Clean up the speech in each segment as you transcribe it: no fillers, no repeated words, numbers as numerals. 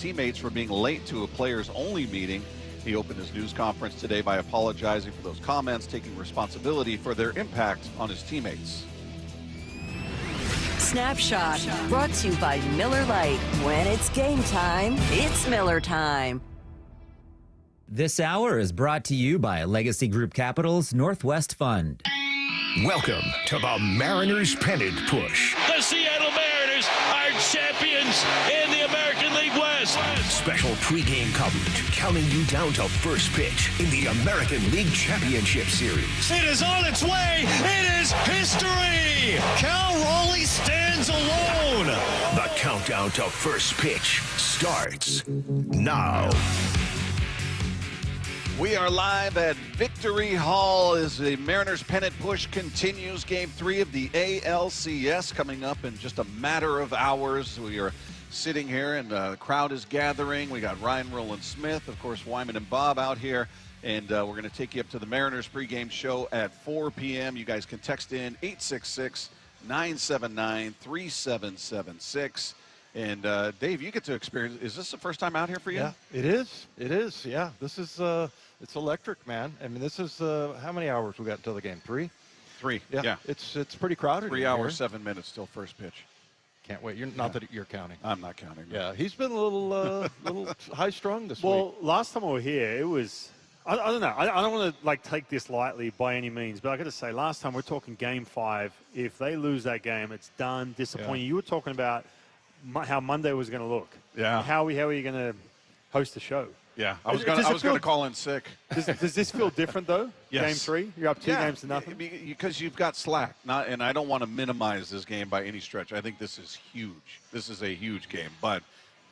teammates for being late to a players-only meeting. He opened his news conference today by apologizing for those comments, taking responsibility for their impact on his teammates. Snapshot, brought to you by Miller Lite. When it's game time, it's Miller time. This hour is brought to you by Legacy Group Capital's Northwest Fund. Welcome to the Mariners Pennant Push. The Seattle Mariners are champions in the American League West. Special pregame coverage counting you down to first pitch in the American League Championship Series. It is on its way. It is history. Cal Raleigh stands alone. The countdown to first pitch starts now. We are live at Victory Hall as the Mariners Pennant Push continues. Game 3 of the ALCS coming up in just a matter of hours. We are sitting here and the crowd is gathering. We got Rowland-Smith, of course, Wyman and Bob out here. And we're going to take you up to the Mariners pregame show at 4 p.m. You guys can text in 866-979-3776. And Dave, you get to experience. Is this the first time out here for you? Yeah, it is. It is. Yeah, this is. It's electric, man. I mean, this is how many hours we got until the game? 3. 3. Yeah. Yeah. It's pretty crowded. 3 hours, 7 minutes till first pitch. Can't wait. You're not that you're counting. I'm not counting. No. Yeah, he's been a little high strung this week. Well, last time we were here, it was. I don't know. I don't want to take this lightly by any means, but I got to say, last time we're talking Game 5. If they lose that game, it's done. Disappointing. Yeah. You were talking about how Monday was going to look. Yeah. How are you going to host the show? Yeah. I was going to call in sick. Does this feel different though? Yes. Game 3, you're up 2 games to nothing. Because you've got slack. And I don't want to minimize this game by any stretch. I think this is huge. This is a huge game, but.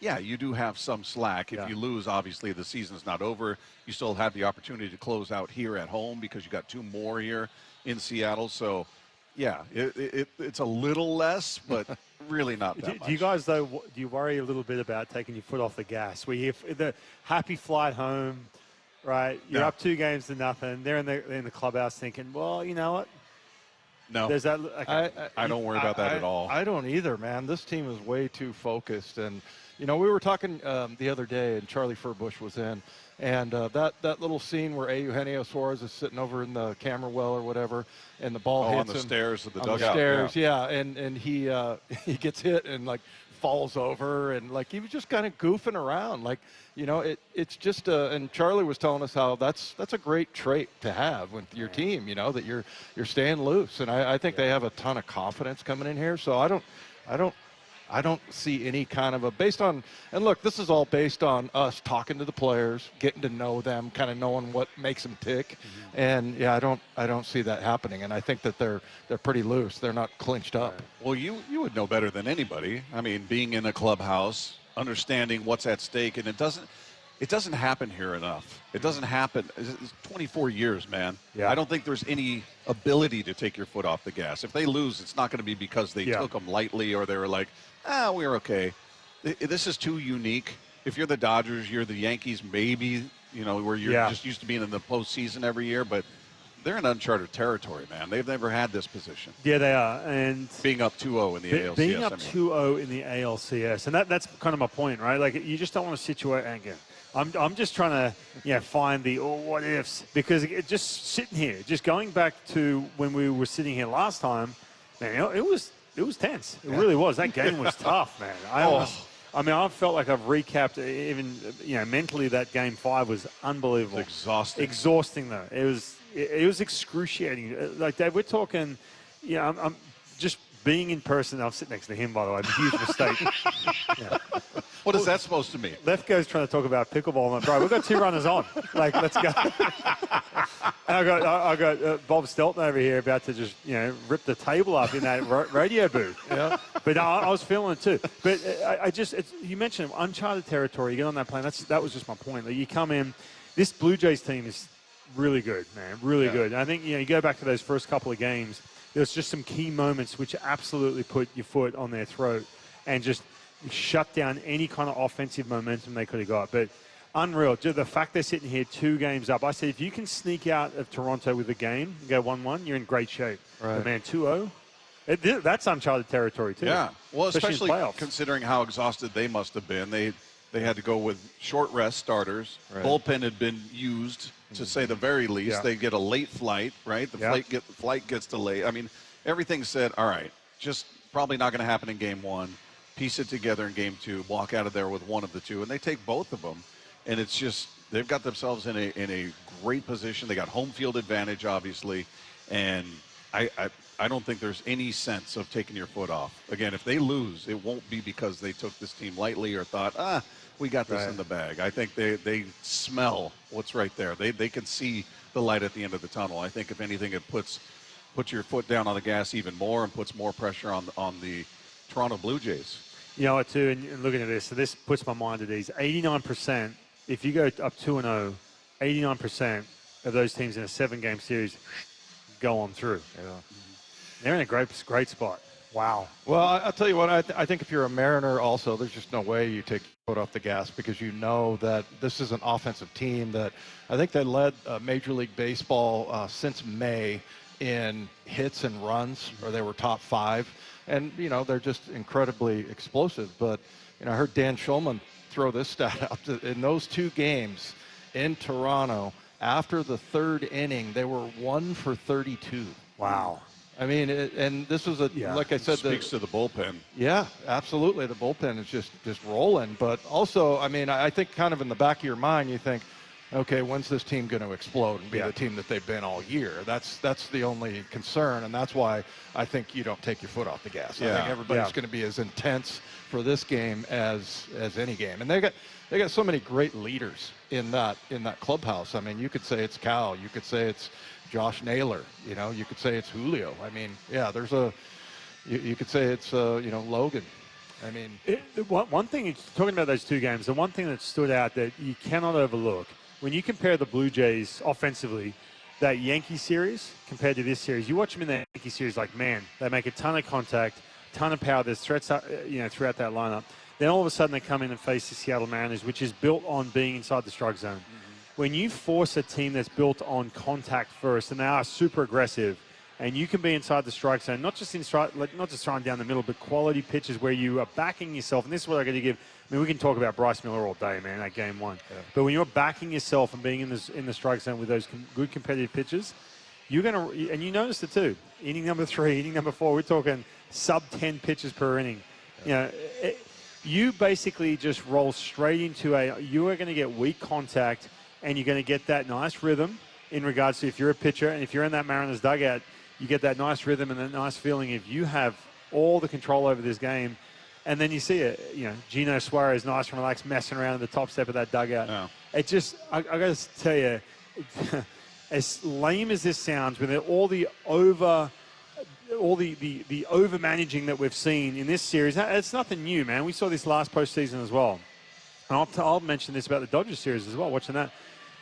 Yeah, you do have some slack. If you lose, obviously the season's not over. You still have the opportunity to close out here at home because you got 2 more here in Seattle. So, yeah, it's a little less, but really not that much. Do you guys, though, do you worry a little bit about taking your foot off the gas? We have the happy flight home, right? You're up 2 games to nothing. They're in the clubhouse thinking, well, you know what? No, there's that. Okay. I don't worry about that at all. I don't either, man. This team is way too focused. And, you know, we were talking the other day, and Charlie Furbush was in, and that little scene where Eugenio Suarez is sitting over in the camera well or whatever, and the ball hits on the him. stairs of the on dugout. the stairs, yeah. And he gets hit and, like, falls over, and, like, he was just kind of goofing around. Like, you know, it's just and Charlie was telling us how that's a great trait to have with your team, you know, that you're staying loose. And I think they have a ton of confidence coming in here. So I don't see any kind of based on, and look, this is all based on us talking to the players, getting to know them, kind of knowing what makes them tick. Mm-hmm. And yeah, I don't see that happening. And I think that they're pretty loose. They're not clinched up. Right. Well, you would know better than anybody. I mean, being in a clubhouse, understanding what's at stake, and it doesn't happen here enough. It doesn't happen. It's 24 years, man. Yeah. I don't think there's any ability to take your foot off the gas. If they lose, it's not going to be because they took them lightly or they were like, we're okay. This is too unique. If you're the Dodgers, you're the Yankees, maybe, you know, where you're just used to being in the postseason every year, but they're in uncharted territory, man. They've never had this position. Yeah, they are. And being up 2-0 in the ALCS. Being up 2-0 in the ALCS. And that's kind of my point, right? Like, you just don't want to situate, and again, I'm just trying to find the what ifs, because just sitting here, just going back to when we were sitting here last time, man, it was tense. It really was. That game was tough, man. I mean, I felt like I've recapped even, mentally that Game 5 was unbelievable. It's exhausting. Exhausting, though. It was excruciating. Like, Dave, we're talking, I'm just being in person. I'm sitting next to him, by the way. It's a huge mistake. What is that supposed to mean? Lefko's trying to talk about pickleball. I'm like, bro, we've got 2 runners on. Like, let's go. And I got Bob Stelton over here about to just, rip the table up in that radio booth. Yeah. But I was feeling it too. But you mentioned uncharted territory. You get on that plane. That was just my point. Like, you come in. This Blue Jays team is really good, man. Really good. And I think, you go back to those first couple of games. There's just some key moments which absolutely put your foot on their throat and just shut down any kind of offensive momentum they could have got. But unreal. The fact they're sitting here 2 games up. I said, if you can sneak out of Toronto with a game and go 1-1, you're in great shape. Right. But man, 2-0, that's uncharted territory too. Yeah. Well, especially considering how exhausted they must have been. They They had to go with short rest starters. Right. Bullpen had been used, to say the very least. Yeah. They get a late flight, right? The flight gets delayed. I mean, everything said, all right, just probably not going to happen in game one. Piece it together in game two, walk out of there with one of the two. And they take both of them. And it's just, they've got themselves in a great position. They got home field advantage, obviously. And I don't think there's any sense of taking your foot off. Again, if they lose, it won't be because they took this team lightly or thought, we got this in the bag. I think they smell what's right there. They can see the light at the end of the tunnel. I think if anything, it puts your foot down on the gas even more and puts more pressure on the Toronto Blue Jays. You know what, too, and looking at this, so this puts my mind at ease. 89%, if you go up 2-0, 89% of those teams in a 7-game series go on through. Yeah. They're in a great spot. Wow. Well, I'll tell you what, I think if you're a Mariner also, there's just no way you take your foot off the gas because you know that this is an offensive team that I think they led Major League Baseball since May in hits and runs, or they were top 5. And, you know, they're just incredibly explosive. But, you know, I heard Dan Schulman throw this stat out. In those 2 games in Toronto, after the 3rd inning, they were 1 for 32. Wow. I mean, and this was like I said, Speaks to the bullpen. Yeah, absolutely. The bullpen is just rolling. But also, I mean, I think kind of in the back of your mind, you think, okay, when's this team going to explode and be the team that they've been all year? That's the only concern, and that's why I think you don't take your foot off the gas. I think everybody's going to be as intense for this game as any game. And they got so many great leaders in that clubhouse. I mean, you could say it's Cal, you could say it's Josh Naylor, you know, you could say it's Julio. I mean, yeah, there's you could say it's Logan. I mean, one thing, talking about those 2 games, the one thing that stood out that you cannot overlook, when you compare the Blue Jays offensively, that Yankee series compared to this series, you watch them in that Yankee series, like, man, they make a ton of contact, ton of power. There's threats, throughout that lineup. Then all of a sudden they come in and face the Seattle Mariners, which is built on being inside the strike zone. When you force a team that's built on contact first, and they are super aggressive, and you can be inside the strike zone, not just throwing down the middle, but quality pitches where you are backing yourself. And this is what I got to give. I mean, we can talk about Bryce Miller all day, man, that game 1. Yeah. But when you're backing yourself and being in the strike zone with those good competitive pitches, you're going to, and you noticed it too. Inning number 3, inning number 4, we're talking sub 10 pitches per inning. Yeah. You know, you basically just roll straight into you are going to get weak contact, and you're going to get that nice rhythm in regards to if you're a pitcher and if you're in that Mariners dugout, you get that nice rhythm and that nice feeling if you have all the control over this game. And then you see it, Gino Suarez, nice and relaxed, messing around in the top step of that dugout. Yeah. It just, I got to tell you, as lame as this sounds, with all the over managing that we've seen in this series, it's nothing new, man. We saw this last postseason as well. And I'll mention this about the Dodgers series as well, watching that.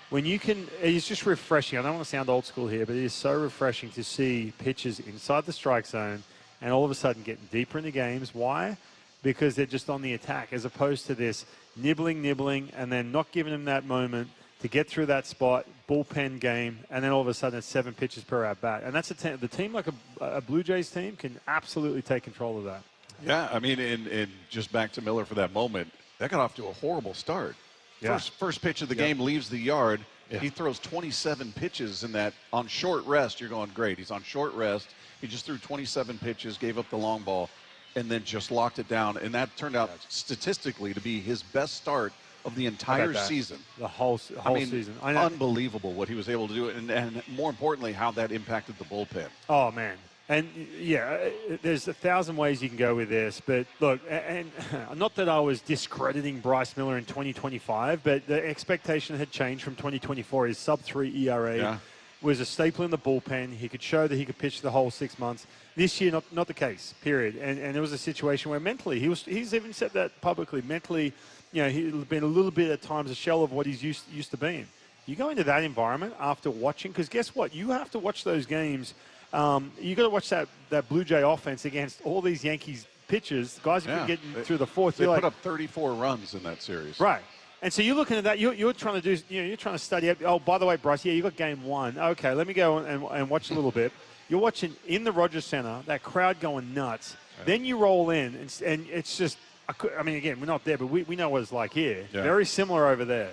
When you can, it's just refreshing. I don't want to sound old school here, but it is so refreshing to see pitchers inside the strike zone and all of a sudden getting deeper into games. Why? Because they're just on the attack, as opposed to this nibbling, and then not giving them that moment to get through that spot, bullpen game, and then all of a sudden it's 7 pitches per at bat. And that's the team like a Blue Jays team can absolutely take control of that. Yeah, I mean, and just back to Miller for that moment, that got off to a horrible start. Yeah. First pitch of the game leaves the yard. Yeah. He throws 27 pitches in that on short rest. You're going, great. He's on short rest. He just threw 27 pitches, gave up the long ball, and then just locked it down. And that turned out statistically to be his best start of the entire season. The whole season. I know. Unbelievable what he was able to do, and more importantly, how that impacted the bullpen. Oh, man. And, yeah, there's 1,000 ways you can go with this. But, look, and not that I was discrediting Bryce Miller in 2025, but the expectation had changed from 2024. His sub-3 ERA was a staple in the bullpen. He could show that he could pitch the whole 6 months. This year, not the case, period. And it was a situation where mentally, he's even said that publicly, mentally, he's been a little bit at times a shell of what he's used to being. You go into that environment after watching, because guess what? You have to watch those games. You got to watch that Blue Jay offense against all these Yankees pitchers. Guys who can get through the 4th. They put up 34 runs in that series. Right. And so you're looking at that. You're trying to do. You're trying to study. Oh, by the way, Bryce. Yeah, you got game 1. Okay, let me go and watch a little bit. You're watching in the Rogers Center. That crowd going nuts. Right. Then you roll in, and it's just I mean, again, we're not there, but we know what it's like here. Yeah. Very similar over there.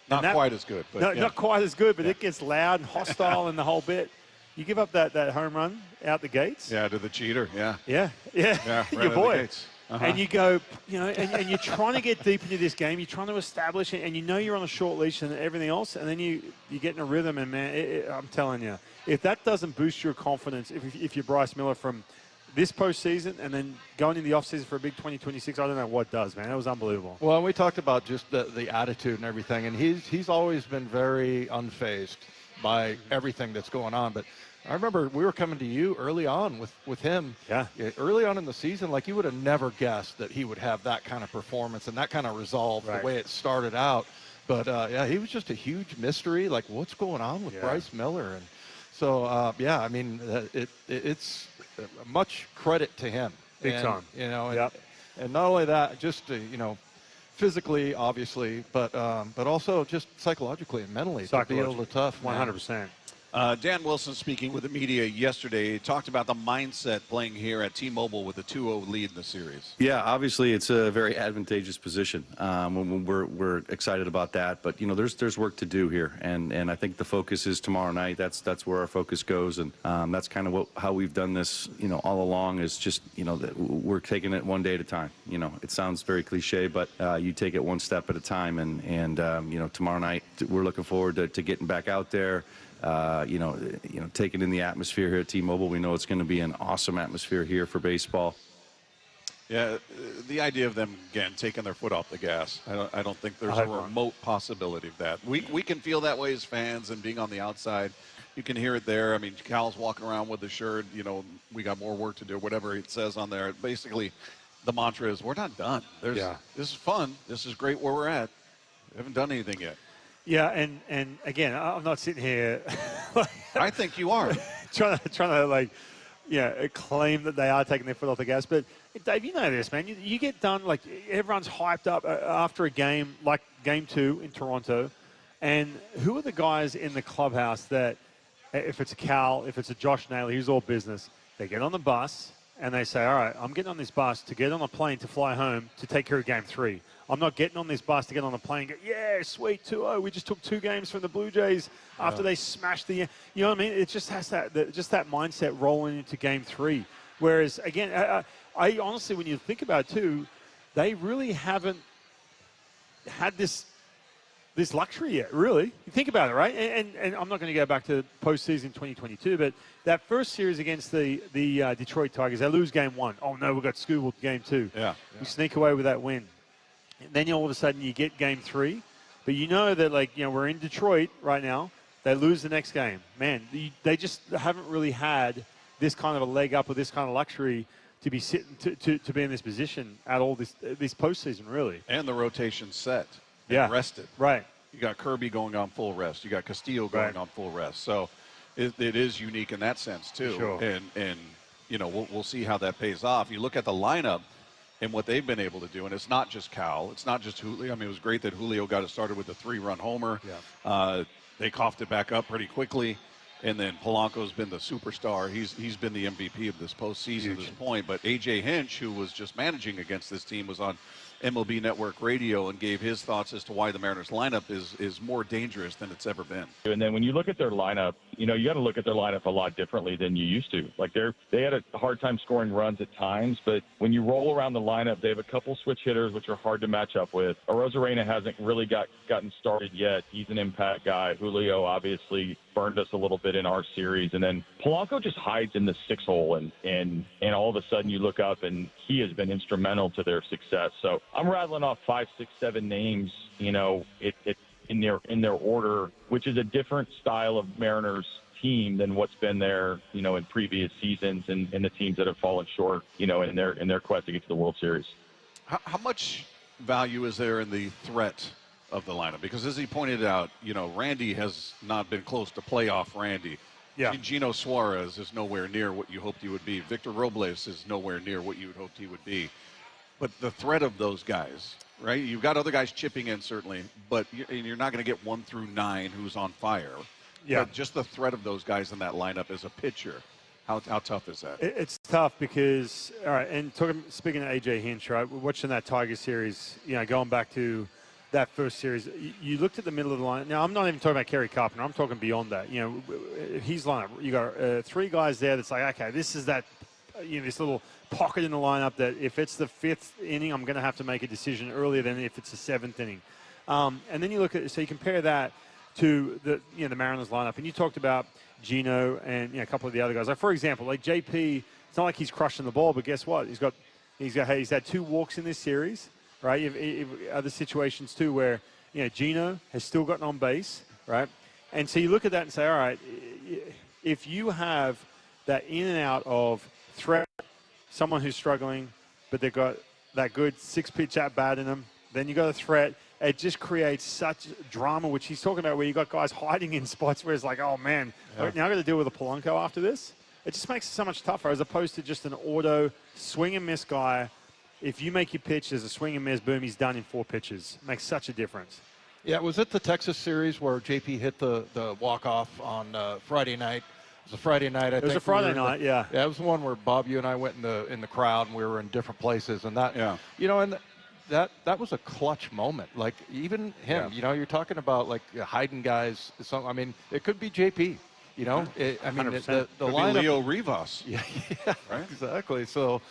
Not quite as good. But no, yeah. not quite as good, but it gets loud and hostile and the whole bit. You give up that home run out the gates. Yeah, to the cheater. Yeah. Yeah. Yeah. Your boy. Uh-huh. And you go, and you're trying to get deep into this game. You're trying to establish it, and you're on a short leash and everything else. And then you get in a rhythm, and man, I'm telling you, if that doesn't boost your confidence, if you're Bryce Miller from this postseason and then going in the offseason for a big 2026, I don't know what does, man. It was unbelievable. Well, we talked about just the attitude and everything, and he's always been very unfazed by everything that's going on. But I remember we were coming to you early on with him. Yeah. Early on in the season, like you would have never guessed that he would have that kind of performance and that kind of resolve the way it started out. But, yeah, he was just a huge mystery. Like, what's going on with Bryce Miller? And so, I mean, it's much credit to him. Big time. You know, and not only that, just, physically, obviously, but also just psychologically and mentally to be able to tough. 100%. Dan Wilson, speaking with the media yesterday, talked about the mindset playing here at T-Mobile with a 2-0 lead in the series. Yeah, obviously it's a very advantageous position. We're excited about that, but there's work to do here, and I think the focus is tomorrow night. That's where our focus goes, and that's kind of how we've done this, all along. Is just that we're taking it one day at a time. It sounds very cliche, but you take it one step at a time, and tomorrow night we're looking forward to getting back out there. Taking in the atmosphere here at T-Mobile. We know it's going to be an awesome atmosphere here for baseball. Yeah, the idea of them, again, taking their foot off the gas, I don't think there's a remote possibility of that. We can feel that way as fans, and being on the outside, you can hear it there. I mean, Cal's walking around with the shirt, we got more work to do, whatever it says on there. Basically, the mantra is, we're not done. This is fun. This is great where we're at. We haven't done anything yet. Yeah, and again, I'm not sitting here. I think you are trying to claim that they are taking their foot off the gas. But Dave, you know this, man. You get done, everyone's hyped up after a game like Game 2 in Toronto, and who are the guys in the clubhouse that, if it's a Cal, if it's a Josh Naylor, who's all business, they get on the bus and they say, all right, I'm getting on this bus to get on a plane to fly home to take care of Game 3. I'm not getting on this bus to get on the plane and go, yeah, sweet, 2-0. We just took 2 games from the Blue Jays after they smashed the... You know what I mean? It just has that mindset rolling into Game 3. Whereas, again, I honestly, when you think about it, too, they really haven't had this luxury yet, really. You think about it, right? And I'm not going to go back to postseason 2022, but that first series against the Detroit Tigers, they lose Game 1. Oh, no, we got schooled Game 2. Yeah. We sneak away with that win. And then all of a sudden you get Game 3, but that we're in Detroit right now. They lose the next game. Man, they just haven't really had this kind of a leg up or this kind of luxury to be sitting to be in this position at all this postseason, really. And the rotation set. Rested. Right. You got Kirby going on full rest. You got Castillo going on full rest. So it is unique in that sense too. Sure. And we'll see how that pays off. You look at the lineup and what they've been able to do, and it's not just Cal, it's not just Julio. I mean, it was great that Julio got it started with a 3-run homer. Yeah. They coughed it back up pretty quickly, and then Polanco's been the superstar. He's been the MVP of this postseason at this point. But A.J. Hinch, who was just managing against this team, was on MLB Network Radio and gave his thoughts as to why the Mariners lineup is more dangerous than it's ever been. And then when you look at their lineup, you got to look at their lineup a lot differently than you used to. Like they had a hard time scoring runs at times, but when you roll around the lineup, they have a couple switch hitters which are hard to match up with. Arozarena hasn't really gotten started yet. He's an impact guy. Julio obviously burned us a little bit in our series, and then Polanco just hides in the 6 hole, and all of a sudden you look up and he has been instrumental to their success. So I'm rattling off 5, 6, 7 names, in their order, which is a different style of Mariners team than what's been there, in previous seasons and the teams that have fallen short, in their quest to get to the World Series. How much value is there in the threat of the lineup? Because as he pointed out, Randy has not been close to playoff Randy. Yeah. Gino Suarez is nowhere near what you hoped he would be. Victor Robles is nowhere near what you had hoped he would be. But the threat of those guys, right? You've got other guys chipping in, certainly, but you're not going to get 1 through 9 who's on fire. Yeah. But just the threat of those guys in that lineup as a pitcher How tough is that? It's tough because, all right, and speaking of A.J. Hinch, right, we're watching that Tiger series, going back to that first series, you looked at the middle of the line. Now, I'm not even talking about Kerry Carpenter. I'm talking beyond that. He's lineup. You got 3 guys there that's like, okay, this is that, this little pocket in the lineup that if it's the 5th inning, I'm going to have to make a decision earlier than if it's the 7th inning. And then you look at, so you compare that to the Mariners lineup, and you talked about Gino and a couple of the other guys. Like, for example, like JP, it's not like he's crushing the ball, but guess what? He's had 2 walks in this series. Right, you've other situations too where Gino has still gotten on base, right? And so you look at that and say, all right, if you have that in and out of threat, someone who's struggling, but they've got that good 6-pitch at bat in them, then you got a threat. It just creates such drama, which he's talking about, where you got guys hiding in spots where it's like, oh man, now I got to deal with a Polanco after this. It just makes it so much tougher as opposed to just an auto swing and miss guy. If you make your pitch, there's a swing and miss, boom, he's done in 4 pitches. Makes such a difference. Yeah, was it the Texas series where JP hit the walk-off on Friday night? It was a Friday night, I think. It was a Friday night, yeah. Yeah, it was the one where Bob, you and I went in the crowd, and we were in different places. And that, and that was a clutch moment. Like, even him, you're talking about, like, hiding guys. I mean, it could be JP. The lineup. Leo Rivas. Yeah, right? Exactly. So,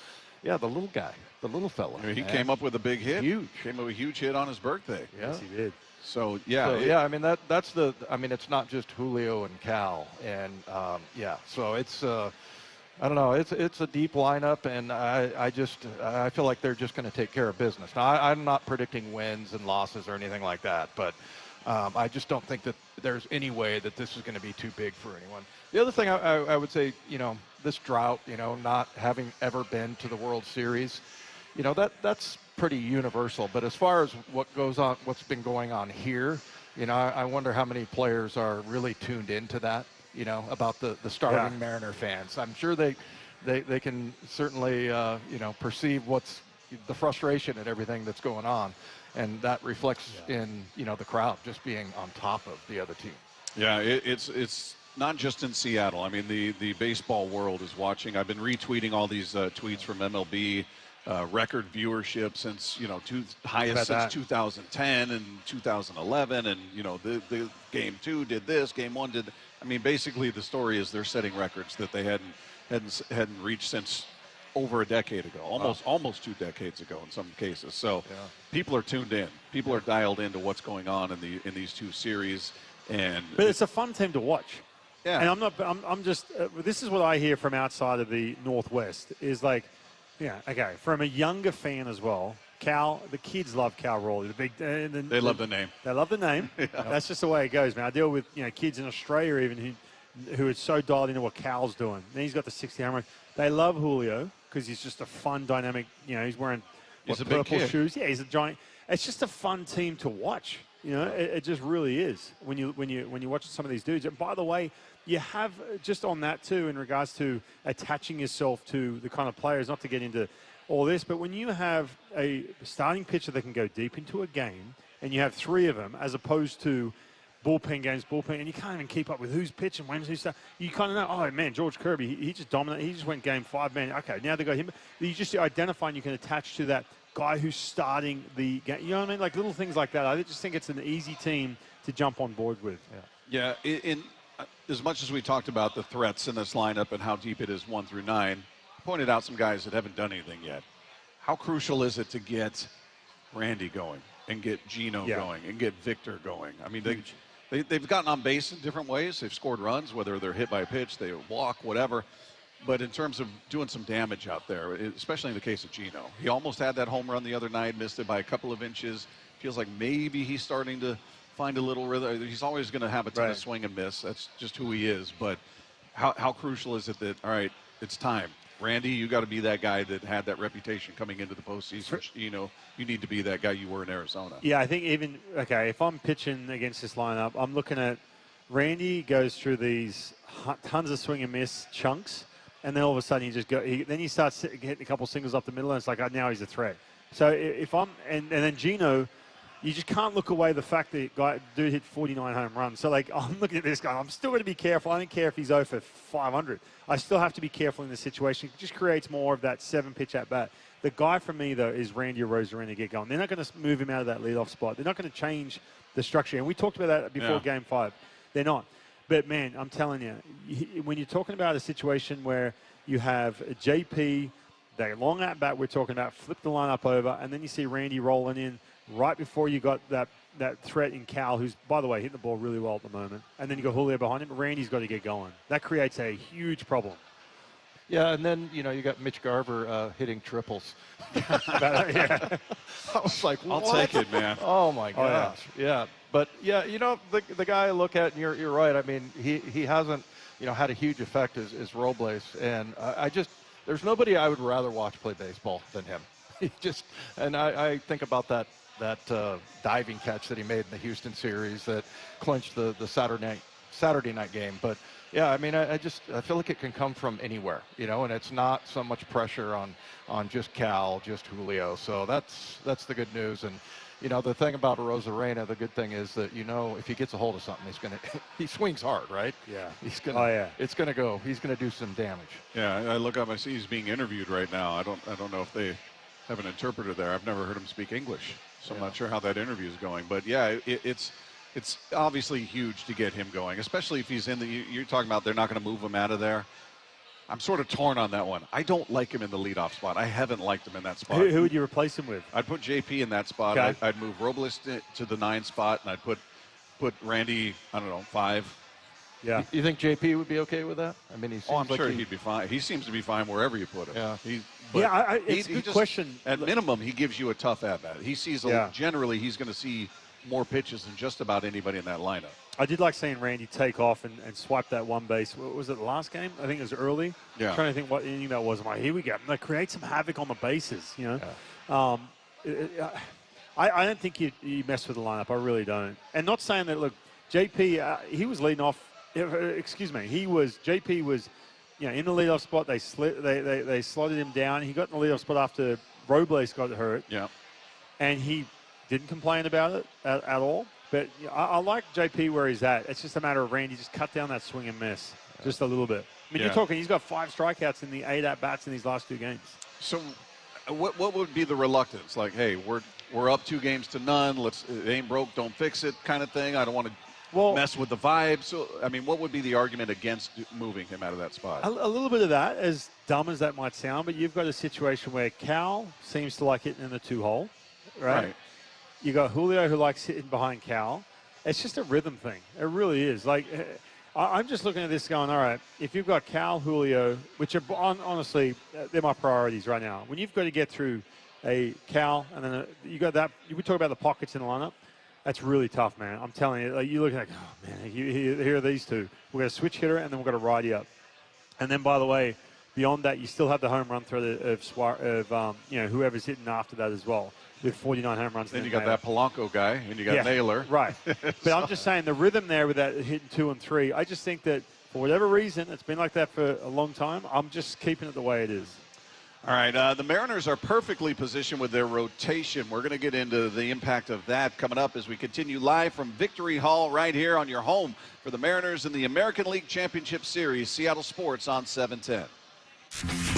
yeah, the little guy. The little fella. I mean, he came up with a big hit. Huge. Came up with a huge hit on his birthday. Yeah. Yes, he did. So, I mean, it's not just Julio and Cal. And, so it's, I don't know, it's a deep lineup, and I feel like they're just going to take care of business. Now, I'm not predicting wins and losses or anything like that, but I just don't think that there's any way that this is going to be too big for anyone. The other thing I would say, this drought, not having ever been to the World Series, that's pretty universal. But as far as what's been going on here, I wonder how many players are really tuned into that, about the starving Mariner fans. I'm sure they can certainly, perceive what's the frustration and everything that's going on. And that reflects in, the crowd just being on top of the other team. Yeah, it's not just in Seattle. I mean, the baseball world is watching. I've been retweeting all these tweets from MLB. Record viewership since, highest since 2010 and 2011. And, the game 2 did this, game 1 did. I mean, basically the story is they're setting records that they hadn't reached since over a decade ago, almost 2 decades ago in some cases. So people are tuned in. People are dialed into what's going on in these 2 series. But it's a fun team to watch. Yeah. And I'm just, this is what I hear from outside of the Northwest is like, from a younger fan as well. Cal, the kids love Cal Raleigh. They love the name. They love the name. That's just the way it goes, man. I deal with kids in Australia even who are so dialed into what Cal's doing. Then he's got the 60 home run. They love Julio because he's just a fun, dynamic. He's wearing purple shoes. Yeah, he's a giant. It's just a fun team to watch. It just really is when you watch some of these dudes. And by the way, you have just on that too, in regards to attaching yourself to the kind of players, not to get into all this, but when you have a starting pitcher that can go deep into a game and you have 3 of them as opposed to bullpen games, and you can't even keep up with who's pitching, when's who's starting. You kind of know, oh man, George Kirby, he just dominated. He just went game 5, man. Okay, now they got him. You just identify and you can attach to that guy who's starting the game. You know what I mean? Like little things like that. I just think it's an easy team to jump on board with. Yeah, in as much as we talked about the threats in this lineup and how deep it is 1 through 9, pointed out some guys that haven't done anything yet. How crucial is it to get Randy going and get Gino going and get Victor going? I mean, they've gotten on base in different ways. They've scored runs, whether they're hit by a pitch, they walk, whatever. But in terms of doing some damage out there, especially in the case of Gino, he almost had that home run the other night, missed it by a couple of inches. Feels like maybe he's starting to find a little rhythm. He's always going to have a ton of swing and miss. That's just who he is. But how crucial is it that, all right, it's time. Randy, you got to be that guy that had that reputation coming into the postseason. You need to be that guy you were in Arizona. Yeah, I think if I'm pitching against this lineup, I'm looking at Randy goes through these tons of swing and miss chunks, and then all of a sudden then he starts hitting a couple singles up the middle, and it's like, now he's a threat. So if I'm, and then Gino, you just can't look away the fact that dude hit 49 home runs. So, like, I'm looking at this guy. I'm still going to be careful. I don't care if he's 0 for 500. I still have to be careful in this situation. It just creates more of that 7-pitch at-bat. The guy for me, though, is Randy Arozarena to get going. They're not going to move him out of that leadoff spot. They're not going to change the structure. And we talked about that before Game 5. They're not. But, man, I'm telling you, when you're talking about a situation where you have a JP, that long at-bat we're talking about, flip the lineup over, and then you see Randy rolling in right before you got that threat in Cal, who's, by the way, hitting the ball really well at the moment. And then you got Julio behind him, but Randy's got to get going. That creates a huge problem. Yeah, and then, you got Mitch Garver hitting triples. Yeah. I was like, what? I'll take it, man. Oh, my gosh. Yeah. But, yeah, the guy I look at, and you're right. I mean, he hasn't, had a huge effect as Robles. And there's nobody I would rather watch play baseball than him. I think about that diving catch that he made in the Houston series that clinched the Saturday night game. But yeah, I mean, I feel like it can come from anywhere, and it's not so much pressure on just Cal, just Julio. So that's the good news. And the thing about Arozarena, the good thing is that if he gets a hold of something, he swings hard, right? Yeah. He's gonna do some damage. Yeah, I look up. I see he's being interviewed right now. I don't know if they have an interpreter there. I've never heard him speak English, so I'm not sure how that interview is going. But yeah, it's obviously huge to get him going, especially if he's in you're talking about they're not going to move him out of there. I'm sort of torn on that one. I don't like him in the leadoff spot. I haven't liked him in that spot. Who would you replace him with? I'd put JP in that spot. Okay. I'd move Robles to the 9 spot, and I'd put Randy, 5. Yeah. You think JP would be okay with that? I mean, he seems I'm sure he'd be fine. He seems to be fine wherever you put him. Yeah. It's a good question. At minimum, he gives you a tough at-bat. He sees generally he's going to see more pitches than just about anybody in that lineup. I did like seeing Randy take off and swipe that one base. What was it, the last game? I think it was early. Yeah. I'm trying to think what inning that was. I'm like, here we go. They create some havoc on the bases, I don't think you mess with the lineup. I really don't. And not saying that, look, JP, he was leading off. JP was, in the leadoff spot. They slotted him down. He got in the leadoff spot after Robles got hurt. Yeah. And he didn't complain about it at all. But I like JP where he's at. It's just a matter of Randy just cut down that swing and miss just a little bit. I mean, you're talking, he's got 5 strikeouts in the 8 at-bats in these last 2 games. So what would be the reluctance? Like, hey, we're up 2-0. It ain't broke, don't fix it kind of thing. I don't want to mess with the vibe. So, I mean, what would be the argument against moving him out of that spot? A little bit of that, as dumb as that might sound, but you've got a situation where Cal seems to like hitting in the 2-hole, right? You got Julio who likes hitting behind Cal. It's just a rhythm thing. It really is. Like, I'm just looking at this going, all right, if you've got Cal, Julio, which are honestly, they're my priorities right now. When you've got to get through a Cal and then you got that, we talk about the pockets in the lineup. That's really tough, man. I'm telling you, like, you look at, oh man, here are these two. We've got a switch hitter and then we've got a righty up. And then, by the way, beyond that, you still have the home run threat of whoever's hitting after that as well. With 49 home runs. Then you got that Polanco guy, and you got Naylor. Right. But I'm just saying the rhythm there with that hitting 2 and 3, I just think that for whatever reason, it's been like that for a long time. I'm just keeping it the way it is. All right, the Mariners are perfectly positioned with their rotation. We're going to get into the impact of that coming up as we continue live from Victory Hall right here on your home for the Mariners in the American League Championship Series, Seattle Sports on 710.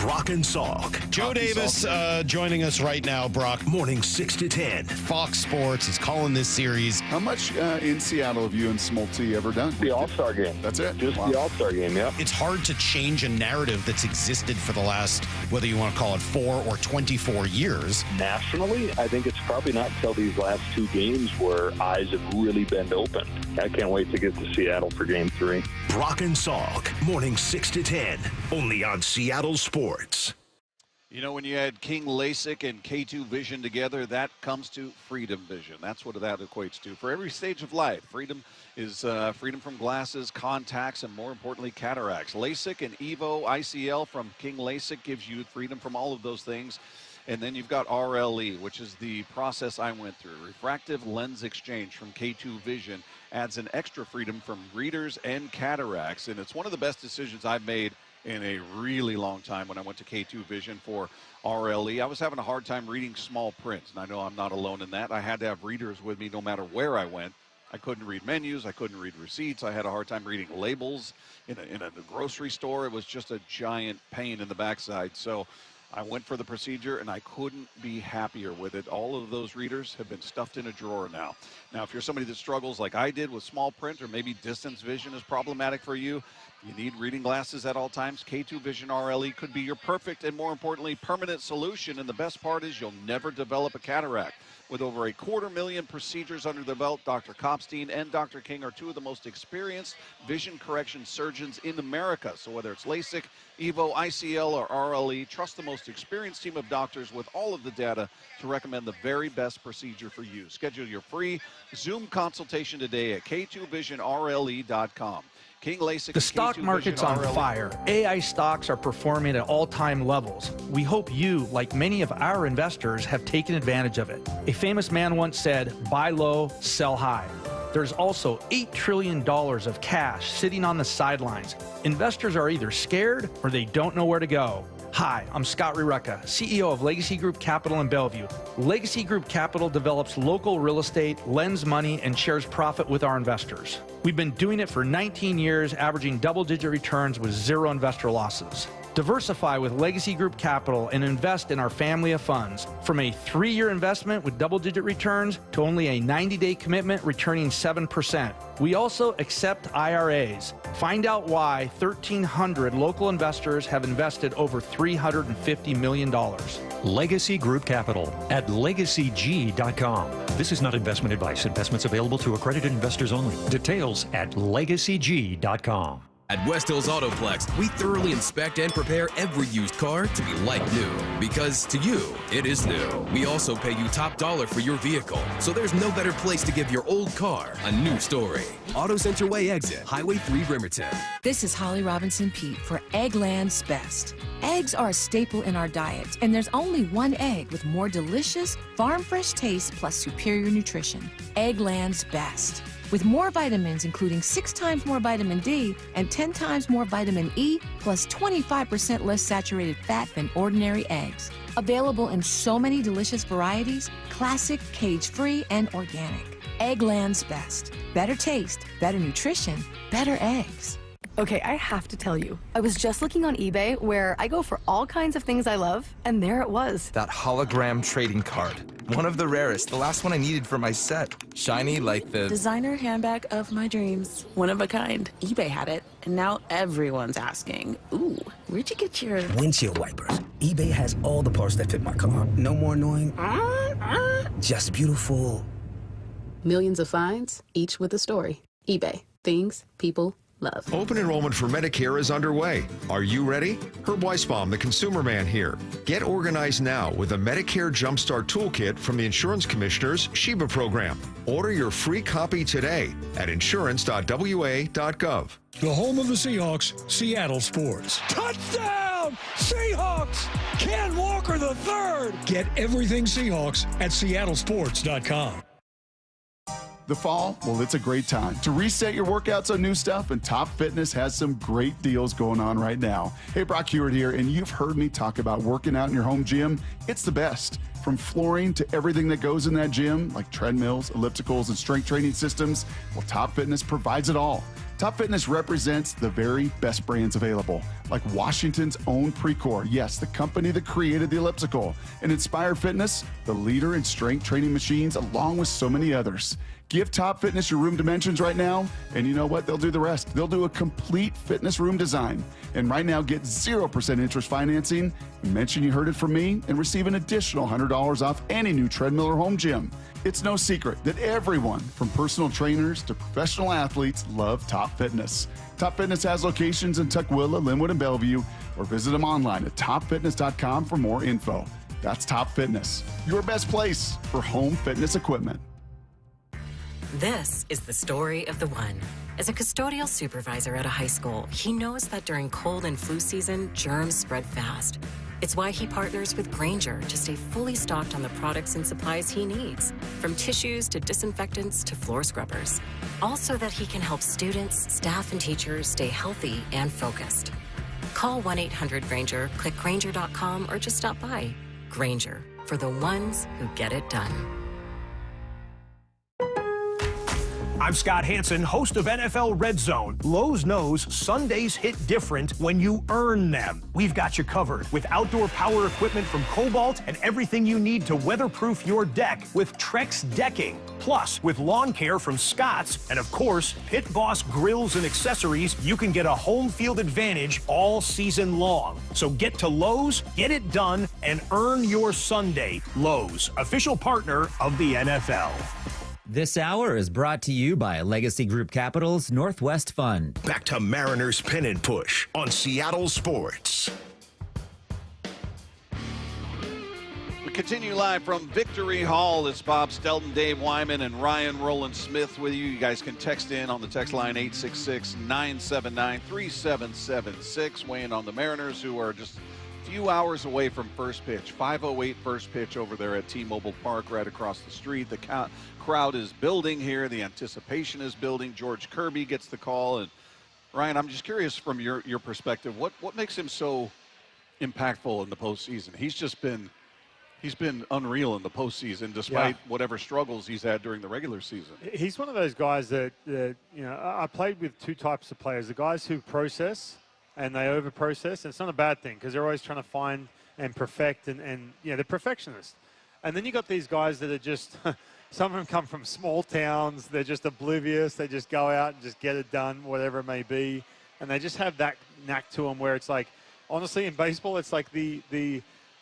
Brock and Salk. Joe Davis joining us right now, Brock. Morning 6 to 10. Fox Sports is calling this series. How much in Seattle have you and Smoltz ever done? The All-Star game. That's it? Just the All-Star game, yeah. It's hard to change a narrative that's existed for the last, whether you want to call it 4 or 24 years. Nationally, I think it's probably not until these last 2 games where eyes have really been opened. I can't wait to get to Seattle for Game 3. Brock and Salk. Morning 6 to 10. Only on Seattle Sports. You know, when you add King LASIK and K2 Vision together, that comes to Freedom Vision. That's what that equates to. For every stage of life, freedom is freedom from glasses, contacts, and more importantly, cataracts. LASIK and EVO ICL from King LASIK gives you freedom from all of those things. And then you've got RLE, which is the process I went through. Refractive lens exchange from K2 Vision adds an extra freedom from readers and cataracts. And it's one of the best decisions I've made in a really long time when I went to K2 Vision for RLE. I was having a hard time reading small print, and I know I'm not alone in that. I had to have readers with me no matter where I went. I couldn't read menus. I couldn't read receipts. I had a hard time reading labels in a grocery store. It was just a giant pain in the backside. So I went for the procedure, and I couldn't be happier with it. All of those readers have been stuffed in a drawer now. Now, if you're somebody that struggles like I did with small print, or maybe distance vision is problematic for you, you need reading glasses at all times, K2 Vision RLE could be your perfect and, more importantly, permanent solution. And the best part is you'll never develop a cataract. With over 250,000 procedures under their belt, Dr. Kopstein and Dr. King are two of the most experienced vision correction surgeons in America. So whether it's LASIK, EVO, ICL, or RLE, trust the most experienced team of doctors with all of the data to recommend the very best procedure for you. Schedule your free Zoom consultation today at k2visionrle.com. King LASIK. The stock market's on fire. AI stocks are performing at all-time levels. We hope you, like many of our investors, have taken advantage of it. A famous man once said, buy low, sell high. There's also $8 trillion of cash sitting on the sidelines. Investors are either scared or they don't know where to go. Hi, I'm Scott Rureka, CEO of Legacy Group Capital in Bellevue. Legacy Group Capital develops local real estate, lends money, and shares profit with our investors. We've been doing it for 19 years, averaging double-digit returns with zero investor losses. Diversify with Legacy Group Capital and invest in our family of funds. From a 3-year investment with double-digit returns to only a 90-day commitment returning 7%. We also accept IRAs. Find out why 1,300 local investors have invested over $350 million. Legacy Group Capital at legacyg.com. This is not investment advice. Investments available to accredited investors only. Details at legacyg.com. At West Hills Autoplex, we thoroughly inspect and prepare every used car to be like new. Because to you, it is new. We also pay you top dollar for your vehicle. So there's no better place to give your old car a new story. Auto Center Way exit, Highway 3 Bremerton. This is Holly Robinson Pete for Eggland's Best. Eggs are a staple in our diet, and there's only one egg with more delicious, farm-fresh taste plus superior nutrition. Eggland's Best. With more vitamins, including 6 times more vitamin D and 10 times more vitamin E, plus 25% less saturated fat than ordinary eggs. Available in so many delicious varieties, classic, cage-free, and organic. Eggland's Best. Better taste, better nutrition, better eggs. Okay, I have to tell you, I was just looking on eBay where I go for all kinds of things I love, and there it was. That hologram trading card. One of the rarest, the last one I needed for my set. Shiny like the designer handbag of my dreams. One of a kind. eBay had it, and now everyone's asking, ooh, where'd you get your windshield wipers? eBay has all the parts that fit my car. No more annoying, just beautiful. Millions of finds, each with a story. eBay. Things people love. Open enrollment for Medicare is underway. Are you ready? Herb Weisbaum, the consumer man here. Get organized now with a Medicare Jumpstart Toolkit from the Insurance Commissioner's Sheba program. Order your free copy today at insurance.wa.gov. The home of the Seahawks, Seattle Sports. Touchdown! Seahawks! Ken Walker III! Get everything Seahawks at seattlesports.com. The fall, well, it's a great time to reset your workouts on new stuff, and Top Fitness has some great deals going on right now. Hey, Brock Hewitt here, and you've heard me talk about working out in your home gym. It's the best. From flooring to everything that goes in that gym, like treadmills, ellipticals, and strength training systems, well, Top Fitness provides it all. Top Fitness represents the very best brands available, like Washington's own Precor, yes, the company that created the elliptical, and Inspire Fitness, the leader in strength training machines, along with so many others. Give Top Fitness your room dimensions right now, and you know what? They'll do the rest. They'll do a complete fitness room design. And right now, get 0% interest financing. Mention you heard it from me and receive an additional $100 off any new treadmill or home gym. It's no secret that everyone, from personal trainers to professional athletes, love Top Fitness. Top Fitness has locations in Tukwila, Linwood, and Bellevue, or visit them online at topfitness.com for more info. That's Top Fitness, your best place for home fitness equipment. This is the story of the one. As a custodial supervisor at a high school, he knows that during cold and flu season, germs spread fast. It's why he partners with Grainger to stay fully stocked on the products and supplies he needs, from tissues to disinfectants to floor scrubbers. All so that he can help students, staff, and teachers stay healthy and focused. Call 1-800-GRANGER, click Granger.com, or just stop by. Granger, for the ones who get it done. I'm Scott Hansen, host of NFL Red Zone. Lowe's knows Sundays hit different when you earn them. We've got you covered with outdoor power equipment from Cobalt and everything you need to weatherproof your deck with Trex decking. Plus, with lawn care from Scott's and, of course, Pit Boss grills and accessories, you can get a home field advantage all season long. So get to Lowe's, get it done, and earn your Sunday. Lowe's, official partner of the NFL. This hour is brought to you by Legacy Group Capital's Northwest Fund. Back to Mariners Pennant Push on Seattle Sports. We continue live from Victory Hall. It's Bob Stelton, Dave Wyman, and Ryan Rowland-Smith with you. You guys can text in on the text line 866-979-3776. Weighing on the Mariners, who are just a few hours away from first pitch. 5:08 first pitch over there at T-Mobile Park right across the street. The crowd is building here. The anticipation is building. George Kirby gets the call. And Ryan, I'm just curious from your perspective, what makes him so impactful in the postseason? He's been unreal in the postseason, despite whatever struggles he's had during the regular season. He's one of those guys that I played with two types of players: the guys who process and they over-process. And it's not a bad thing because they're always trying to find and perfect, and they're perfectionists. And then you got these guys that are just. Some of them come from small towns. They're just oblivious. They just go out and just get it done, whatever it may be. And they just have that knack to them where it's like, honestly, in baseball, it's like the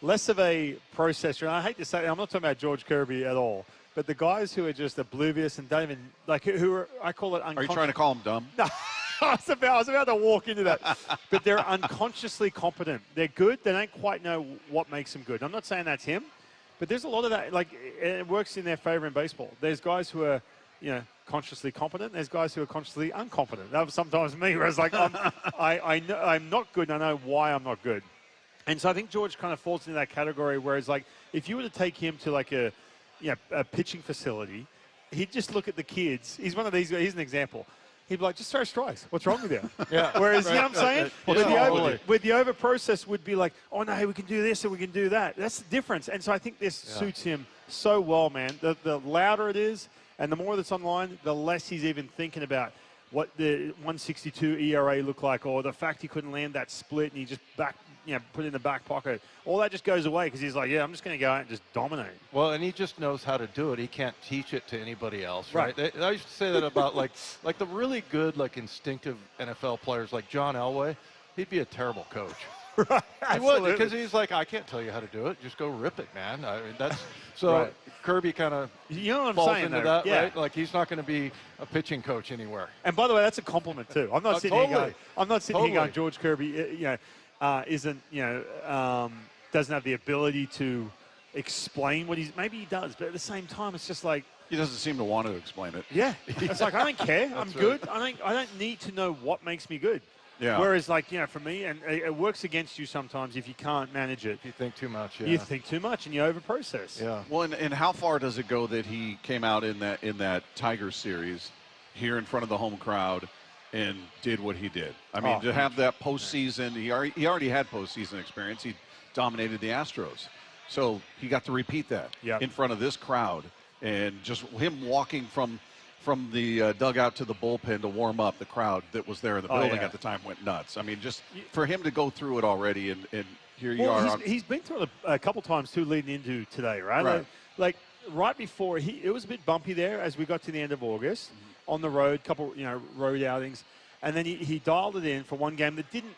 less of a processor. And I hate to say it, I'm not talking about George Kirby at all. But the guys who are just oblivious and don't even, like, who are, I call it unconscious. Are you trying to call them dumb? No. I was about to walk into that. But they're unconsciously competent. They're good. They don't quite know what makes them good. I'm not saying that's him. But there's a lot of that, like, it works in their favor in baseball. There's guys who are, consciously competent. There's guys who are consciously incompetent. That was sometimes me, where it's like, I know I'm not good, and I know why I'm not good. And so I think George kind of falls into that category where it's like, if you were to take him to like a pitching facility, he'd just look at the kids. He's one of these, he's an example. He'd be like, just throw strikes. What's wrong with you? Whereas, you know what I'm saying? With the over process would be like, oh, no, we can do this and we can do that. That's the difference. And so I think this suits him so well, man. The louder it is and the more that's online, the less he's even thinking about what the 162 ERA looked like, or the fact he couldn't land that split and he just put it in the back pocket. All that just goes away because he's like, I'm just going to go out and just dominate. Well, and he just knows how to do it. He can't teach it to anybody else, right? I used to say that about like the really good, like instinctive NFL players like John Elway. He'd be a terrible coach. Right, he would, because he's like, I can't tell you how to do it. Just go rip it, man. I mean, that's so. Kirby kind of falls into that, right? Like he's not going to be a pitching coach anywhere. And by the way, that's a compliment too. I'm not sitting here going, George Kirby, doesn't have the ability to explain what maybe he does, but at the same time, it's just like he doesn't seem to want to explain it. Yeah, it's like I don't care. I'm good. I don't need to know what makes me good. Yeah. Whereas, like, for me, and it works against you sometimes if you can't manage it. If you think too much, You think too much and you overprocess. Yeah. Well, and how far does it go that he came out in that Tigers series here in front of the home crowd and did what he did? I mean, to have that postseason, he already had postseason experience. He dominated the Astros. So he got to repeat that in front of this crowd. And just him walking from the dugout to the bullpen to warm up, the crowd that was there in the building at the time went nuts. I mean, just for him to go through it already, and here you are. He's been through it a couple times, too, leading into today, right? Like right before, it was a bit bumpy there as we got to the end of August on the road, couple road outings. And then he dialed it in for one game that didn't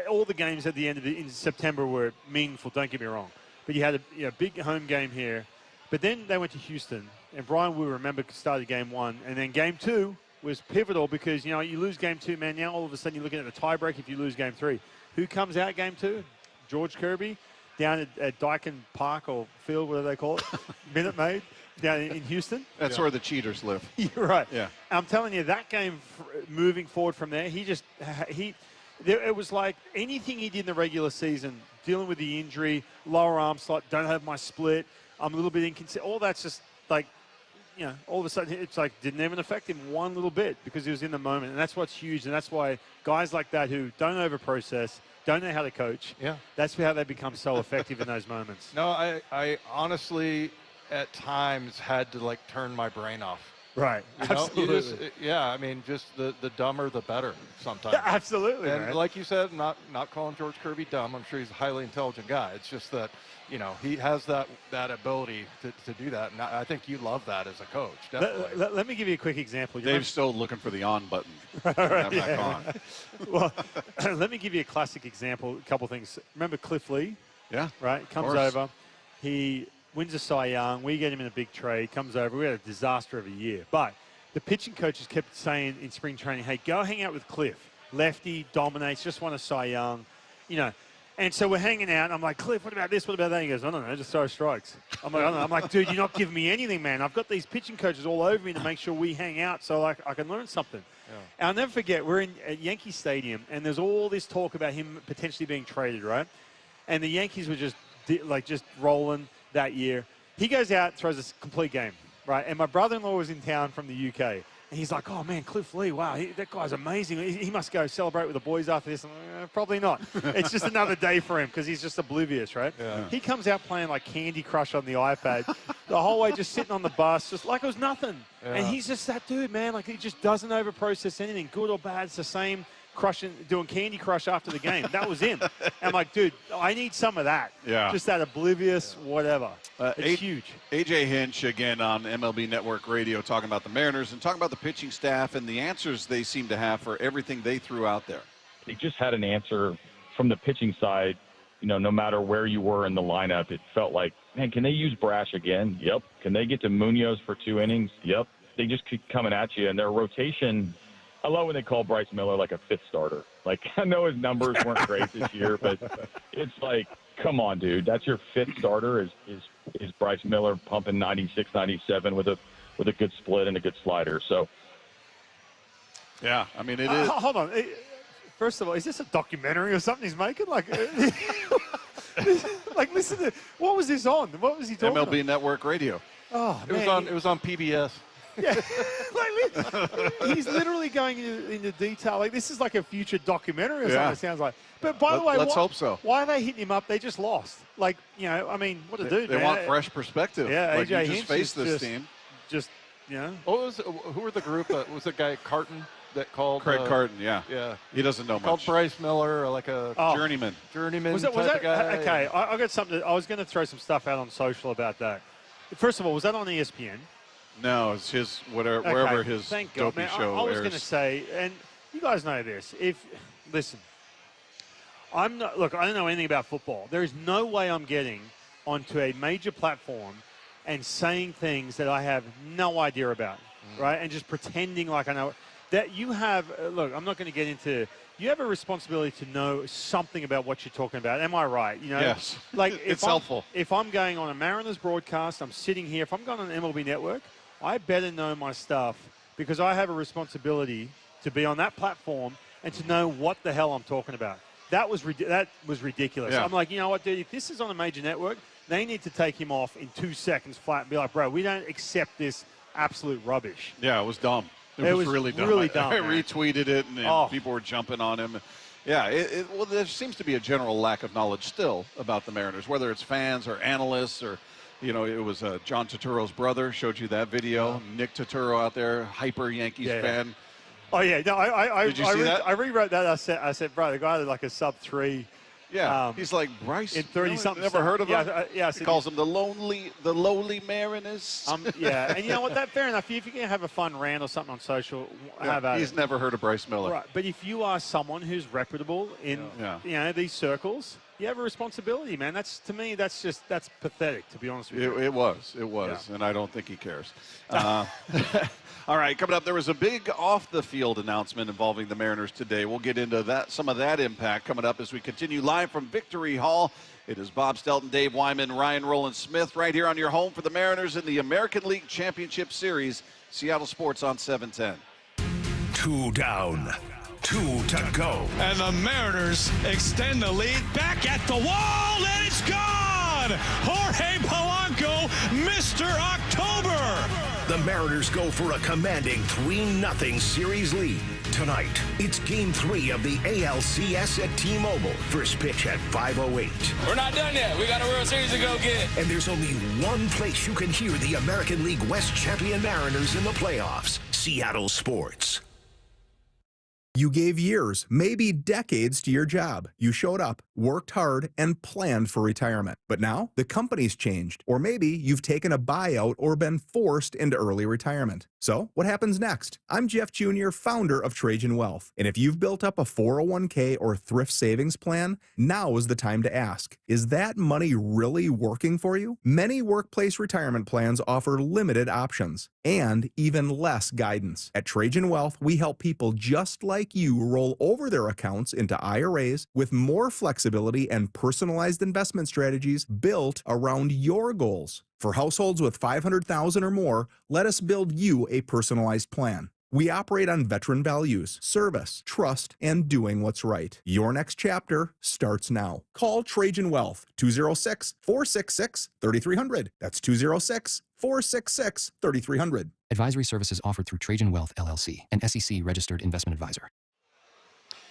all the games at the end of in September were meaningful, don't get me wrong. But you had a big home game here. But then they went to Houston, and Brian will remember started game one, and then game two was pivotal because, you lose game two, man, now all of a sudden you're looking at the tiebreak if you lose game three. Who comes out game two? George Kirby down at Dyken Park or Field, whatever they call it, Minute Maid, down in Houston. That's where the cheaters live. You're right. Yeah. I'm telling you, that game moving forward from there, it was like anything he did in the regular season, dealing with the injury, lower arm slot, don't have my split, I'm a little bit inconsistent. All that's just like, all of a sudden it's like didn't even affect him one little bit because he was in the moment. And that's what's huge. And that's why guys like that who don't overprocess, don't know how to coach. Yeah. That's how they become so effective in those moments. No, I honestly at times had to like turn my brain off. Right. You know? Absolutely. Yeah, I mean, just the dumber the better sometimes. Yeah, absolutely, And man. like you said, not calling George Kirby dumb. I'm sure he's a highly intelligent guy. It's just that, you know, he has that ability to do that. And I think you love that as a coach, definitely. Let me give you a quick example. Dave's still looking for the on button. Right, Back on. Well, let me give you a classic example, a couple things. Remember Cliff Lee? Yeah. Right? Comes over. He wins a Cy Young. We get him in a big trade. Comes over. We had a disaster of a year. But the pitching coaches kept saying in spring training, hey, go hang out with Cliff. Lefty, dominates, just won a Cy Young. You know. And so we're hanging out. And I'm like, Cliff, what about this? What about that? He goes, I don't know, just throw strikes. I'm like, I don't know. I'm like, dude, you're not giving me anything, man. I've got these pitching coaches all over me to make sure we hang out so I can learn something. Yeah. And I'll never forget, we're at Yankee Stadium, and there's all this talk about him potentially being traded, right? And the Yankees were just rolling that year. He goes out, throws a complete game, right? And my brother-in-law was in town from the UK. And he's like, oh, man, Cliff Lee, wow, that guy's amazing. He must go celebrate with the boys after this. Probably not. It's just another day for him because he's just oblivious, right? Yeah. He comes out playing like Candy Crush on the iPad the whole way, just sitting on the bus, just like it was nothing. Yeah. And he's just that dude, man. Like, he just doesn't overprocess anything, good or bad. It's the same doing Candy Crush after the game. That was him. And I'm like, dude, I need some of that. Yeah. Just that oblivious whatever. It's huge. AJ Hinch, again, on MLB Network Radio, talking about the Mariners and talking about the pitching staff and the answers they seem to have for everything they threw out there. They just had an answer from the pitching side. You know, no matter where you were in the lineup, it felt like, man, can they use Brash again? Yep. Can they get to Munoz for 2 innings? Yep. They just keep coming at you. And their rotation, I love when they call Bryce Miller like a fifth starter. Like, I know his numbers weren't great this year, but it's like, come on, dude. That's your fifth starter is Bryce Miller pumping 96, 97 with a good split and a good slider. So, yeah, I mean, it is. Hold on. First of all, is this a documentary or something he's making? Like, like, listen to, what was this on? What was he talking MLB about? Network Radio. Oh, It was on PBS. Yeah, like, he's literally going into detail. Like, this is like a future documentary or something, it sounds like. But by the way, let's hope so. Why are they hitting him up? They just lost. Like, you know, I mean, what a dude, They man. want fresh perspective. Yeah, like, AJ you just Hinch faced is this team. Just, you know. Who were the group? Was the guy Carton that called? Craig Carton, yeah. Yeah. He doesn't know Called much. Bryce Miller like a journeyman. Journeyman Was that type of guy. okay? I got something. I was going to throw some stuff out on social about that. First of all, was that on ESPN? No, it's his wherever Okay, his thank God, dopey man. show I was airs. going to say, and you guys know this. Listen, I'm not. Look, I don't know anything about football. There is no way I'm getting onto a major platform and saying things that I have no idea about, right? And just pretending like I know. That you have. Look, I'm not going to get into. You have a responsibility to know something about what you're talking about. Am I right? You know, yes. Like it's helpful. If I'm going on a Mariners broadcast, I'm sitting here. If I'm going on MLB Network, I better know my stuff because I have a responsibility to be on that platform and to know what the hell I'm talking about. That was ridiculous. Yeah. I'm like, you know what, dude? If this is on a major network, they need to take him off in 2 seconds flat and be like, bro, we don't accept this absolute rubbish. Yeah, it was dumb. It was really dumb. I retweeted it, and people were jumping on him. Yeah, well, there seems to be a general lack of knowledge still about the Mariners, whether it's fans or analysts or, you know, it was John Turturro's brother, showed you that video. Nick Turturro out there, hyper Yankees fan. Oh, yeah. No, Did you see that? I rewrote that. I said, bro, the guy had like a sub-3. Yeah, he's like Bryce. In 30-something. Never heard of him? Yeah. He calls them the lowly Mariners. Yeah, and you know what? That fair enough. If you can have a fun rant or something on social, have at it. He's never heard of Bryce Miller. Right, but if you are someone who's reputable in you know these circles, you have a responsibility, man. That's to me, that's pathetic. To be honest with you, it was, and I don't think he cares. All right, coming up, there was a big off-the-field announcement involving the Mariners today. We'll get into that, some of that impact coming up as we continue live from Victory Hall. It is Bob Stelton, Dave Wyman, Ryan Rowland-Smith right here on your home for the Mariners in the American League Championship Series. Seattle Sports on 710. 2 down, 2 to go. And the Mariners extend the lead back at the wall, and it's gone! Jorge Polanco, Mr. October! The Mariners go for a commanding 3-0 series lead. Tonight, it's Game 3 of the ALCS at T-Mobile. First pitch at 5:08. We're not done yet. We got a World Series to go get. And there's only one place you can hear the American League West champion Mariners in the playoffs. Seattle Sports. You gave years, maybe decades to your job. You showed up, worked hard, and planned for retirement. But now, the company's changed. Or maybe you've taken a buyout or been forced into early retirement. So, what happens next? I'm Jeff Jr., founder of Trajan Wealth. And if you've built up a 401k or thrift savings plan, now is the time to ask, is that money really working for you? Many workplace retirement plans offer limited options and even less guidance. At Trajan Wealth, we help people just like you roll over their accounts into IRAs with more flexibility and personalized investment strategies built around your goals. For households with $500,000 or more, let us build you a personalized plan. We operate on veteran values, service, trust, and doing what's right. Your next chapter starts now. Call Trajan Wealth, 206-466-3300. That's 206-466-3300. Advisory services offered through Trajan Wealth, LLC, an SEC-registered investment advisor.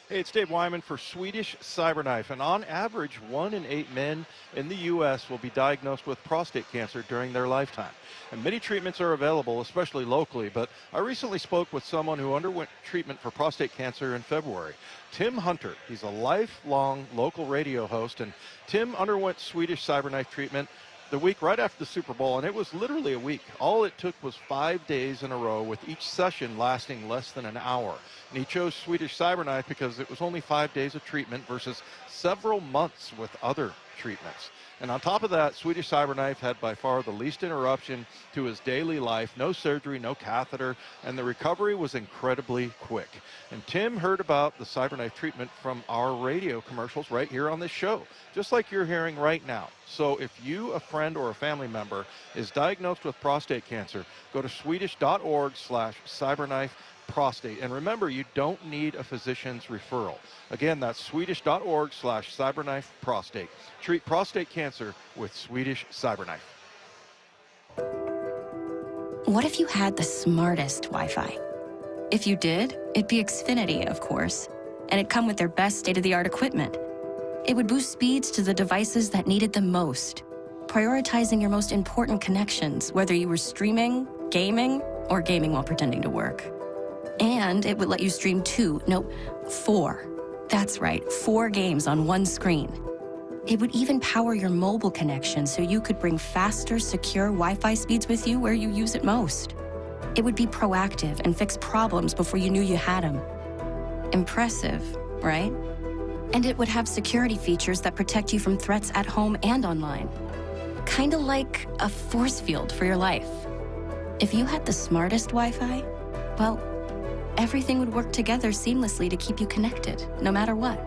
Hey, it's Dave Wyman for Swedish Cyberknife, and on average, 1 in 8 men in the U.S. will be diagnosed with prostate cancer during their lifetime. And many treatments are available, especially locally, but I recently spoke with someone who underwent treatment for prostate cancer in February. Tim Hunter, he's a lifelong local radio host, and Tim underwent Swedish Cyberknife treatment the week right after the Super Bowl, and it was literally a week. All it took was 5 days in a row, with each session lasting less than an hour. And he chose Swedish Cyberknife because it was only 5 days of treatment versus several months with other treatments. And on top of that, Swedish Cyberknife had by far the least interruption to his daily life, no surgery, no catheter, and the recovery was incredibly quick. And Tim heard about the Cyberknife treatment from our radio commercials right here on this show, just like you're hearing right now. So if you, a friend, or a family member is diagnosed with prostate cancer, go to swedish.org/cyberknife-prostate. And remember, you don't need a physician's referral. Again, that's swedish.org/cyberknife-prostate. Treat prostate cancer with Swedish Cyberknife. What if you had the smartest Wi-Fi? If you did, it'd be Xfinity, of course. And it'd come with their best state-of-the-art equipment. It would boost speeds to the devices that needed them most, prioritizing your most important connections, whether you were streaming, gaming, or gaming while pretending to work. And it would let you stream 4. That's right, 4 games on one screen. It would even power your mobile connection so you could bring faster, secure Wi-Fi speeds with you where you use it most. It would be proactive and fix problems before you knew you had them. Impressive, right? And it would have security features that protect you from threats at home and online. Kinda like a force field for your life. If you had the smartest Wi-Fi, well, everything would work together seamlessly to keep you connected, no matter what.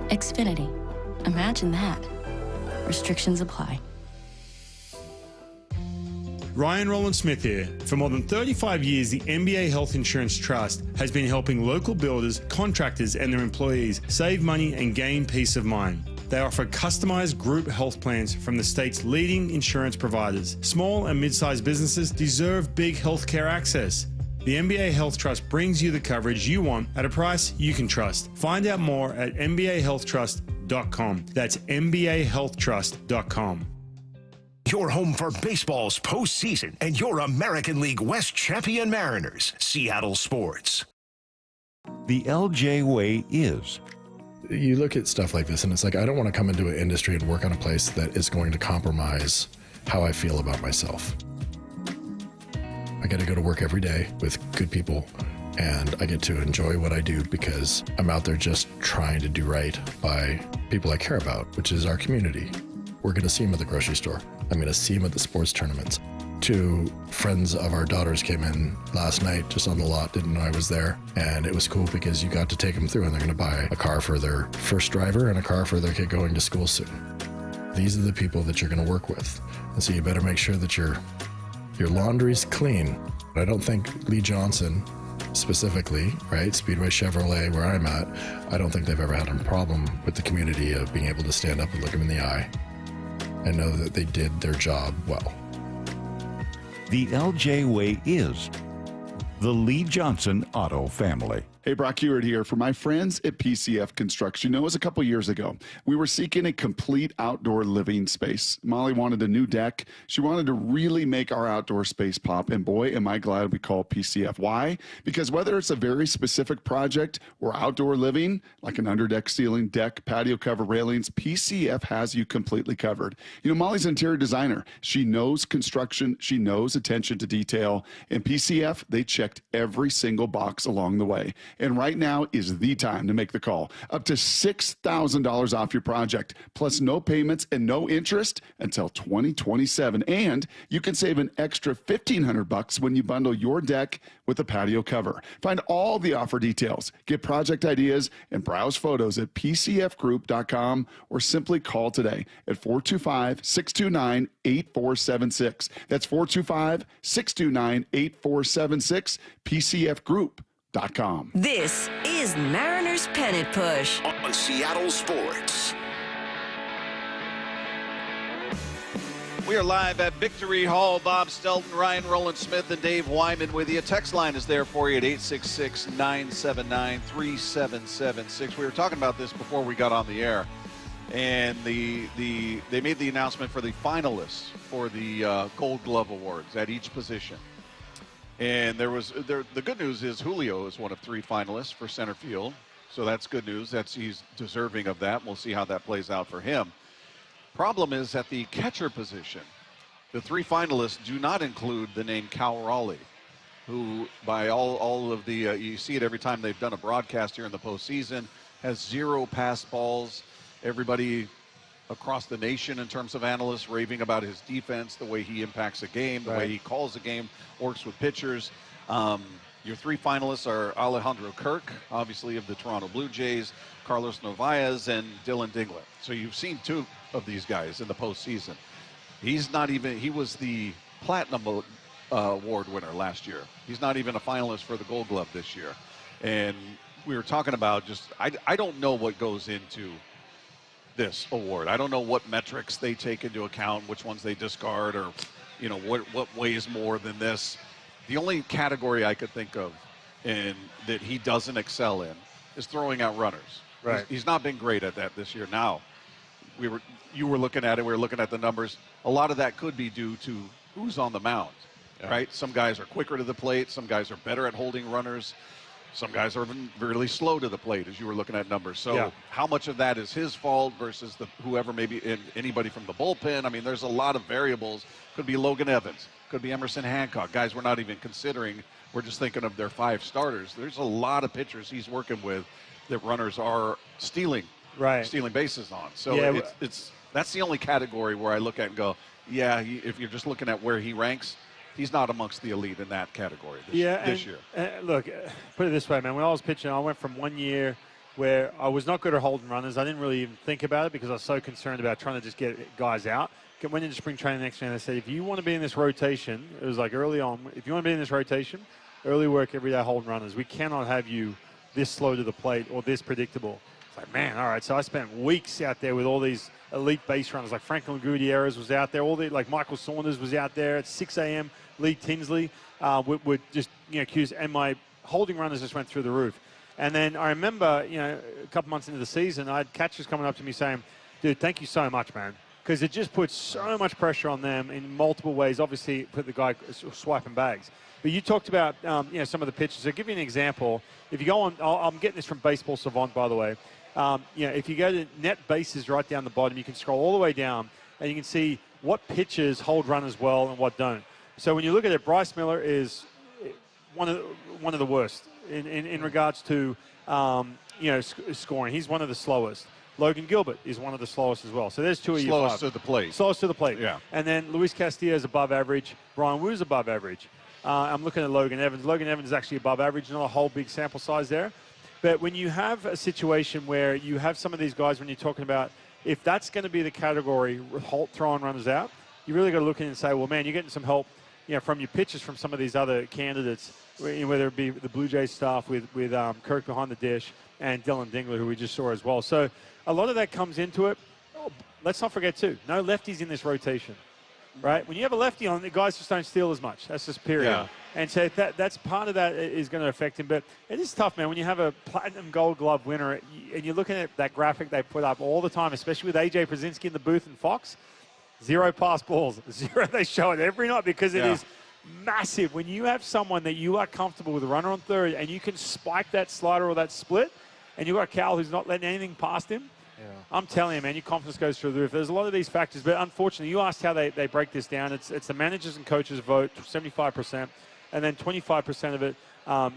Xfinity. Imagine that. Restrictions apply. Ryan Rowland-Smith here. For more than 35 years, the NBA Health Insurance Trust has been helping local builders, contractors, and their employees save money and gain peace of mind. They offer customized group health plans from the state's leading insurance providers. Small and mid-sized businesses deserve big healthcare access. The NBA Health Trust brings you the coverage you want at a price you can trust. Find out more at MBAHealthTrust.com. That's MBAHealthTrust.com. Your home for baseball's postseason and your American League West champion Mariners. Seattle Sports. The LJ way is. You look at stuff like this and it's like, I don't want to come into an industry and work on a place that is going to compromise how I feel about myself. I get to go to work every day with good people, and I get to enjoy what I do because I'm out there just trying to do right by people I care about, which is our community. We're going to see them at the grocery store. I'm going to see them at the sports tournaments. 2 friends of our daughters came in last night just on the lot, didn't know I was there. And it was cool because you got to take them through, and they're going to buy a car for their first driver and a car for their kid going to school soon. These are the people that you're going to work with. And so you better make sure that your laundry's clean. I don't think Lee Johnson specifically, right, Speedway Chevrolet, where I'm at, I don't think they've ever had a problem with the community of being able to stand up and look them in the eye and know that they did their job well. The LJ way is the Lee Johnson Auto family. Hey, Brock Hewitt here for my friends at PCF Construction. You know, it was a couple years ago. We were seeking a complete outdoor living space. Molly wanted a new deck. She wanted to really make our outdoor space pop. And boy, am I glad we called PCF. Why? Because whether it's a very specific project or outdoor living, like an underdeck ceiling, deck, patio cover, railings, PCF has you completely covered. You know, Molly's an interior designer. She knows construction. She knows attention to detail. And PCF, they checked every single box along the way. And right now is the time to make the call. Up to $6,000 off your project, plus no payments and no interest until 2027. And you can save an extra $1,500 when you bundle your deck with a patio cover. Find all the offer details, get project ideas, and browse photos at pcfgroup.com or simply call today at 425-629-8476. That's 425-629-8476, PCFgroup.com. This is Mariners Pennant Push on Seattle Sports. We are live at Victory Hall. Bob Stelton, Ryan Rowland-Smith, and Dave Wyman with you. Text line is there for you at 866-979-3776. We were talking about this before we got on the air, and they made the announcement for the finalists for the Gold Glove Awards at each position. And the good news is Julio is one of 3 finalists for center field, so that's good news. He's deserving of that. We'll see how that plays out for him. Problem is at the catcher position, the 3 finalists do not include the name Cal Raleigh, who by all of the you see it every time they've done a broadcast here in the postseason, has 0 pass balls. Everybody across the nation in terms of analysts raving about his defense, the way he impacts a game, the way he calls a game, works with pitchers. Your 3 finalists are Alejandro Kirk, obviously of the Toronto Blue Jays, Carlos Narvaez, and Dylan Dingler. So you've seen 2 of these guys in the postseason. He was the Platinum Award winner last year. He's not even a finalist for the Gold Glove this year. And we were talking about I don't know what goes into this award. I don't know what metrics they take into account, which ones they discard, or what weighs more than this. The only category I could think of and that he doesn't excel in is throwing out runners. Right. He's not been great at that this year. Now, you were looking at it, we were looking at the numbers. A lot of that could be due to who's on the mound, right? Some guys are quicker to the plate, some guys are better at holding runners. Some guys are really slow to the plate, as you were looking at numbers. So how much of that is his fault versus whoever, maybe anybody from the bullpen? I mean, there's a lot of variables. Could be Logan Evans. Could be Emerson Hancock. Guys we're not even considering. We're just thinking of their 5 starters. There's a lot of pitchers he's working with that runners are stealing bases on. So that's the only category where I look at and go, if you're just looking at where he ranks, he's not amongst the elite in that category this year. Look, put it this way, man. When I was pitching, I went from 1 year where I was not good at holding runners. I didn't really even think about it because I was so concerned about trying to just get guys out. Went into spring training next year and they said, if you want to be in this rotation, it was like early on, if you want to be in this rotation, early work every day holding runners. We cannot have you this slow to the plate or this predictable. It's like, man, all right. So I spent weeks out there with all these elite base runners, like Franklin Gutierrez was out there. Like Michael Saunders was out there at 6 a.m. Lee Tinsley would just, cues, and my holding runners just went through the roof. And then I remember, a couple months into the season, I had catchers coming up to me saying, dude, thank you so much, man. Because it just puts so much pressure on them in multiple ways. Obviously, put the guy swiping bags. But you talked about, some of the pitches. So I'll give you an example. If you go on, I'm getting this from Baseball Savant, by the way. If you go to net bases right down the bottom, you can scroll all the way down, and you can see what pitches hold runners well and what don't. So when you look at it, Bryce Miller is one of the worst in regards to scoring. He's one of the slowest. Logan Gilbert is one of the slowest as well. So there's 2 of you. Slowest to the plate. Slowest to the plate. Yeah. And then Luis Castillo is above average. Brian Woo's above average. I'm looking at Logan Evans. Logan Evans is actually above average. Not a whole big sample size there. But when you have a situation where you have some of these guys, when you're talking about, if that's going to be the category, throwing runners out, you really got to look in and say, well, man, you're getting some help from your pitchers from some of these other candidates, whether it be the Blue Jays staff with Kirk behind the dish and Dylan Dingler, who we just saw as well. So a lot of that comes into it. Let's not forget, too, no lefties in this rotation. right? When you have a lefty on, the guys just don't steal as much. That's just period. Yeah. And so that's part of that is going to affect him. But it is tough, man, when you have a platinum gold glove winner and you're looking at that graphic they put up all the time, especially with A.J. Brzezinski in the booth and Fox, 0 pass balls. 0, they show it every night because it is massive. When you have someone that you are comfortable with a runner on third and you can spike that slider or that split, and you've got Cal who's not letting anything past him, I'm telling you, man, your confidence goes through the roof. There's a lot of these factors, but unfortunately, you asked how they break this down. It's the managers and coaches vote, 75%, and then 25% of it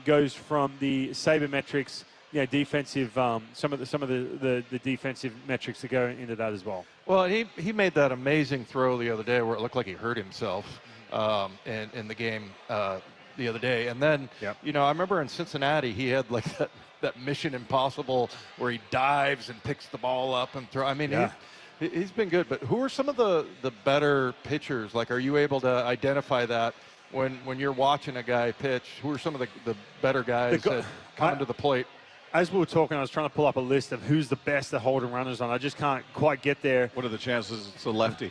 goes from the sabermetrics, defensive, some of the defensive metrics that go into that as well. Well, he made that amazing throw the other day where it looked like he hurt himself in the game the other day. And then, I remember in Cincinnati, he had like that Mission Impossible where he dives and picks the ball up and throw. I mean, he's been good. But who are some of the better pitchers? Like, are you able to identify that when you're watching a guy pitch? Who are some of the better guys that come to the plate? As we were talking, I was trying to pull up a list of who's the best at holding runners on. I just can't quite get there. What are the chances it's a lefty?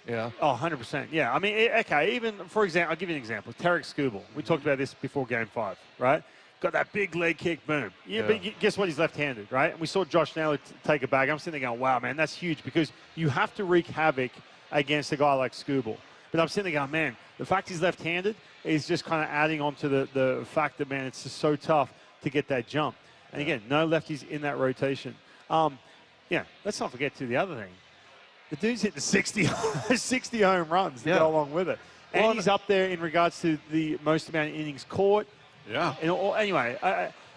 Yeah. Oh, 100%. Yeah. I mean, okay, even, for example, I'll give you an example. Tarek Skubal. We talked about this before Game 5, right? Got that big leg kick, boom. But guess what? He's left-handed, right? And we saw Josh Naylor take it back. I'm sitting there going, wow, man, that's huge because you have to wreak havoc against a guy like Skubal. But I'm sitting there going, man, the fact he's left-handed is just kind of adding on to the fact that, man, it's just so tough to get that jump. And again, no lefties in that rotation. Let's not forget to the other thing. The dude's hitting 60 home runs to go along with it. And he's up there in regards to the most amount of innings caught. Yeah. Anyway,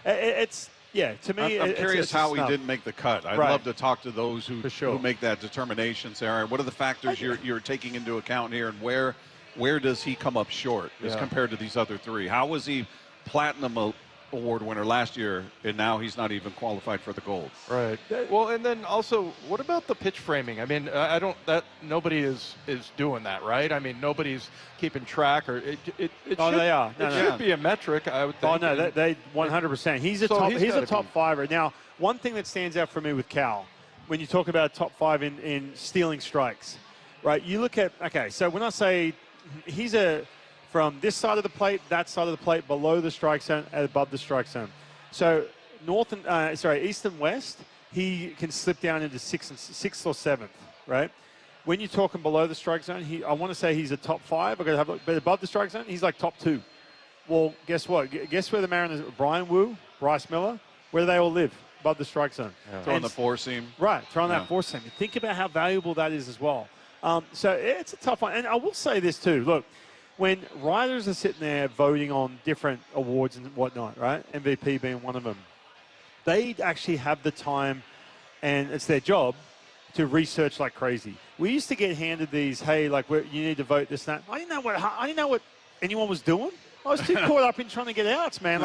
to me, I'm curious how he didn't make the cut. I'd love to talk to those who make that determination. Say, all right, what are the factors you're taking into account here, and where does he come up short as compared to these other three? How was he platinum award winner last year, and now he's not even qualified for the gold? Right. Well, and then also, what about the pitch framing? I mean, nobody is doing that, right? I mean, nobody's keeping track, or it they are. It should be a metric, I would think. Oh no, they 100%. He's a top fiver. Now, one thing that stands out for me with Cal, when you talk about top 5 in stealing strikes, right? You look at so when I say he's from this side of the plate, that side of the plate, below the strike zone, above the strike zone. So east and west, he can slip down into 6th or 7th, right? When you're talking below the strike zone, I want to say he's a top 5. But above the strike zone, he's like top 2. Well, guess what? Guess where the Mariners, Brian Wu, Bryce Miller, where do they all live? Above the strike zone. Yeah. Throwing the four seam. Right, throwing that four seam. Think about how valuable that is as well. So it's a tough one. And I will say this too. Look, when writers are sitting there voting on different awards and whatnot, right? MVP being one of them, they actually have the time, and it's their job, to research like crazy. We used to get handed these, hey, like you need to vote this and that. I didn't know what anyone was doing. I was too caught up in trying to get outs, man.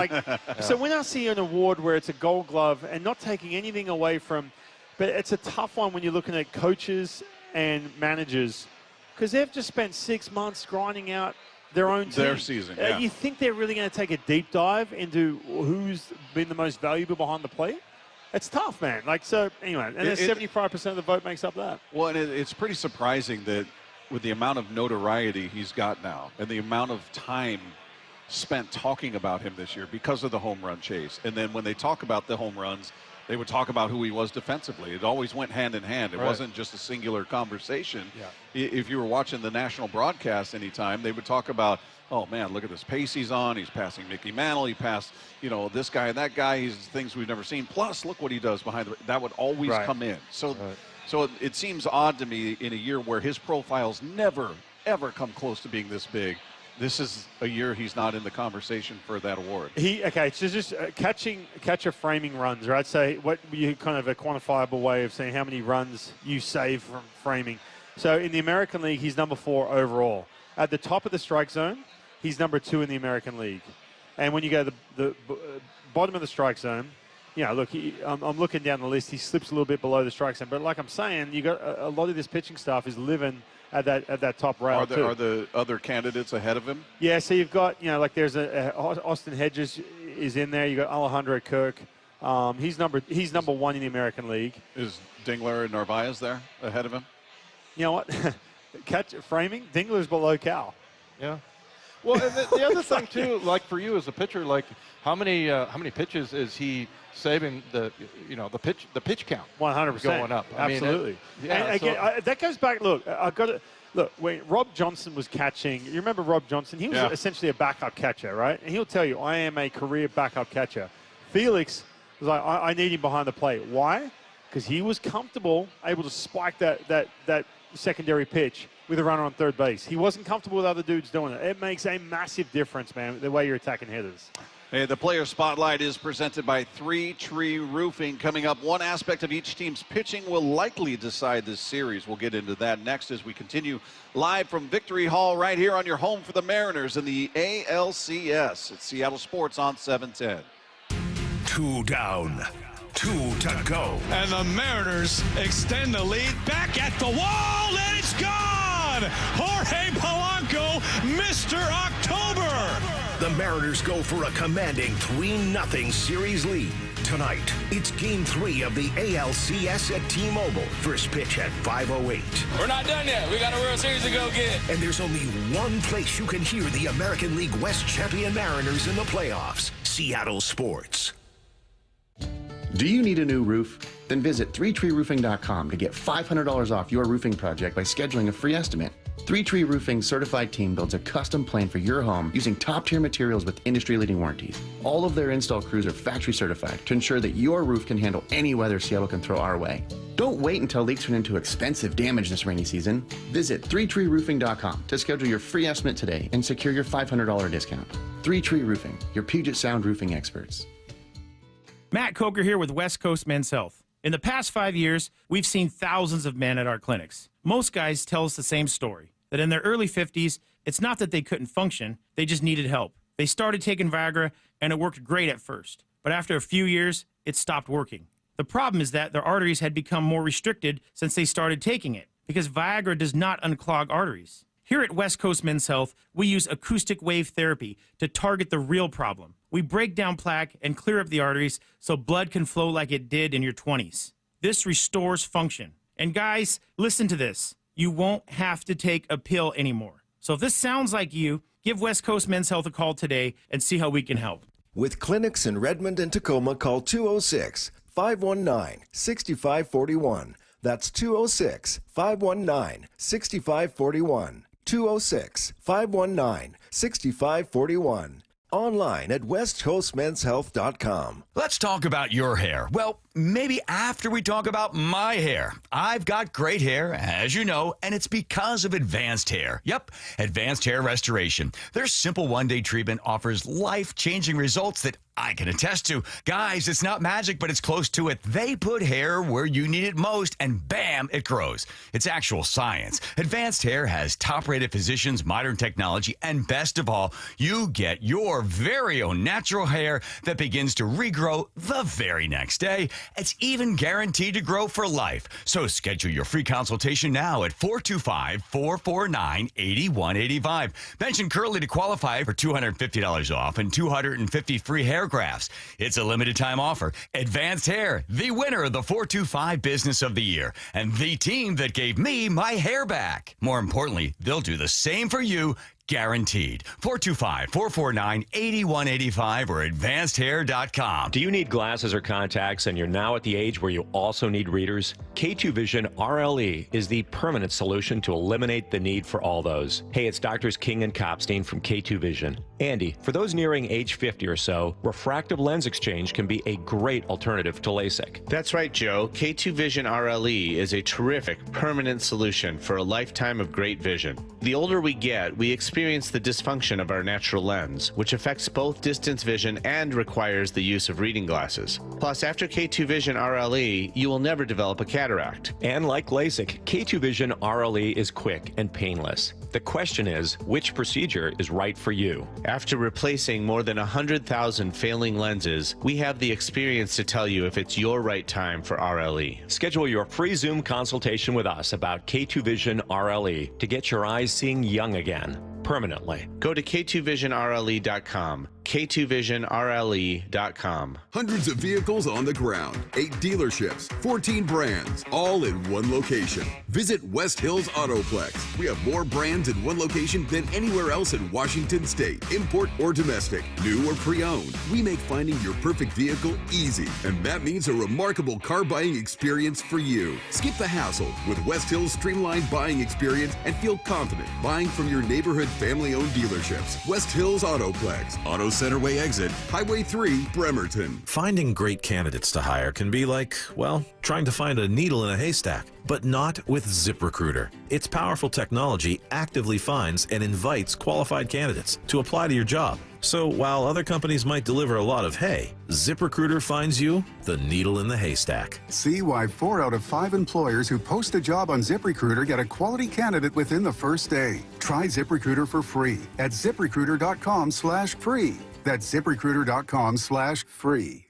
So when I see an award where it's a Gold Glove and not taking anything away from, but it's a tough one when you're looking at coaches and managers, because they've just spent 6 months grinding out their own team. Their season, You think they're really going to take a deep dive into who's been the most valuable behind the plate? It's tough, man. Anyway, and then 75% of the vote makes up that. Well, and it's pretty surprising that with the amount of notoriety he's got now and the amount of time spent talking about him this year because of the home run chase. And then when they talk about the home runs, they would talk about who he was defensively. It always went hand in hand. It wasn't just a singular conversation. Yeah. If you were watching the national broadcast anytime, they would talk about, oh, man, look at this pace he's on. He's passing Mickey Mantle. He passed, this guy and that guy. He's things we've never seen. Plus, look what he does behind the – that would always come in. So it seems odd to me in a year where his profiles never, ever come close to being this big. This is a year he's not in the conversation for that award. So just catcher framing runs, right? So what you kind of a quantifiable way of saying how many runs you save from framing. So in the American League, he's number 4 overall. At the top of the strike zone, he's number 2 in the American League. And when you go to the bottom of the strike zone, look, I'm looking down the list. He slips a little bit below the strike zone. But like I'm saying, you got a lot of this pitching staff is living at that top rail. Are the other candidates ahead of him? Yeah, so you've got, there's Austin Hedges is in there. You've got Alejandro Kirk. He's number 1 in the American League. Is Dingler and Narvaez there ahead of him? You know what? framing, Dingler's below Cal. Yeah. Well, and the other thing too, like for you as a pitcher, like how many pitches is he saving the pitch count? 100% going up. Absolutely. And again, that goes back. Look, I've got to look when Rob Johnson was catching. You remember Rob Johnson? He was essentially a backup catcher, right? And he'll tell you, I am a career backup catcher. Felix was like, I need him behind the plate. Why? Because he was comfortable, able to spike that secondary pitch with a runner on third base. He wasn't comfortable with other dudes doing it. It makes a massive difference, man, the way you're attacking hitters. Hey, the player spotlight is presented by 3 Tree Roofing. Coming up, one aspect of each team's pitching will likely decide this series. We'll get into that next as we continue live from Victory Hall right here on your home for the Mariners in the ALCS. It's Seattle Sports on 710. 2 down, 2 to go. And the Mariners extend the lead back at the wall, and it's gone! Jorge Polanco, Mr. October! The Mariners go for a commanding 3-0 series lead. Tonight, it's Game 3 of the ALCS at T-Mobile. First pitch at 5:08. We're not done yet. We got a World Series to go get. And there's only one place you can hear the American League West champion Mariners in the playoffs. Seattle Sports. Do you need a new roof? Then visit 3treeroofing.com to get $500 off your roofing project by scheduling a free estimate. 3Tree Roofing's certified team builds a custom plan for your home using top-tier materials with industry-leading warranties. All of their install crews are factory certified to ensure that your roof can handle any weather Seattle can throw our way. Don't wait until leaks turn into expensive damage this rainy season. Visit 3treeroofing.com to schedule your free estimate today and secure your $500 discount. 3Tree Roofing, your Puget Sound roofing experts. Matt Coker here with West Coast Men's Health. In the past 5 years, we've seen thousands of men at our clinics. Most guys tell us the same story, that in their early 50s, it's not that they couldn't function, they just needed help. They started taking Viagra, and it worked great at first. But after a few years, it stopped working. The problem is that their arteries had become more restricted since they started taking it, because Viagra does not unclog arteries. Here at West Coast Men's Health, we use acoustic wave therapy to target the real problem. We break down plaque and clear up the arteries so blood can flow like it did in your 20s. This restores function. And guys, listen to this. You won't have to take a pill anymore. So if this sounds like you, give West Coast Men's Health a call today and see how we can help. With clinics in Redmond and Tacoma, call 206-519-6541. That's 206-519-6541. 206-519-6541. Online at westcoastmenshealth.com. Let's talk about your hair. Well, maybe after we talk about my hair. I've got great hair, as you know, and it's because of Advanced Hair. Yep, Advanced Hair Restoration. Their simple one-day treatment offers life-changing results that I can attest to. Guys, it's not magic, but it's close to it. They put hair where you need it most, and bam, it grows. It's actual science. Advanced Hair has top-rated physicians, modern technology, and best of all, you get your very own natural hair that begins to regrow the very next day. It's even guaranteed to grow for life. So schedule your free consultation now at 425-449-8185. Mention Curly to qualify for $250 off and 250 free hair grafts. It's a limited time offer. Advanced Hair, the winner of the 425 Business of the Year, and the team that gave me my hair back. More importantly, they'll do the same for you. Guaranteed. 425-449-8185 or advancedhair.com. Do you need glasses or contacts and you're now at the age where you also need readers? K2 Vision RLE is the permanent solution to eliminate the need for all those. Hey, it's Doctors King and Kopstein from K2 Vision. Andy, for those nearing age 50 or so, refractive lens exchange can be a great alternative to LASIK. That's right, Joe. K2 Vision RLE is a terrific permanent solution for a lifetime of great vision. The older we get, we experience the dysfunction of our natural lens, which affects both distance vision and requires the use of reading glasses. Plus, after K2 Vision RLE, you will never develop a cataract. And like LASIK, K2 Vision RLE is quick and painless. The question is, which procedure is right for you? After replacing more than 100,000 failing lenses, we have the experience to tell you if it's your right time for RLE. Schedule your free Zoom consultation with us about K2 Vision RLE to get your eyes seeing young again. Permanently. Go to K2visionrle.com. K2VisionRLE.com. Hundreds of vehicles on the ground, 8 dealerships, 14 brands, all in one location. Visit West Hills Autoplex. We have more brands in one location than anywhere else in Washington State, import or domestic, new or pre-owned. We make finding your perfect vehicle easy, and that means a remarkable car buying experience for you. Skip the hassle with West Hills' streamlined buying experience and feel confident buying from your neighborhood family-owned dealerships. West Hills Autoplex, Auto Centerway exit, Highway 3, Bremerton. Finding great candidates to hire can be like, well, trying to find a needle in a haystack, but not with ZipRecruiter. Its powerful technology actively finds and invites qualified candidates to apply to your job. So while other companies might deliver a lot of hay, ZipRecruiter finds you the needle in the haystack. See why 4 out of 5 employers who post a job on ZipRecruiter get a quality candidate within the first day. Try ZipRecruiter for free at ZipRecruiter.com/free. That's ZipRecruiter.com/free.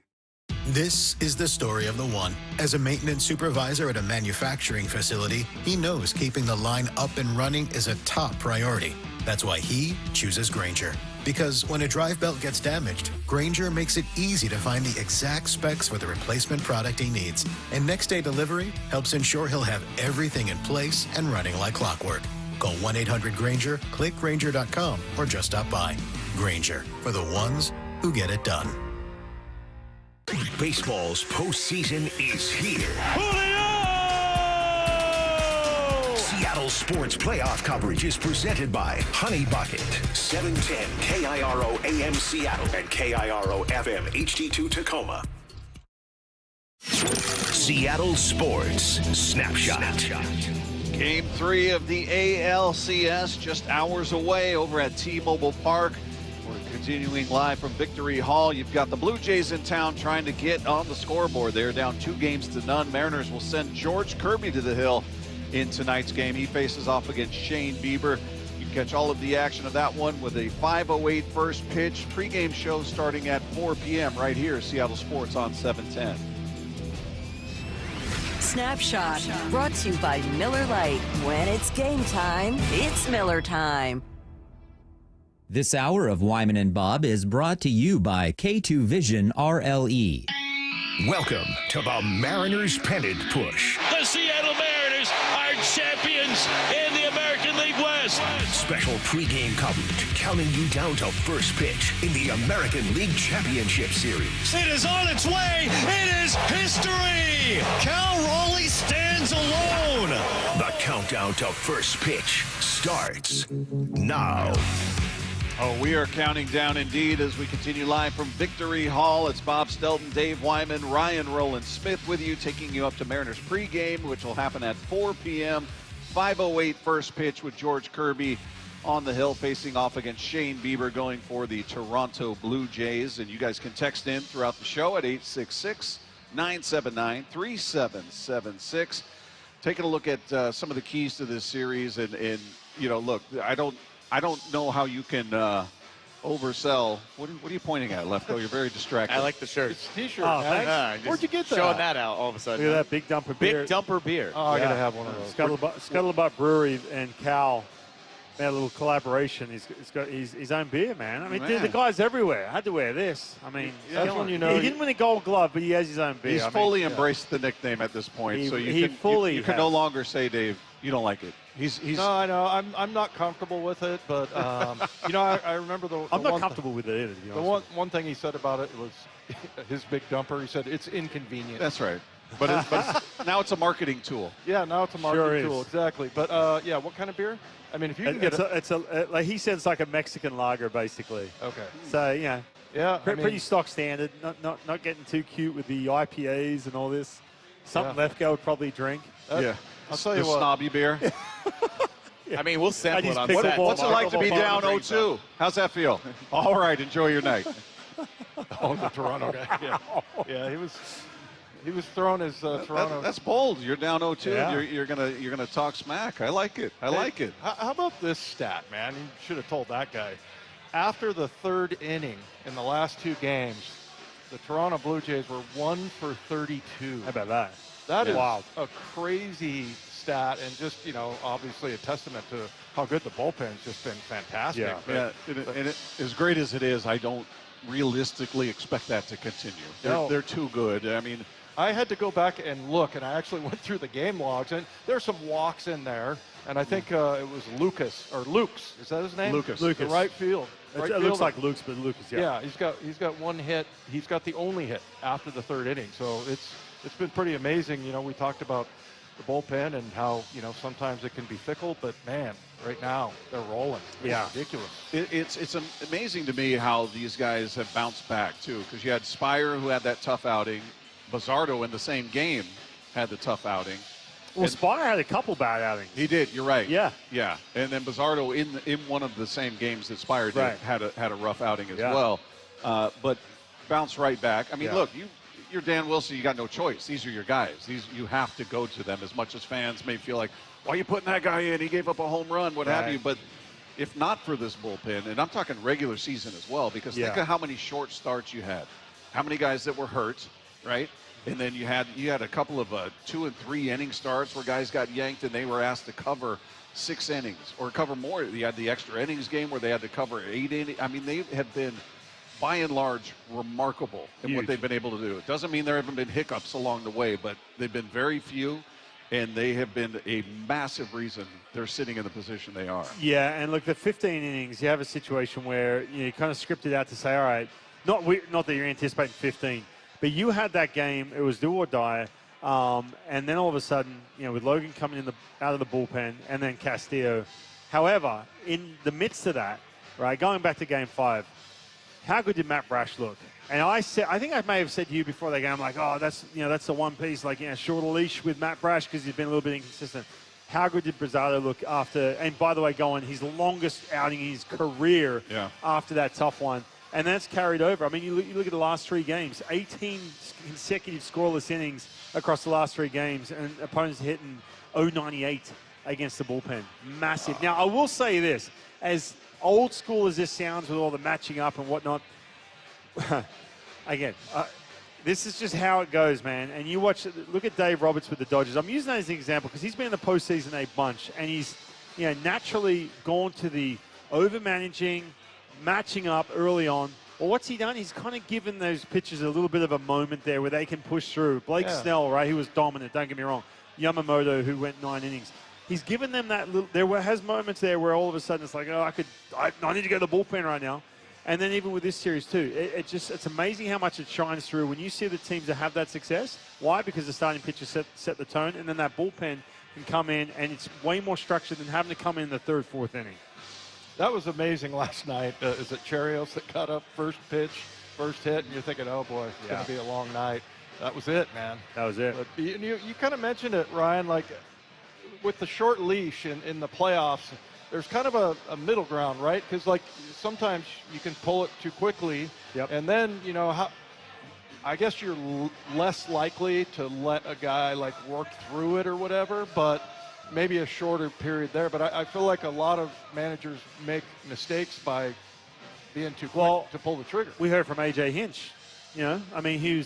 This is the story of the one. As a maintenance supervisor at a manufacturing facility, he knows keeping the line up and running is a top priority. That's why he chooses Grainger. Because when a drive belt gets damaged, Grainger makes it easy to find the exact specs for the replacement product he needs. And next day delivery helps ensure he'll have everything in place and running like clockwork. Call 1-800-GRAINGER, click Grainger.com, or just stop by. Grainger, for the ones who get it done. Baseball's postseason is here. Seattle Sports playoff coverage is presented by Honey Bucket, 710 KIRO AM Seattle and KIRO FM HD2 Tacoma. Seattle Sports Snapshot. Game 3 of the ALCS just hours away over at T-Mobile Park. We're continuing live from Victory Hall. You've got the Blue Jays in town trying to get on the scoreboard. They're down 2-0. Mariners will send George Kirby to the hill in tonight's game. He faces off against Shane Bieber. You can catch all of the action of that one with a 5:08 first pitch. Pre-game show starting at 4 p.m. right here, Seattle Sports on 710. Snapshot, brought to you by Miller Lite. When it's game time, it's Miller time. This hour of Wyman and Bob is brought to you by K2 Vision RLE. Welcome to the Mariners Pennant Push. The Seattle Mariners are champions in the American League West. Special pregame coverage counting you down to first pitch in the American League Championship Series. It is on its way. It is history. Cal Raleigh stands alone. The countdown to first pitch starts now. Oh, we are counting down indeed as we continue live from Victory Hall. It's Bob Stelton, Dave Wyman, Ryan Rowland-Smith with you, taking you up to Mariners pregame, which will happen at 4 p.m. 5:08 first pitch with George Kirby on the hill facing off against Shane Bieber going for the Toronto Blue Jays. And you guys can text in throughout the show at 866-979-3776. Taking a look at some of the keys to this series. And you know, look, I don't know how you can oversell. What are you pointing at, Lefko? You're very distracted. I like the shirt. It's a t-shirt. Oh, man. thanks. Where'd you get that? Showing that out all of a sudden. Look at that big dumper beer. Big dumper beer. Oh, I gotta have one of those. Scuttlebutt Brewery and Cal made a little collaboration. He's got his own beer, man. I mean, the guy's everywhere. I had to wear this. I mean, that's when you know he didn't win a Gold Glove, but he has his own beer. He's fully embraced the nickname at this point, so you can no longer say, Dave, you don't like it. He's No, I know. I'm not comfortable with it, but you know, I remember I'm not comfortable with it either. To be honest. One thing he said about it was his big dumper. He said it's inconvenient. That's right. But now it's a marketing tool. Yeah, now it's a marketing tool, exactly. But yeah, what kind of beer? I mean, if you can get it's like he said, it's like a Mexican lager, basically. Okay. So yeah, pretty I stock standard. Not getting too cute with the IPAs and all this. Something Lefko would probably drink. Yeah. I'll tell you what. Snobby beer. I mean, we'll sample it on set. What's it like to be down 0-2? How's that feel? All right, enjoy your night. Oh, the Toronto guy. Yeah, he was throwing his Toronto. That's bold. You're down 0-2. Yeah. You're gonna talk smack. I like it. I like it. How about this stat, man? You should have told that guy. After the third inning in the last 2 games, the Toronto Blue Jays were 1 for 32. How about that? That is wild. A crazy stat, and just, you know, obviously a testament to how good the bullpen's just been fantastic. Yeah. And as great as it is, I don't realistically expect that to continue. No. They're too good. I mean, I had to go back and look, and I actually went through the game logs, and there's some walks in there. And I think it was Luke's. Is that his name? Lucas. The right field. It looks like Luke's, but Lucas, yeah. Yeah, he's got one hit. He's got the only hit after the third inning. So it's been pretty amazing. You know, we talked about the bullpen and how, you know, sometimes it can be fickle, but man, right now they're rolling. It's ridiculous. It's amazing to me how these guys have bounced back too, because you had Spire who had that tough outing. Bizzardo in the same game had the tough outing. Well, Spire had a couple bad outings. He did. You're right. Yeah. Yeah. And then Bizzardo in one of the same games that Spire did had a rough outing as well, but bounced right back. I mean, look, you're Dan Wilson. You got no choice. These are your guys. You have to go to them. As much as fans may feel like, why are you putting that guy in? He gave up a home run, what have you. But if not for this bullpen, and I'm talking regular season as well, because think of how many short starts you had, how many guys that were hurt, right? And then you had a couple of 2 and 3 inning starts where guys got yanked and they were asked to cover 6 innings or cover more. You had the extra innings game where they had to cover 8 innings. I mean, they have been, by and large, remarkable in what they've been able to do. It doesn't mean there haven't been hiccups along the way, but they've been very few, and they have been a massive reason they're sitting in the position they are. Yeah, and look, the 15 innings, you have a situation where you kind of scripted out to say, all right, not that you're anticipating 15, but you had that game, it was do or die, and then all of a sudden, you know, with Logan coming out of the bullpen and then Castillo. However, in the midst of that, right, going back to Game 5, how good did Matt Brash look? And I think I may have said to you before the game, like, oh, that's the one piece, like, shorter leash with Matt Brash because he's been a little bit inconsistent. How good did Bizzardo look after, and by the way, going his longest outing in his career after that tough one. And that's carried over. I mean, you look at the last 3 games, 18 consecutive scoreless innings across the last 3 games, and opponents hitting 0.98 against the bullpen. Massive. Now, I will say this, as old school as this sounds with all the matching up and whatnot, again, this is just how it goes, man. And you look at Dave Roberts with the Dodgers. I'm using that as an example because he's been in the postseason a bunch, and he's naturally gone to the over-managing, matching up early on. Well, what's he done? He's kind of given those pitchers a little bit of a moment there where they can push through. Blake Snell, right? He was dominant, don't get me wrong. Yamamoto, who went 9 innings. He's given them that little, has moments there where all of a sudden it's like, oh, I need to go to the bullpen right now. And then even with this series too, it's amazing how much it shines through when you see the teams that have that success. Why? Because the starting pitcher set the tone, and then that bullpen can come in, and it's way more structured than having to come in the 3rd, 4th inning. That was amazing last night. Is it Cherios that got up first pitch, first hit, and you're thinking, oh boy, it's going to be a long night. That was it, man. That was it. But you kind of mentioned it, Ryan, like with the short leash in the playoffs, there's kind of a middle ground, right? Because like sometimes you can pull it too quickly, and then, I guess you're less likely to let a guy like work through it or whatever, but maybe a shorter period there. But I feel like a lot of managers make mistakes by being too quick to pull the trigger. We heard from A.J. Hinch. I mean,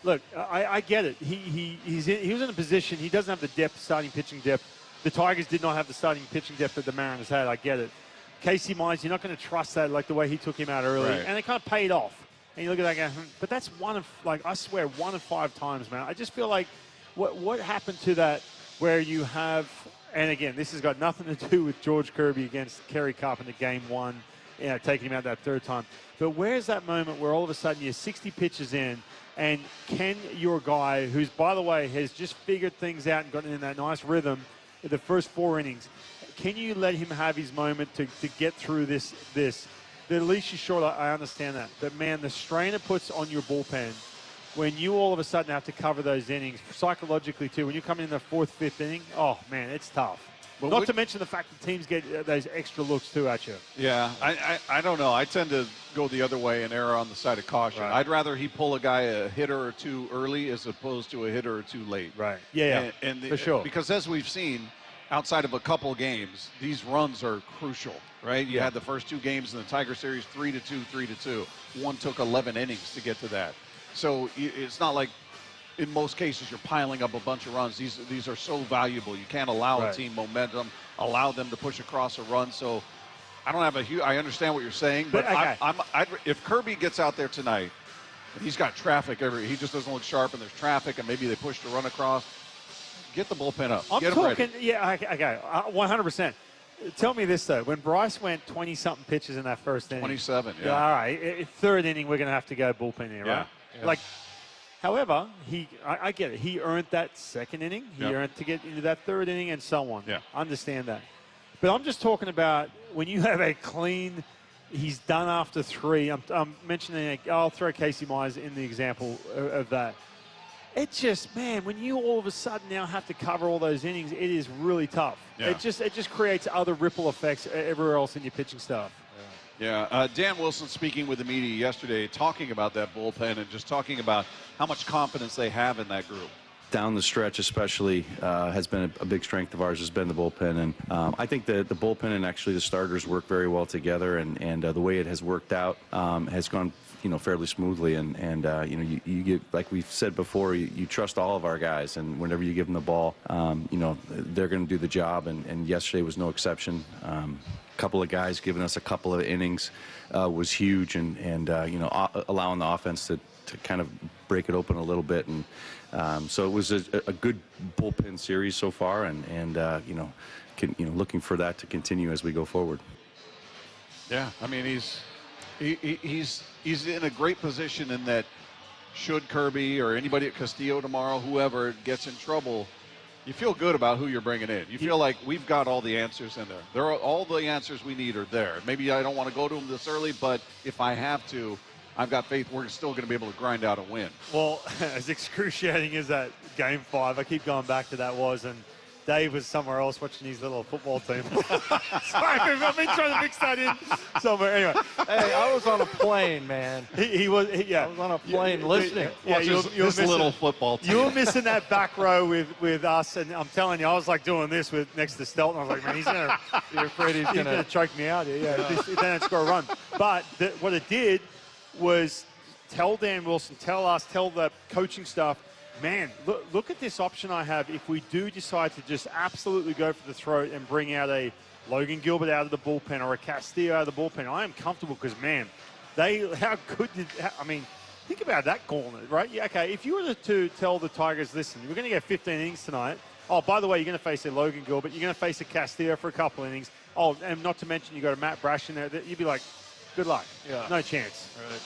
look, I get it. He was in a position, he doesn't have the depth, starting pitching depth. The Tigers did not have the starting pitching depth that the Mariners had. I get it. Casey Mize, you're not going to trust that like the way he took him out early. Right. And it kind of paid off. And you look at that guy, but that's one of 5 times, man. I just feel like what happened to that where you have, and again, this has got nothing to do with George Kirby against Kerry Carpenter Game 1, taking him out that 3rd time. But where's that moment where all of a sudden you're 60 pitches in, and can your guy, who's, by the way, has just figured things out and gotten in that nice rhythm in the first 4 innings, can you let him have his moment to get through this? The leash is short, I understand that. But, man, the strain it puts on your bullpen when you all of a sudden have to cover those innings, psychologically too, when you come in the 4th, 5th inning, oh, man, it's tough. Well, not to mention the fact that teams get those extra looks too at you. Yeah, I don't know. I tend to go the other way and err on the side of caution. Right. I'd rather he pull a guy a hitter or 2 early as opposed to a hitter or 2 late. Right. Yeah, for sure. Because as we've seen, outside of a couple games, these runs are crucial, right? You had the first 2 games in the Tiger Series, 3-2, 3-2. One took 11 innings to get to that. So it's not like in most cases you're piling up a bunch of runs. These are so valuable. You can't allow a team momentum, allow them to push across a run. So I don't have a huge. I understand what you're saying, but Okay. If Kirby gets out there tonight, and he's got traffic he just doesn't look sharp, and there's traffic, and maybe they push the run across. Get the bullpen up. I'm Get him talking, ready. yeah, okay, 100%. Tell me this, though. When Bryce went 20-something pitches in that first inning. 27, yeah. All right. Third inning, we're going to have to go bullpen here, right? Yeah. Like, however, I get it. He earned that second inning. He earned to get into that third inning and so on. Yeah. Understand that. But I'm just talking about when you have a clean, he's done after 3. I'm mentioning, I'll throw Casey Myers in the example of that. It's just, man, when you all of a sudden now have to cover all those innings, it is really tough. Yeah. It just creates other ripple effects everywhere else in your pitching staff. Yeah, Dan Wilson speaking with the media yesterday, talking about that bullpen and just talking about how much confidence they have in that group. Down the stretch especially has been a big strength of ours, has been the bullpen. And I think that the bullpen and actually the starters work very well together. And the way it has worked out has gone fairly smoothly. And you get, like we've said before, you trust all of our guys. And whenever you give them the ball, they're going to do the job. And yesterday was no exception. A couple of guys giving us a couple of innings was huge. And allowing the offense to kind of break it open a little bit. And so it was a good bullpen series so far, and looking for that to continue as we go forward. Yeah, I mean he's in a great position in that should Kirby or anybody at Castillo tomorrow, whoever gets in trouble, you feel good about who you're bringing in. You feel like we've got all the answers in there. There are all the answers we need are there. Maybe I don't want to go to them this early, but if I have to, I've got faith we're still going to be able to grind out a win. Well, as excruciating as that Game 5, I keep going back to that was, and Dave was somewhere else watching his little football team. Sorry, I've been trying to mix that in somewhere. Anyway. Hey, I was on a plane, man. He was, yeah. I was on a plane listening. Yeah, you were missing little football team. You were missing that back row with us, and I'm telling you, I was like doing this next to Stelton. I was like, man, he's going to... You're afraid he's going to choke me out here. Yeah, if they don't score a run. But what it did was tell Dan Wilson, tell us, tell the coaching staff, man, look at this option I have if we do decide to just absolutely go for the throat and bring out a Logan Gilbert out of the bullpen or a Castillo out of the bullpen. I am comfortable because, man, how good did, I mean, think about that gauntlet, right? Yeah, okay, if you were to tell the Tigers, listen, we're going to get 15 innings tonight. Oh, by the way, you're going to face a Logan Gilbert. You're going to face a Castillo for a couple innings. Oh, and not to mention you got a Matt Brash in there. You'd be like, good luck. Yeah. No chance. Right.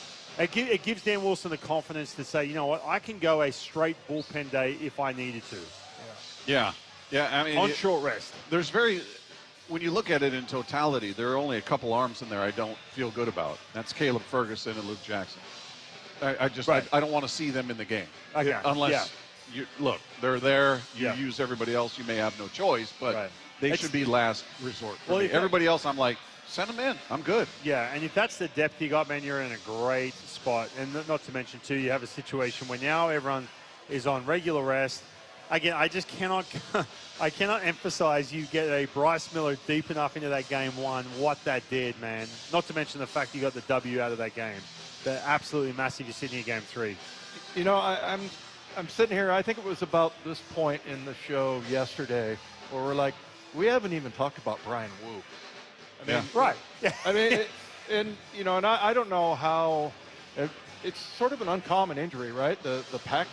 It gives Dan Wilson the confidence to say, you know what, I can go a straight bullpen day if I needed to. Yeah. I mean, on short rest. When you look at it in totality, there are only a couple arms in there I don't feel good about. That's Caleb Ferguson and Luke Jackson. I don't want to see them in the game. Okay. Unless, they're there. You use everybody else. You may have no choice, but they should be last resort for me. Everybody else, I'm like, send them in. I'm good. Yeah, and if that's the depth you got, man, you're in a great spot. And not to mention, too, you have a situation where now everyone is on regular rest. Again, I just cannot emphasize you get a Bryce Miller deep enough into that Game 1, what that did, man. Not to mention the fact you got the W out of that game. They're absolutely massive. You're sitting in Game 3. You know, I'm sitting here, I think it was about this point in the show yesterday where we're like, we haven't even talked about Brian Wu. I mean, right. Yeah. I mean, and I don't know how. It's sort of an uncommon injury, right? The pec.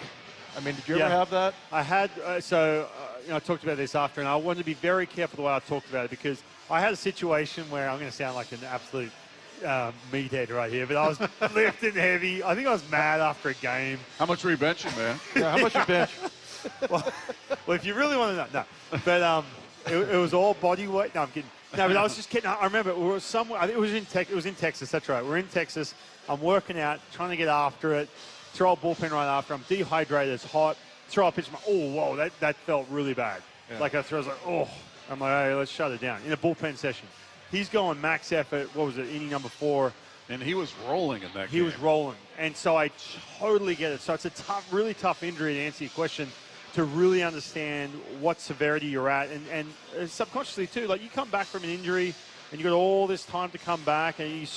I mean, did you ever have that? I had. I talked about this after, and I wanted to be very careful the way I talked about it because I had a situation where I'm going to sound like an absolute meathead right here, but I was lifting heavy. I think I was mad after a game. How much were you benching, man? Yeah, how much you bench? well, if you really want to know, no. But it was all body weight. No, I'm kidding. No, but I was just kidding. I remember we were somewhere. I think it was in Texas. That's right. We're in Texas. I'm working out, trying to get after it. Throw a bullpen right after. I'm dehydrated. It's hot. Throw a pitch. Oh, whoa, that felt really bad. Yeah. Like I was like, oh. I'm like, hey, let's shut it down. In a bullpen session. He's going max effort. What was it? Inning number 4. And he was rolling in that game. He was rolling. And so I totally get it. So it's a really tough injury to answer your question, to really understand what severity you're at. And subconsciously, too, like you come back from an injury and you got all this time to come back and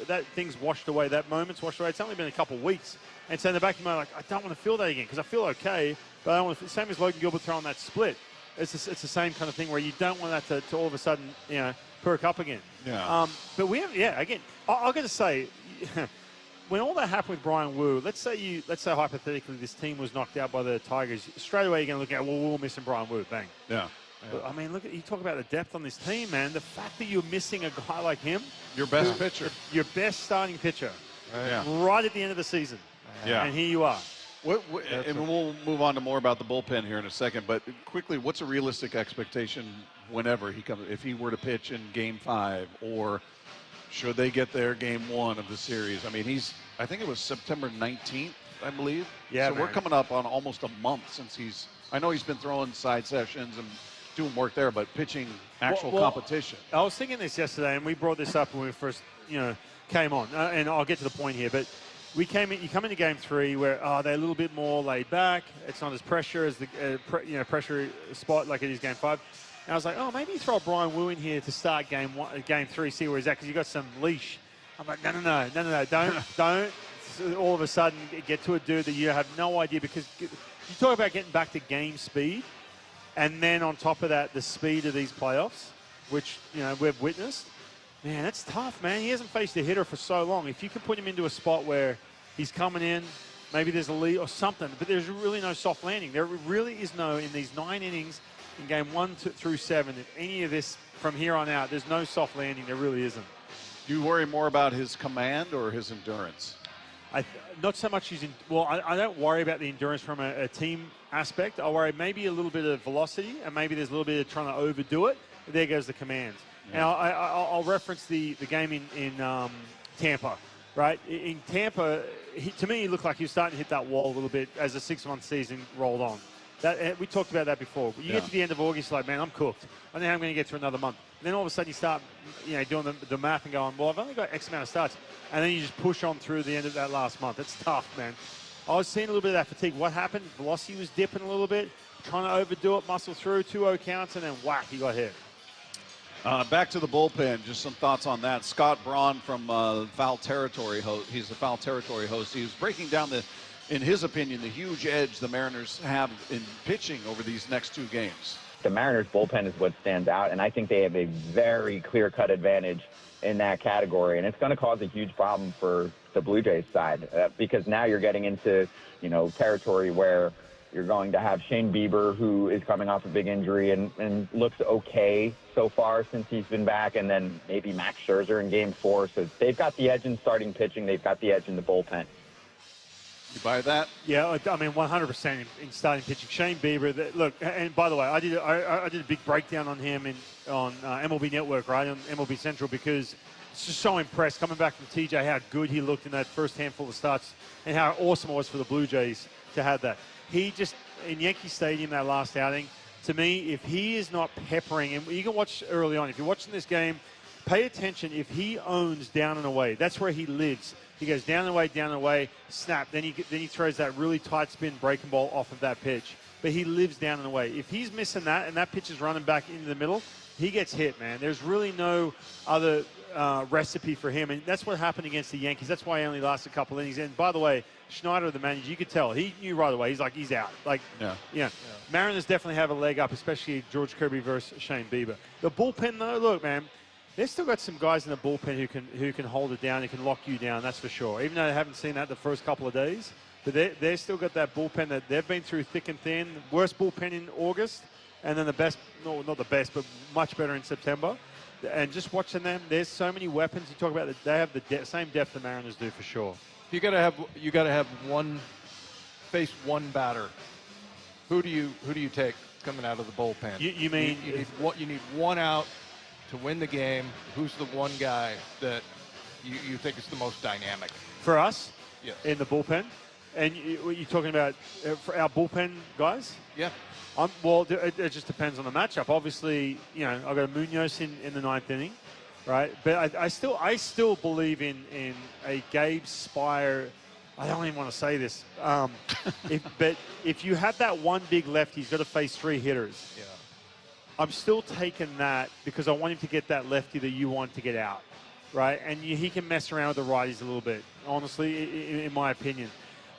that thing's washed away. That moment's washed away. It's only been a couple of weeks. And so in the back of your mind, like, I don't want to feel that again because I feel okay, but I don't want to. Same as Logan Gilbert throwing that split. It's the same kind of thing where you don't want that to all of a sudden, perk up again. Yeah. But we have, again, I've got to say, when all that happened with Brian Wu, let's say hypothetically this team was knocked out by the Tigers, straight away you're going to look at, well, we're missing Brian Wu, bang. Yeah. But, I mean, you talk about the depth on this team, man. The fact that you're missing a guy like him. Your best pitcher. Your best starting pitcher. Yeah. Right at the end of the season. Yeah. And here you are. And we'll move on to more about the bullpen here in a second, but quickly, what's a realistic expectation whenever he comes, if he were to pitch in Game 5, or should they get there Game 1 of the series? I mean, I think it was September 19th, I believe. Yeah, so we're coming up on almost a month since I know he's been throwing side sessions and doing work there, but pitching actual competition. I was thinking this yesterday, and we brought this up when we first, came on, and I'll get to the point here, but you come into Game 3 where they're a little bit more laid back. It's not as pressure as the pressure spot like it is Game 5. And I was like, maybe you throw Brian Wu in here to start Game 3, see where he's at, because you got some leash. I'm like, no, don't all of a sudden get to a dude that you have no idea, because you talk about getting back to game speed, and then on top of that, the speed of these playoffs, which we've witnessed. Man, that's tough, man. He hasn't faced a hitter for so long. If you can put him into a spot where he's coming in, maybe there's a lead or something, but there's really no soft landing. There really is no, in these 9 innings, in Game 1 through 7, if any of this from here on out, there's no soft landing. There really isn't. Do you worry more about his command or his endurance? Not so much I don't worry about the endurance from a team aspect. I worry maybe a little bit of velocity, and maybe there's a little bit of trying to overdo it. There goes the command. Yeah. Now, I'll reference the game in Tampa, right? In Tampa, to me, he looked like he was starting to hit that wall a little bit as the 6-month season rolled on. We talked about that before. You get to the end of August, like, man, I'm cooked. I know how I'm going to get through another month. And then all of a sudden you start doing the math and going, well, I've only got X amount of starts. And then you just push on through the end of that last month. It's tough, man. I was seeing a little bit of that fatigue. What happened? Velocity was dipping a little bit, trying to overdo it, muscle through, 2-0 counts, and then whack, he got hit. Back to the bullpen, just some thoughts on that. Scott Braun from Foul Territory host. He's the Foul Territory host. He was breaking down in his opinion, the huge edge the Mariners have in pitching over these next 2 games. The Mariners bullpen is what stands out, and I think they have a very clear-cut advantage in that category, and it's going to cause a huge problem for the Blue Jays side because now you're getting into, territory where you're going to have Shane Bieber, who is coming off a big injury and looks okay so far since he's been back, and then maybe Max Scherzer in Game 4. So they've got the edge in starting pitching. They've got the edge in the bullpen. You buy that? Yeah, I mean, 100% in starting pitching. Shane Bieber, look, and by the way, I did a big breakdown on him on MLB Network, right, on MLB Central, because it's just so impressed coming back from TJ, how good he looked in that first handful of starts and how awesome it was for the Blue Jays to have that. He just, in Yankee Stadium, that last outing, to me, if he is not peppering, and you can watch early on, if you're watching this game, pay attention. If he owns down and away, that's where he lives. He goes down and away, snap. Then he throws that really tight spin breaking ball off of that pitch. But he lives down and away. If he's missing that and that pitch is running back into the middle, he gets hit, man. There's really no other recipe for him. And that's what happened against the Yankees. That's why he only lasted a couple innings. And by the way, Schneider, the manager, you could tell. He knew right away. He's out. Yeah. Mariners definitely have a leg up, especially George Kirby versus Shane Bieber. The bullpen, though, look, man. They've still got some guys in the bullpen who can hold it down, who can lock you down, that's for sure. Even though they haven't seen that the first couple of days. But they've still got that bullpen that they've been through thick and thin. Worst bullpen in August, and then the best, no, not the best, but much better in September. And just watching them, there's so many weapons. You talk about that they have the same depth the Mariners do for sure. You got to have face one batter. Who do you take coming out of the bullpen? You mean you need one out to win the game? Who's the one guy that you think is the most dynamic? For us? Yes. In the bullpen? And you're talking about for our bullpen guys? Yeah. Well, it just depends on the matchup. Obviously, I've got Munoz in the 9th inning, right? But I still believe in a Gabe Spire. I don't even want to say this. But if you have that one big lefty, he's got to face 3 hitters. Yeah. I'm still taking that because I want him to get that lefty that you want to get out, right? And he can mess around with the righties a little bit, honestly, in my opinion.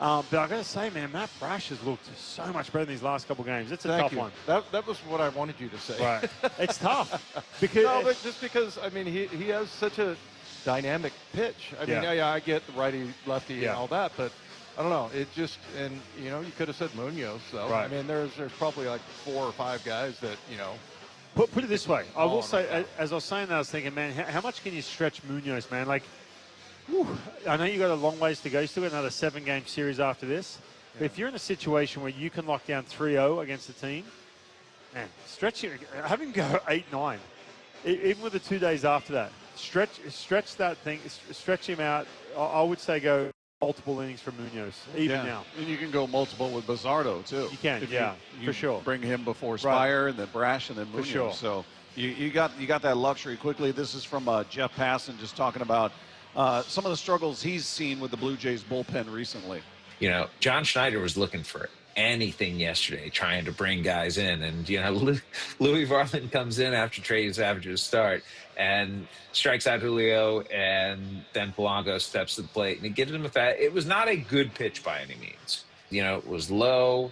But I got to say, man, Matt Brash has looked so much better than these last couple games. It's a tough one. That was what I wanted you to say. Right. It's tough. Because but just because, I mean, he has such a dynamic pitch. I mean, I get the righty, lefty, and all that, but I don't know. It just, and, you know, you could have said Munoz, though. Right. I mean, there's probably like 4 or 5 guys that, you know. Put it this way. I will say, as I was saying that, I was thinking, man, how much can you stretch Munoz, man? Like, whew, I know you got a long ways to go. You still got another 7-game series after this. Yeah. But if you're in a situation where you can lock down 3-0 against the team, man, stretch it. Have him go 8-9, even with the 2 days after that. Stretch that thing. Stretch him out. I would say go multiple innings for Munoz, even now. And you can go multiple with Bizzardo, too. You can, you for sure. Bring him before Spire and then Brash and then Munoz. For sure. So you got that luxury quickly. This is from Jeff Passan just talking about some of the struggles he's seen with the Blue Jays bullpen recently. You know, John Schneider was looking for anything yesterday, trying to bring guys in. And, you know, Louis Varland comes in after Trey Savage's start and strikes out Julio, and then Polanco steps to the plate and he gives him a fat. It was not a good pitch by any means. You know, it was low.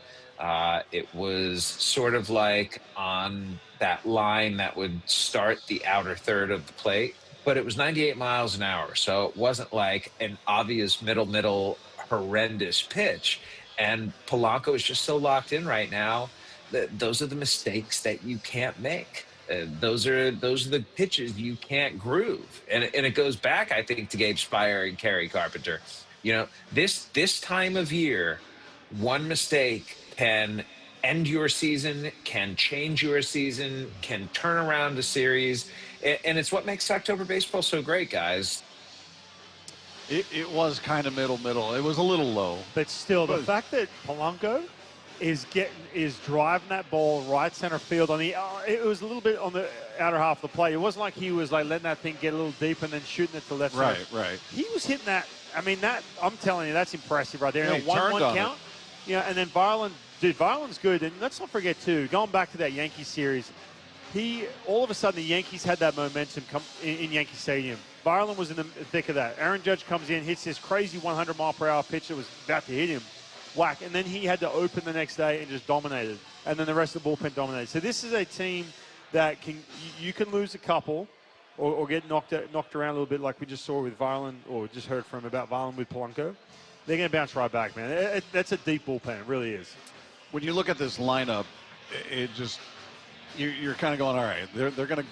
It was sort of like on that line that would start the outer third of the plate, but it was 98 miles an hour. So it wasn't like an obvious middle horrendous pitch. And Polanco is just so locked in right now that those are the mistakes that you can't make. Those are the pitches you can't groove. And it goes back, I think, to Gabe Spire and Kerry Carpenter. You know, this time of year, one mistake can end your season, can change your season, can turn around a series. And it's what makes October baseball so great, guys. It was kind of middle. It was a little low. But still, the fact that Polanco is driving that ball right center field on the it was a little bit on the outer half of the plate. It wasn't like he was like letting that thing get a little deep and then shooting it to left center. Right. He was hitting that. I mean, that I'm telling you, that's impressive right there. Yeah, And a 1-1 count. Yeah, and then Varland's good. And let's not forget too, going back to that Yankee series, all of a sudden the Yankees had that momentum come in Yankee Stadium. Varland was in the thick of that. Aaron Judge comes in, hits this crazy 100-mile-per-hour pitch that was about to hit him. Whack. And then he had to open the next day and just dominated. And then the rest of the bullpen dominated. So this is a team that you can lose a couple or get knocked around a little bit like we just saw with Varland, or just heard from about Varland with Polanco. They're going to bounce right back, man. That's a deep bullpen. It really is. When you look at this lineup, it just you're kind of going, all right, they're going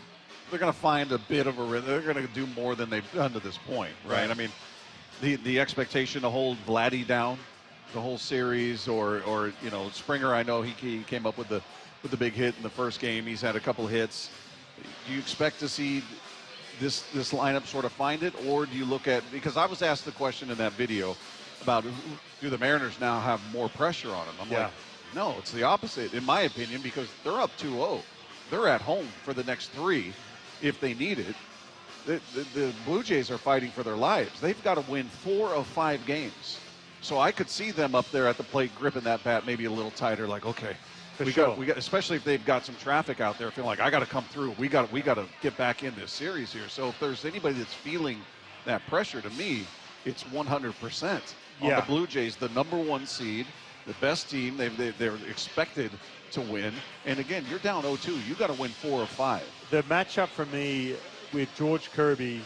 to find a bit of a rhythm. They're going to do more than they've done to this point, right? I mean, the expectation to hold Vladdy down the whole series, or you know, Springer, I know he came up with the big hit in the first game. He's had a couple hits. Do you expect to see this lineup sort of find it, or do you look at, because I was asked the question in that video about do the Mariners now have more pressure on them? I'm like, no, it's the opposite, in my opinion, because they're up 2-0. They're at home for the next 3 if they need it. The Blue Jays are fighting for their lives. They've got to win 4 of 5 games. So I could see them up there at the plate gripping that bat maybe a little tighter, like, okay, we got, especially if they've got some traffic out there, feeling like I got to come through. We got to get back in this series here. So if there's anybody that's feeling that pressure, to me, it's 100% on the Blue Jays, the #1 seed, the best team. They're expected to win. And again, you're down 0-2. You got to win 4 of 5. The matchup for me with George Kirby,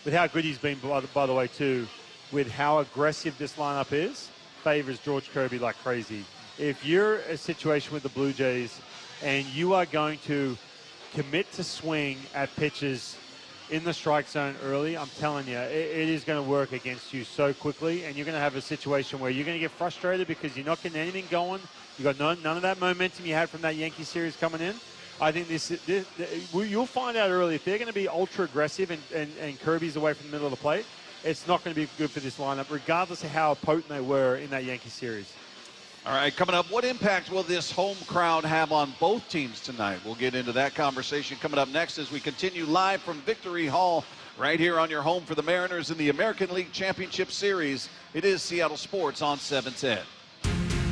with how good he's been, by the way, too, with how aggressive this lineup is, favors George Kirby like crazy. If you're a situation with the Blue Jays and you are going to commit to swing at pitches in the strike zone early, I'm telling you, it is going to work against you so quickly, and you're going to have a situation where you're going to get frustrated because you're not getting anything going. You got none of that momentum you had from that Yankee series coming in. I think you'll find out early if they're going to be ultra aggressive and Kirby's away from the middle of the plate. It's not going to be good for this lineup, regardless of how potent they were in that Yankee series. All right, coming up, what impact will this home crowd have on both teams tonight? We'll get into that conversation coming up next as we continue live from Victory Hall right here on your home for the Mariners in the American League Championship Series. It is Seattle Sports on 710.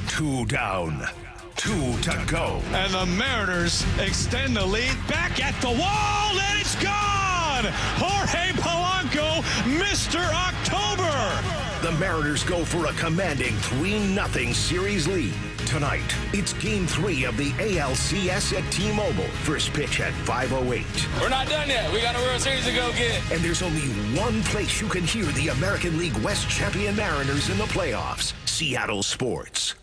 2 down, 2 to go. And the Mariners extend the lead back at the wall, and it's gone! Jorge Polanco, Mr. October! The Mariners go for a commanding 3-0 series lead. Tonight, it's Game 3 of the ALCS at T-Mobile. First pitch at 5:08. We're not done yet. We got a World Series to go get. And there's only one place you can hear the American League West champion Mariners in the playoffs. Seattle Sports.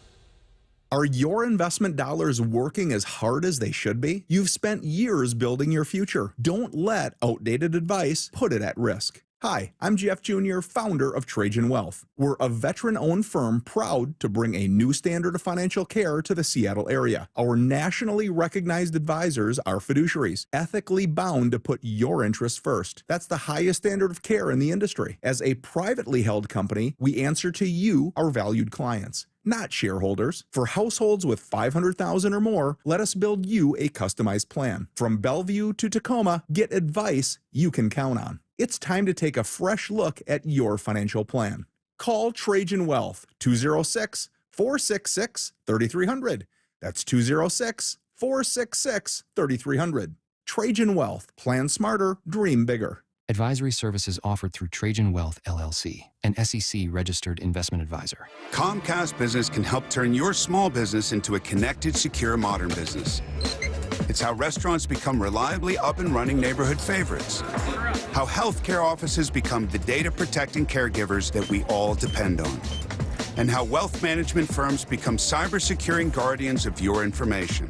Are your investment dollars working as hard as they should be? You've spent years building your future. Don't let outdated advice put it at risk. Hi, I'm Jeff Jr., founder of Trajan Wealth. We're a veteran-owned firm proud to bring a new standard of financial care to the Seattle area. Our nationally recognized advisors are fiduciaries, ethically bound to put your interests first. That's the highest standard of care in the industry. As a privately held company, we answer to you, our valued clients, not shareholders. For households with $500,000 or more, let us build you a customized plan. From Bellevue to Tacoma, get advice you can count on. It's time to take a fresh look at your financial plan. Call Trajan Wealth, 206-466-3300. That's 206-466-3300. Trajan Wealth. Plan smarter, dream bigger. Advisory services offered through Trajan Wealth, LLC, an SEC-registered investment advisor. Comcast Business can help turn your small business into a connected, secure, modern business. It's how restaurants become reliably up and running neighborhood favorites. How healthcare offices become the data-protecting caregivers that we all depend on. And how wealth management firms become cyber-securing guardians of your information.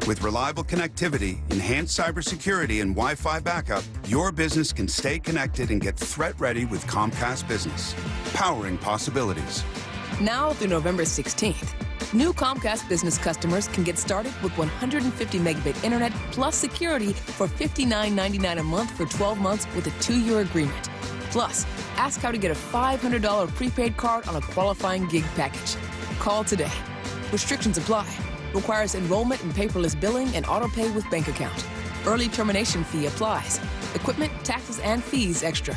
With reliable connectivity, enhanced cybersecurity, and Wi-Fi backup, your business can stay connected and get threat-ready with Comcast Business. Powering possibilities. Now through November 16th, new Comcast Business customers can get started with 150 megabit internet plus security for $59.99 a month for 12 months with a 2-year agreement. Plus, ask how to get a $500 prepaid card on a qualifying gig package. Call today. Restrictions apply. Requires enrollment in paperless billing and auto-pay with bank account. Early termination fee applies. Equipment, taxes, and fees extra.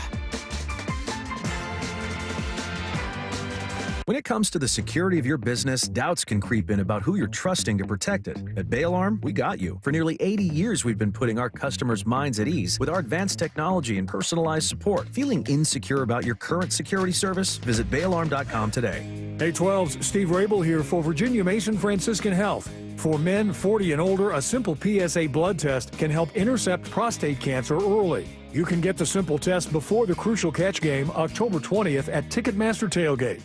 When it comes to the security of your business, doubts can creep in about who you're trusting to protect it. At Bay Alarm, we got you. For nearly 80 years, we've been putting our customers' minds at ease with our advanced technology and personalized support. Feeling insecure about your current security service? Visit bayalarm.com today. 812's Steve Rabel here for Virginia Mason Franciscan Health. For men 40 and older, a simple PSA blood test can help intercept prostate cancer early. You can get the simple test before the Crucial Catch game, October 20th at Ticketmaster Tailgate.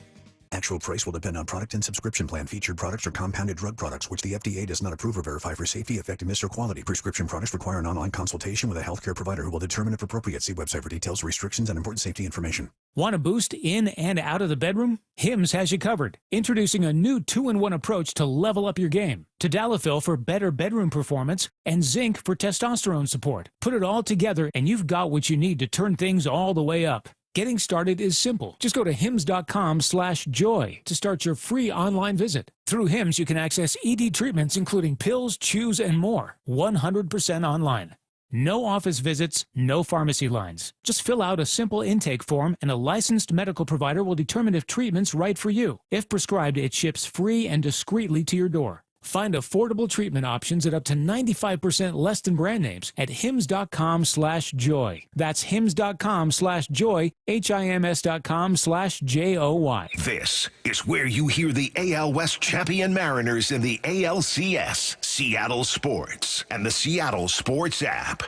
Actual price will depend on product and subscription plan. Featured products are compounded drug products, which the FDA does not approve or verify for safety, effectiveness, or quality. Prescription products require an online consultation with a healthcare provider who will determine if appropriate. See website for details, restrictions, and important safety information. Want a boost in and out of the bedroom? Hims has you covered. Introducing a new 2-in-1 approach to level up your game. Tadalafil for better bedroom performance and zinc for testosterone support. Put it all together and you've got what you need to turn things all the way up. Getting started is simple. Just go to hims.com/joy to start your free online visit. Through Hims, you can access ED treatments including pills, chews, and more. 100% online. No office visits, no pharmacy lines. Just fill out a simple intake form and a licensed medical provider will determine if treatment's right for you. If prescribed, it ships free and discreetly to your door. Find affordable treatment options at up to 95% less than brand names at hims.com/joy. That's hims.com/joy, HIMS.com/JOY. This is where you hear the AL West champion Mariners in the ALCS, Seattle Sports, and the Seattle Sports app.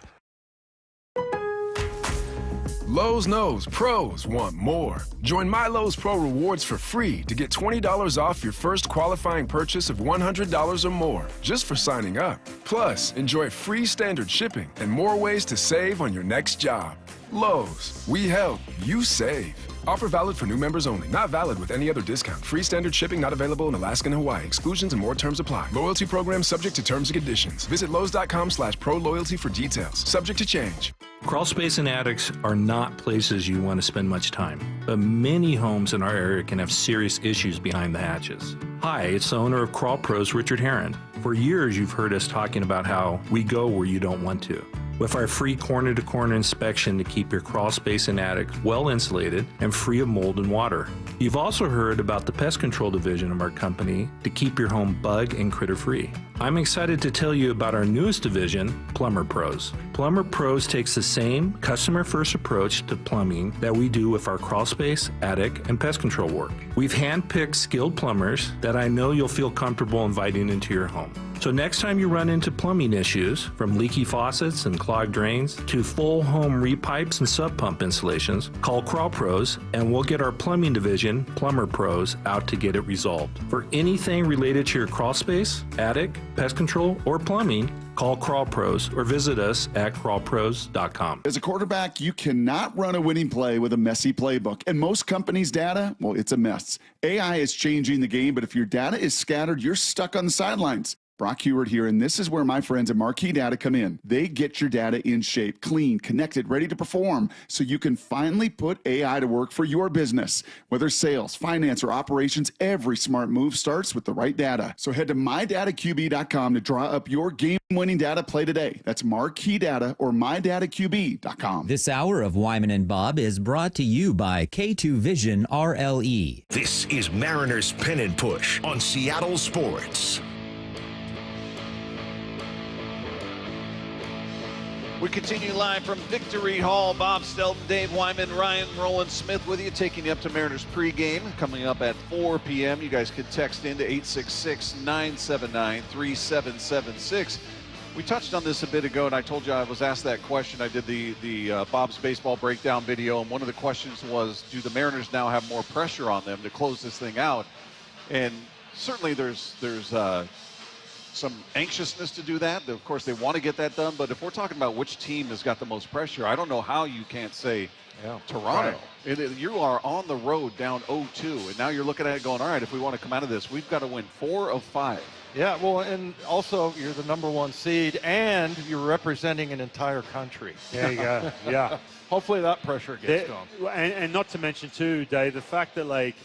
Lowe's knows pros want more. Join My Lowe's Pro Rewards for free to get $20 off your first qualifying purchase of $100 or more just for signing up. Plus, enjoy free standard shipping and more ways to save on your next job. Lowe's, we help, you save. Offer valid for new members only. Not valid with any other discount. Free standard shipping not available in Alaska and Hawaii. Exclusions and more terms apply. Loyalty program subject to terms and conditions. Visit Lowe's.com/pro loyalty for details. Subject to change. Crawl space and attics are not places you want to spend much time, but many homes in our area can have serious issues behind the hatches. Hi, it's the owner of Crawl Pros, Richard Herron. For years, you've heard us talking about how we go where you don't want to. with our free corner-to-corner inspection to keep your crawl space and attic well insulated and free of mold and water. You've also heard about the pest control division of our company to keep your home bug and critter free. I'm excited to tell you about our newest division, Plumber Pros. Plumber Pros takes the same customer-first approach to plumbing that we do with our crawl space, attic, and pest control work. We've hand-picked skilled plumbers that I know you'll feel comfortable inviting into your home. So next time you run into plumbing issues, from leaky faucets and clogged drains to full home repipes and sub pump installations, call Crawl Pros and we'll get our plumbing division, Plumber Pros, out to get it resolved. For anything related to your crawl space, attic, pest control, or plumbing, call Crawl Pros or visit us at crawlpros.com. As a quarterback, you cannot run a winning play with a messy playbook. And most companies' data, well, it's a mess. AI is changing the game, but if your data is scattered, you're stuck on the sidelines. Brock Heward here, and this is where my friends at Marquee Data come in. They get your data in shape, clean, connected, ready to perform, so you can finally put AI to work for your business. Whether sales, finance, or operations, every smart move starts with the right data. So head to mydataqb.com to draw up your game-winning data play today. That's Marquee Data or mydataqb.com. This hour of Wyman and Bob is brought to you by K2 Vision RLE. This is Mariners Pennant Push on Seattle Sports. We continue live from Victory Hall. Bob Stelton, Dave Wyman, Ryan Rowland-Smith with you, taking you up to Mariners pregame. Coming up at 4 p.m. You guys can text into 866-979-3776. We touched on this a bit ago, and I told you I was asked that question. I did the Bob's Baseball Breakdown video, and one of the questions was, do the Mariners now have more pressure on them to close this thing out? And certainly there's some anxiousness to do that. Of course, they want to get that done, but if we're talking about which team has got the most pressure, I don't know how you can't say Toronto. Right. You are on the road down 0-2, and now you're looking at it going, all right, if we want to come out of this, we've got to win 4 of 5. Yeah, well, and also you're the #1 seed, and you're representing an entire country. There you go. Yeah. Hopefully that pressure gets going. And not to mention, too, Dave, the fact that, like,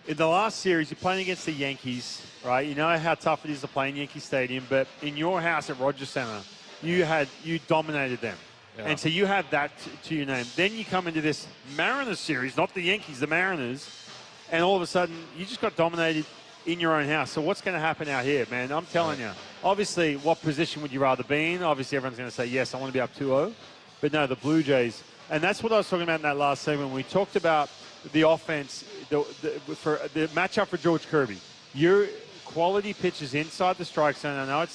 in the last series, you're playing against the Yankees, right? You know how tough it is to play in Yankee Stadium, but in your house at Rogers Center, you dominated them. Yeah. And so you have that to your name. Then you come into this Mariners series, not the Yankees, the Mariners, and all of a sudden you just got dominated in your own house. So what's going to happen out here, man? I'm telling you. Obviously, what position would you rather be in? Obviously, everyone's going to say, yes, I want to be up 2-0. But no, the Blue Jays. And that's what I was talking about in that last segment. We talked about the offense, for the matchup for George Kirby. Your quality pitches inside the strike zone. I know it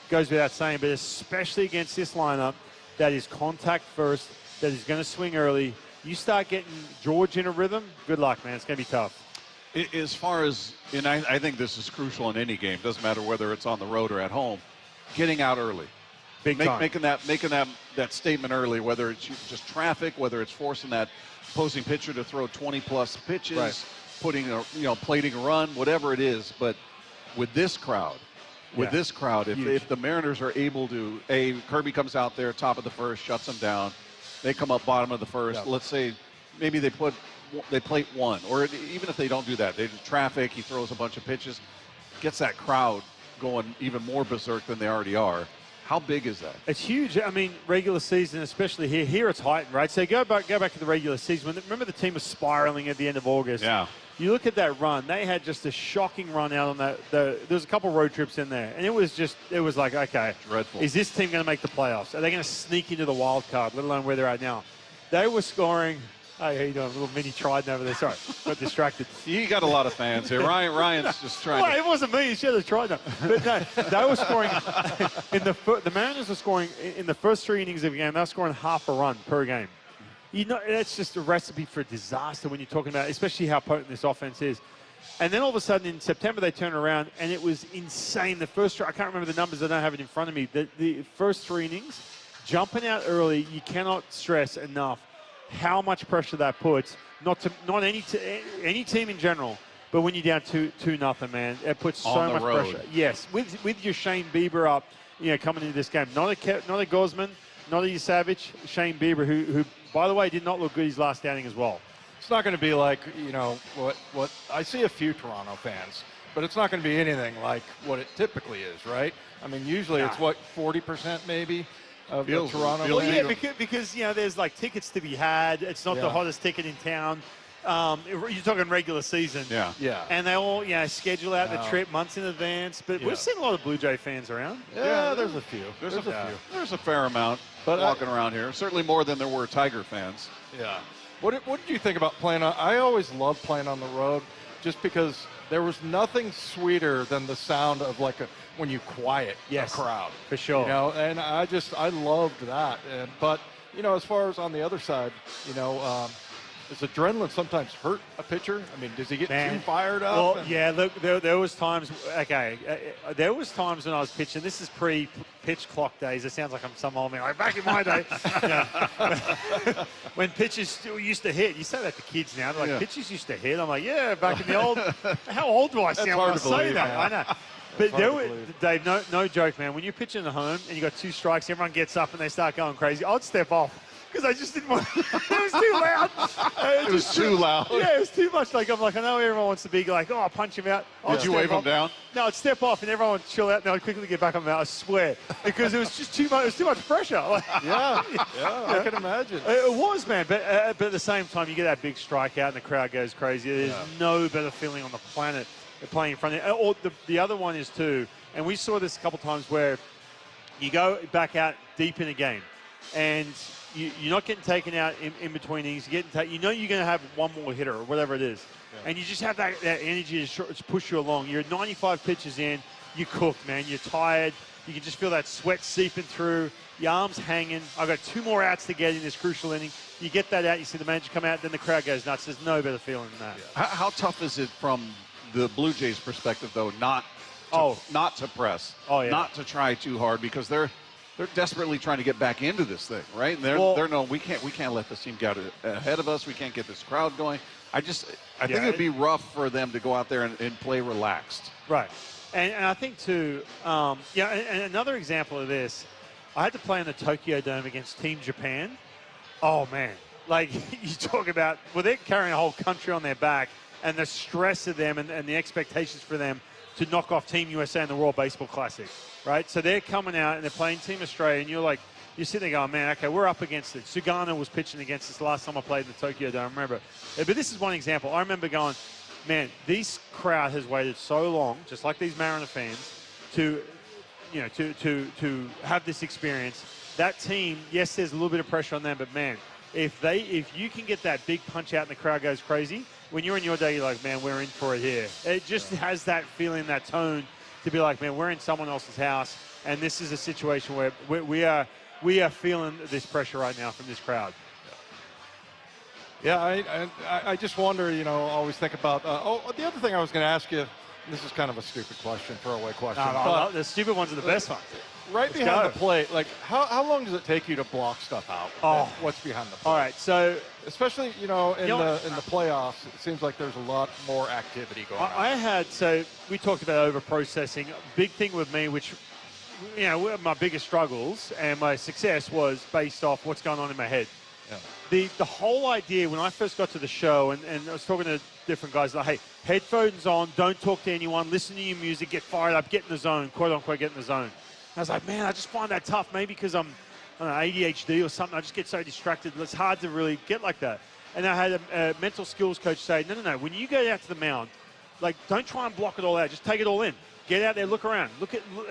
goes without saying, but especially against this lineup that is contact first, that is going to swing early. You start getting George in a rhythm, good luck, man. It's going to be tough. As far as, and I think this is crucial in any game, doesn't matter whether it's on the road or at home, getting out early. Making that statement early, whether it's just traffic, whether it's forcing that opposing pitcher to throw 20-plus pitches, right, plating a run, whatever it is. But with this crowd, if the Mariners are able to, Kirby comes out there, top of the first, shuts them down. They come up bottom of the first. Yeah. Let's say maybe they plate one, or even if they don't do that, they just traffic. He throws a bunch of pitches, gets that crowd going even more berserk than they already are. How big is that? It's huge. I mean, regular season, especially here. Here it's heightened, right? So go back to the regular season. Remember the team was spiraling at the end of August? Yeah. You look at that run. They had just a shocking run out on that. There was a couple road trips in there. And it was like, okay. Dreadful. Is this team going to make the playoffs? Are they going to sneak into the wild card, let alone where they're at now? They were scoring. Hey, how you doing? A little mini Trident over there. Sorry, got distracted. You got a lot of fans here. Ryan's just trying to... It wasn't me. He should have tried that. But no, they were scoring... the Mariners were scoring in the first 3 innings of the game. They were scoring half a run per game. That's just a recipe for disaster when you're talking about, especially how potent this offense is. And then all of a sudden in September they turn around and it was insane. The first... I can't remember the numbers. I don't have it in front of me. The first 3 innings, jumping out early, you cannot stress enough how much pressure that puts, not any team in general, but when you're down 2-0, man, it puts so much pressure. Yes, with your Shane Bieber up, coming into this game, not a Gosman, not a Savage, Shane Bieber, who by the way did not look good his last outing as well. It's not going to be like what I see a few Toronto fans, but it's not going to be anything like what it typically is, right? I mean, usually it's 40% maybe. of Feels- Toronto. feels Well, yeah, good. because there's like tickets to be had. It's not the Yeah. hottest ticket in town. You're talking regular season. Yeah. Yeah. And they all, schedule out the Wow. trip months in advance. But Yeah. we've seen a lot of Blue Jay fans around. Yeah, there's a few. There's a few. There's a fair amount But walking around here. Certainly more than there were Tiger fans. Yeah. What did you think about playing on? I always loved playing on the road, just because there was nothing sweeter than the sound of when you quiet Yes, a crowd. for sure. And I loved that. But as far as on the other side, does adrenaline sometimes hurt a pitcher? I mean, does he get too fired up? Well, yeah, look, there was times, there was times when I was pitching. This is pre-pitch clock days. It sounds like I'm some old man. Like back in my day, when pitchers still used to hit. You say that to kids now. They're like, pitchers used to hit. I'm like, yeah, back in the old, how old do I sound when I say that? man. I know. But Dave, no joke, man. When you're pitching at home and you got 2 strikes, everyone gets up and they start going crazy. I'd step off. Because I just didn't want it was too loud. It was too loud. Yeah, it was too much. I'm like, I know everyone wants to be like, oh, I'll punch him out. Did you wave him down? No, I'd step off and everyone would chill out and I'd quickly get back on them. I swear. Because it was just too much. It was too much pressure. Yeah, I can imagine. It was, man. But at the same time, you get that big strikeout and the crowd goes crazy. There's no better feeling on the planet than playing in front of you. Or the other one is too, and we saw this a couple times where you go back out deep in a game and you're not getting taken out in between innings. You're getting you're going to have one more hitter or whatever it is. Yeah. And you just have that energy to push you along. You're 95 pitches in. You're cooked, man. You're tired. You can just feel that sweat seeping through. Your arms hanging. I've got 2 more outs to get in this crucial inning. You get that out. You see the manager come out. Then the crowd goes nuts. There's no better feeling than that. Yeah. How tough is it from the Blue Jays' perspective, though, not to press, not to try too hard, because they're desperately trying to get back into this thing, right? And they're no, we can't let this team get ahead of us. We can't get this crowd going. I think it'd be rough for them to go out there and play relaxed. Right. And I think too, and another example of this, I had to play in the Tokyo Dome against Team Japan. Oh man, like you talk about, they're carrying a whole country on their back, and the stress of them and the expectations for them to knock off Team USA in the World Baseball Classic. Right, so they're coming out and they're playing Team Australia, and you're sitting there going, man, okay, we're up against it. Sugano was pitching against us last time I played in the Tokyo Dome, I remember. But this is one example. I remember going, man, this crowd has waited so long, just like these Mariner fans, to have this experience. That team, yes, there's a little bit of pressure on them, but man, if you can get that big punch out and the crowd goes crazy, when you're in your day, you're like, man, we're in for it here. It just has that feeling, that tone, to be like, man, we're in someone else's house, and this is a situation where we are feeling this pressure right now from this crowd. Yeah, I just wonder, always think about. The other thing I was going to ask you, this is kind of a stupid question, throwaway question. No, the stupid ones are the best ones. Right behind the plate, how long does it take you to block stuff out? Oh, what's behind the plate? All right, so especially in the playoffs, it seems like there's a lot more activity going on. We talked about over processing. Big thing with me, which my biggest struggles and my success was based off what's going on in my head. Yeah. The whole idea when I first got to the show, and I was talking to different guys, like, hey, headphones on, don't talk to anyone, listen to your music, get fired up, get in the zone, quote unquote, get in the zone. I was like, man, I just find that tough. Maybe because I'm ADHD or something. I just get so distracted. It's hard to really get like that. And I had a mental skills coach say, no. When you go out to the mound, don't try and block it all out. Just take it all in. Get out there, look around,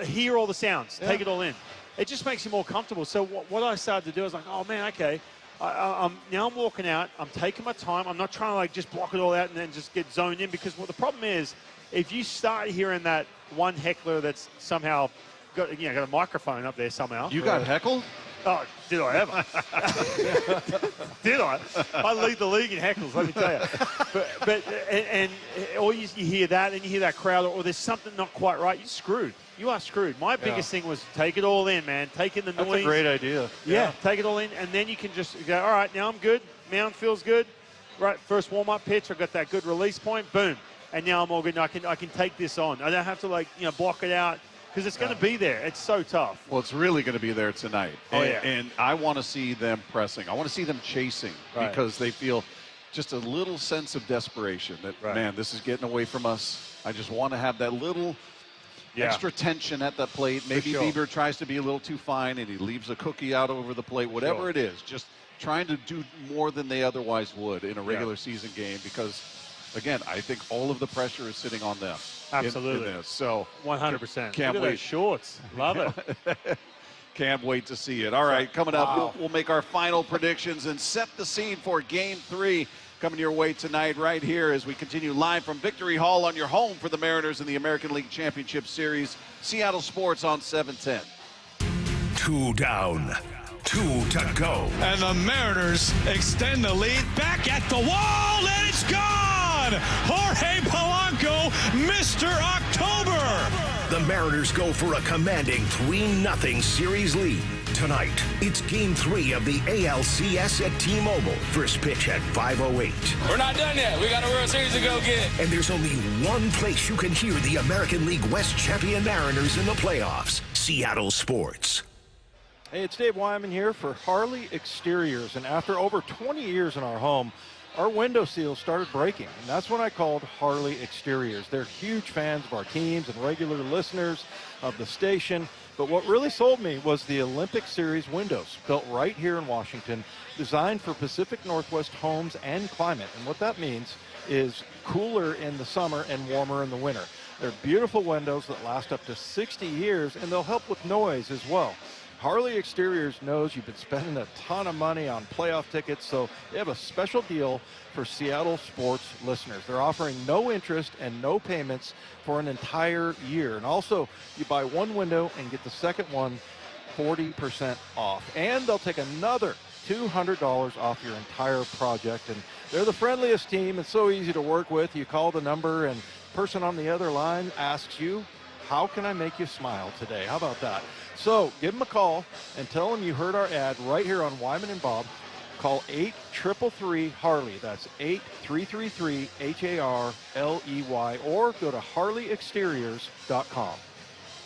hear all the sounds, take it all in. It just makes you more comfortable. So what I started to do, I was like, oh man, okay. I'm walking out. I'm taking my time. I'm not trying to just block it all out and then just get zoned in, because the problem is, if you start hearing that one heckler that's somehow got a microphone up there somehow. You got heckled? Oh, did I ever? Did I? I lead the league in heckles, let me tell you. Or you hear that, and you hear that crowd, or there's something not quite right. You're screwed. You are screwed. My biggest thing was take it all in, man. Take in the noise. That's a great idea. Yeah, take it all in, and then you can just go, all right, now I'm good. Mound feels good. Right, first warm-up pitch, I've got that good release point. Boom. And now I'm all good. And I can take this on. I don't have to, block it out. Because it's going to be there. It's so tough. Well, it's really going to be there tonight. And I want to see them pressing. I want to see them chasing, because they feel just a little sense of desperation that, man, this is getting away from us. I just want to have that little extra tension at the plate. Maybe Bieber tries to be a little too fine and he leaves a cookie out over the plate. Whatever it is, just trying to do more than they otherwise would in a regular season game because, again, I think all of the pressure is sitting on them. Absolutely. In this. So 100%. Can't Look at wait. those shorts. Love it. Can't wait to see it. All right, coming up, we'll make our final predictions and set the scene for Game 3 coming your way tonight right here as we continue live from Victory Hall on your home for the Mariners in the American League Championship Series. Seattle Sports on 710. 2 down, 2 to go. And the Mariners extend the lead back at the wall, and it's gone! Jorge Polanco, Mr. October! The Mariners go for a commanding 3-0 series lead. Tonight, it's Game 3 of the ALCS at T-Mobile. First pitch at 5:08. We're not done yet. We got a World Series to go get. And there's only one place you can hear the American League West champion Mariners in the playoffs. Seattle Sports. Hey, it's Dave Wyman here for Harley Exteriors. And after over 20 years in our home, our window seals started breaking, and that's when I called Harley Exteriors. They're huge fans of our teams and regular listeners of the station, but what really sold me was the Olympic Series windows, built right here in Washington, designed for Pacific Northwest homes and climate. And what that means is cooler in the summer and warmer in the winter. They're beautiful windows that last up to 60 years, and they'll help with noise as well. Harley Exteriors knows you've been spending a ton of money on playoff tickets, so they have a special deal for Seattle sports listeners. They're offering no interest and no payments for an entire year. And also, you buy one window and get the second one 40% off. And they'll take another $200 off your entire project. And they're the friendliest team. It's so easy to work with. You call the number and the person on the other line asks you, how can I make you smile today? How about that? So give them a call and tell them you heard our ad right here on Wyman and Bob. Call 833-HARLEY. That's 8333-HARLEY. Or go to harleyexteriors.com.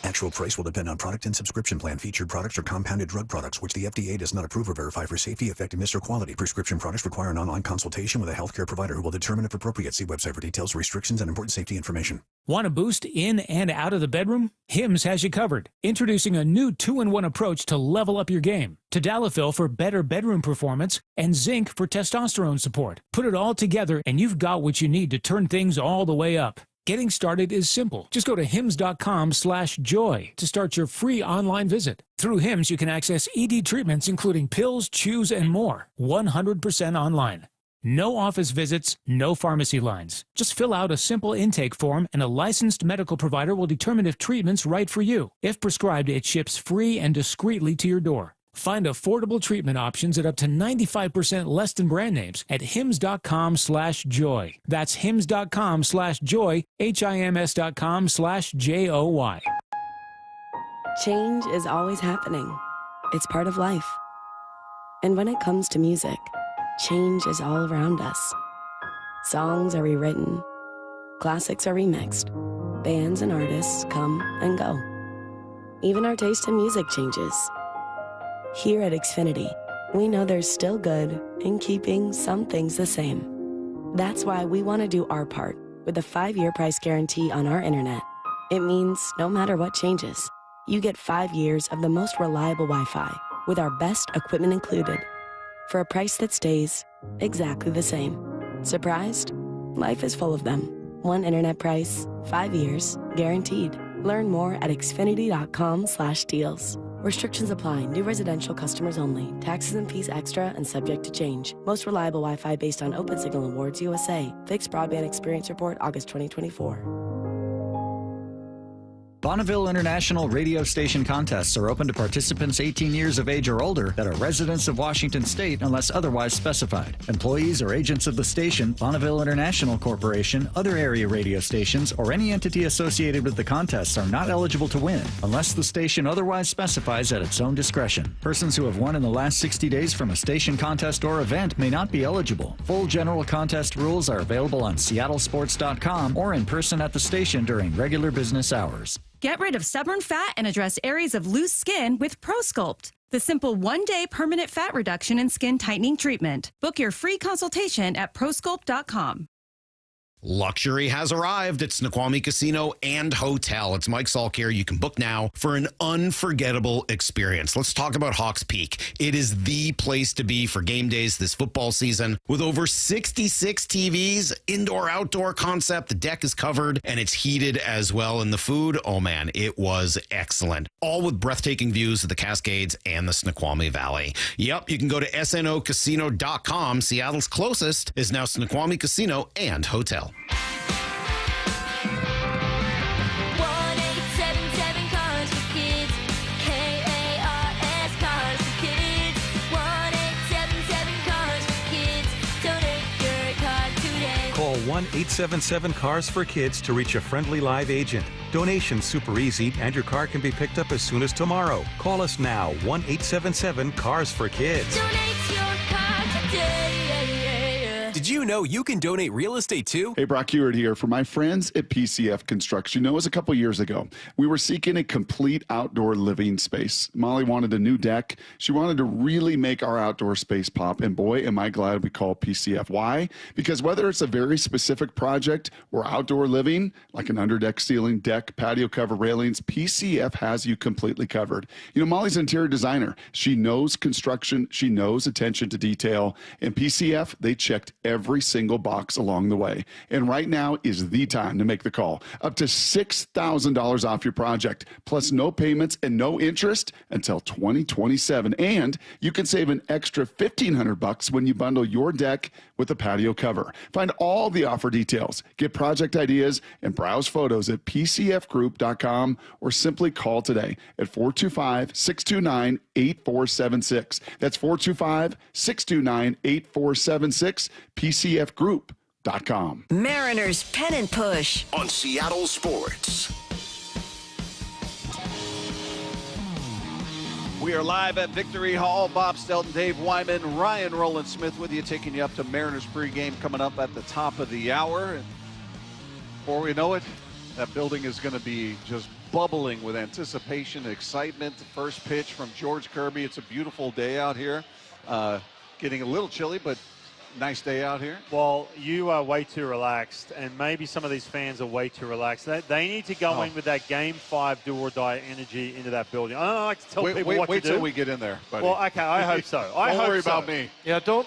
Actual price will depend on product and subscription plan. Featured products are compounded drug products, which the FDA does not approve or verify for safety, effectiveness, or quality. Prescription products require an online consultation with a healthcare provider who will determine if appropriate. See website for details, restrictions, and important safety information. Want to boost in and out of the bedroom? Hims has you covered. Introducing a new 2-in-1 approach to level up your game. Tadalafil for better bedroom performance and zinc for testosterone support. Put it all together and you've got what you need to turn things all the way up. Getting started is simple. Just go to hims.com/joy to start your free online visit. Through Hims, you can access ED treatments including pills, chews, and more. 100% online. No office visits, no pharmacy lines. Just fill out a simple intake form and a licensed medical provider will determine if treatment's right for you. If prescribed, it ships free and discreetly to your door. Find affordable treatment options at up to 95% less than brand names at hims.com/joy. That's hims.com/joy, hims.com/joy. Change is always happening. It's part of life. And when it comes to music, change is all around us. Songs are rewritten. Classics are remixed. Bands and artists come and go. Even our taste in music changes. Here at Xfinity, we know there's still good in keeping some things the same. That's why we want to do our part with a 5-year price guarantee on our internet. It means no matter what changes, you get 5 years of the most reliable Wi-Fi with our best equipment included for a price that stays exactly the same. Surprised? Life is full of them. One internet price, 5 years, guaranteed. Learn more at xfinity.com/deals. Restrictions apply. New residential customers only. Taxes and fees extra and subject to change. Most reliable Wi-Fi based on Open Signal Awards USA. Fixed Broadband Experience Report, August 2024. Bonneville International radio station contests are open to participants 18 years of age or older that are residents of Washington State unless otherwise specified. Employees or agents of the station, Bonneville International Corporation, other area radio stations, or any entity associated with the contests are not eligible to win unless the station otherwise specifies at its own discretion. Persons who have won in the last 60 days from a station contest or event may not be eligible. Full general contest rules are available on seattlesports.com or in person at the station during regular business hours. Get rid of stubborn fat and address areas of loose skin with ProSculpt, the simple one-day permanent fat reduction and skin tightening treatment. Book your free consultation at prosculpt.com. Luxury has arrived at Snoqualmie Casino and Hotel. It's Mike Salk here. You can book now for an unforgettable experience. Let's talk about Hawks Peak. It is the place to be for game days this football season. With over 66 TVs, indoor-outdoor concept, the deck is covered and it's heated as well. And the food, oh man, it was excellent. All with breathtaking views of the Cascades and the Snoqualmie Valley. Yep, you can go to snocasino.com. Seattle's closest is now Snoqualmie Casino and Hotel. 1-877 Cars for Kids. K-A-R-S Cars for Kids. 1-877 Cars for Kids. Donate your car today. Call 1-877-CARS-FOR-KIDS to reach a friendly live agent. Donation's super easy, and your car can be picked up as soon as tomorrow. Call us now, 1-877-CARS-FOR-KIDS. Donate your car today. Did you know you can donate real estate too? Hey, Brock Hewitt here for my friends at PCF Construction. It was a couple years ago. We were seeking a complete outdoor living space. Molly wanted a new deck. She wanted to really make our outdoor space pop. And boy, am I glad we called PCF. Why? Because whether it's a very specific project or outdoor living, like an underdeck ceiling, deck, patio cover, railings, PCF has you completely covered. You know, Molly's an interior designer. She knows construction. She knows attention to detail. And PCF, they checked every single box along the way. And right now is the time to make the call. Up to $6,000 off your project, plus no payments and no interest until 2027. And you can save an extra $1,500 when you bundle your deck with a patio cover. Find all the offer details, get project ideas, and browse photos at pcfgroup.com or simply call today at 425-629-8476. That's 425-629-8476, pcfgroup.com. Mariners Pennant Push on Seattle Sports. We are live at Victory Hall. Bob Stelton, Dave Wyman, Ryan Rowland-Smith with you, taking you up to Mariners pregame coming up at the top of the hour. And before we know it, that building is going to be just bubbling with anticipation, excitement. The first pitch from George Kirby. It's a beautiful day out here. Getting a little chilly, but nice day out here. Well, you are way too relaxed, and maybe some of these fans are way too relaxed. They need to go in with that Game 5 do-or-die energy into that building. I don't like to tell people what to do. Wait till we get in there, buddy. Well, okay, I hope so. Don't worry about me. Yeah, don't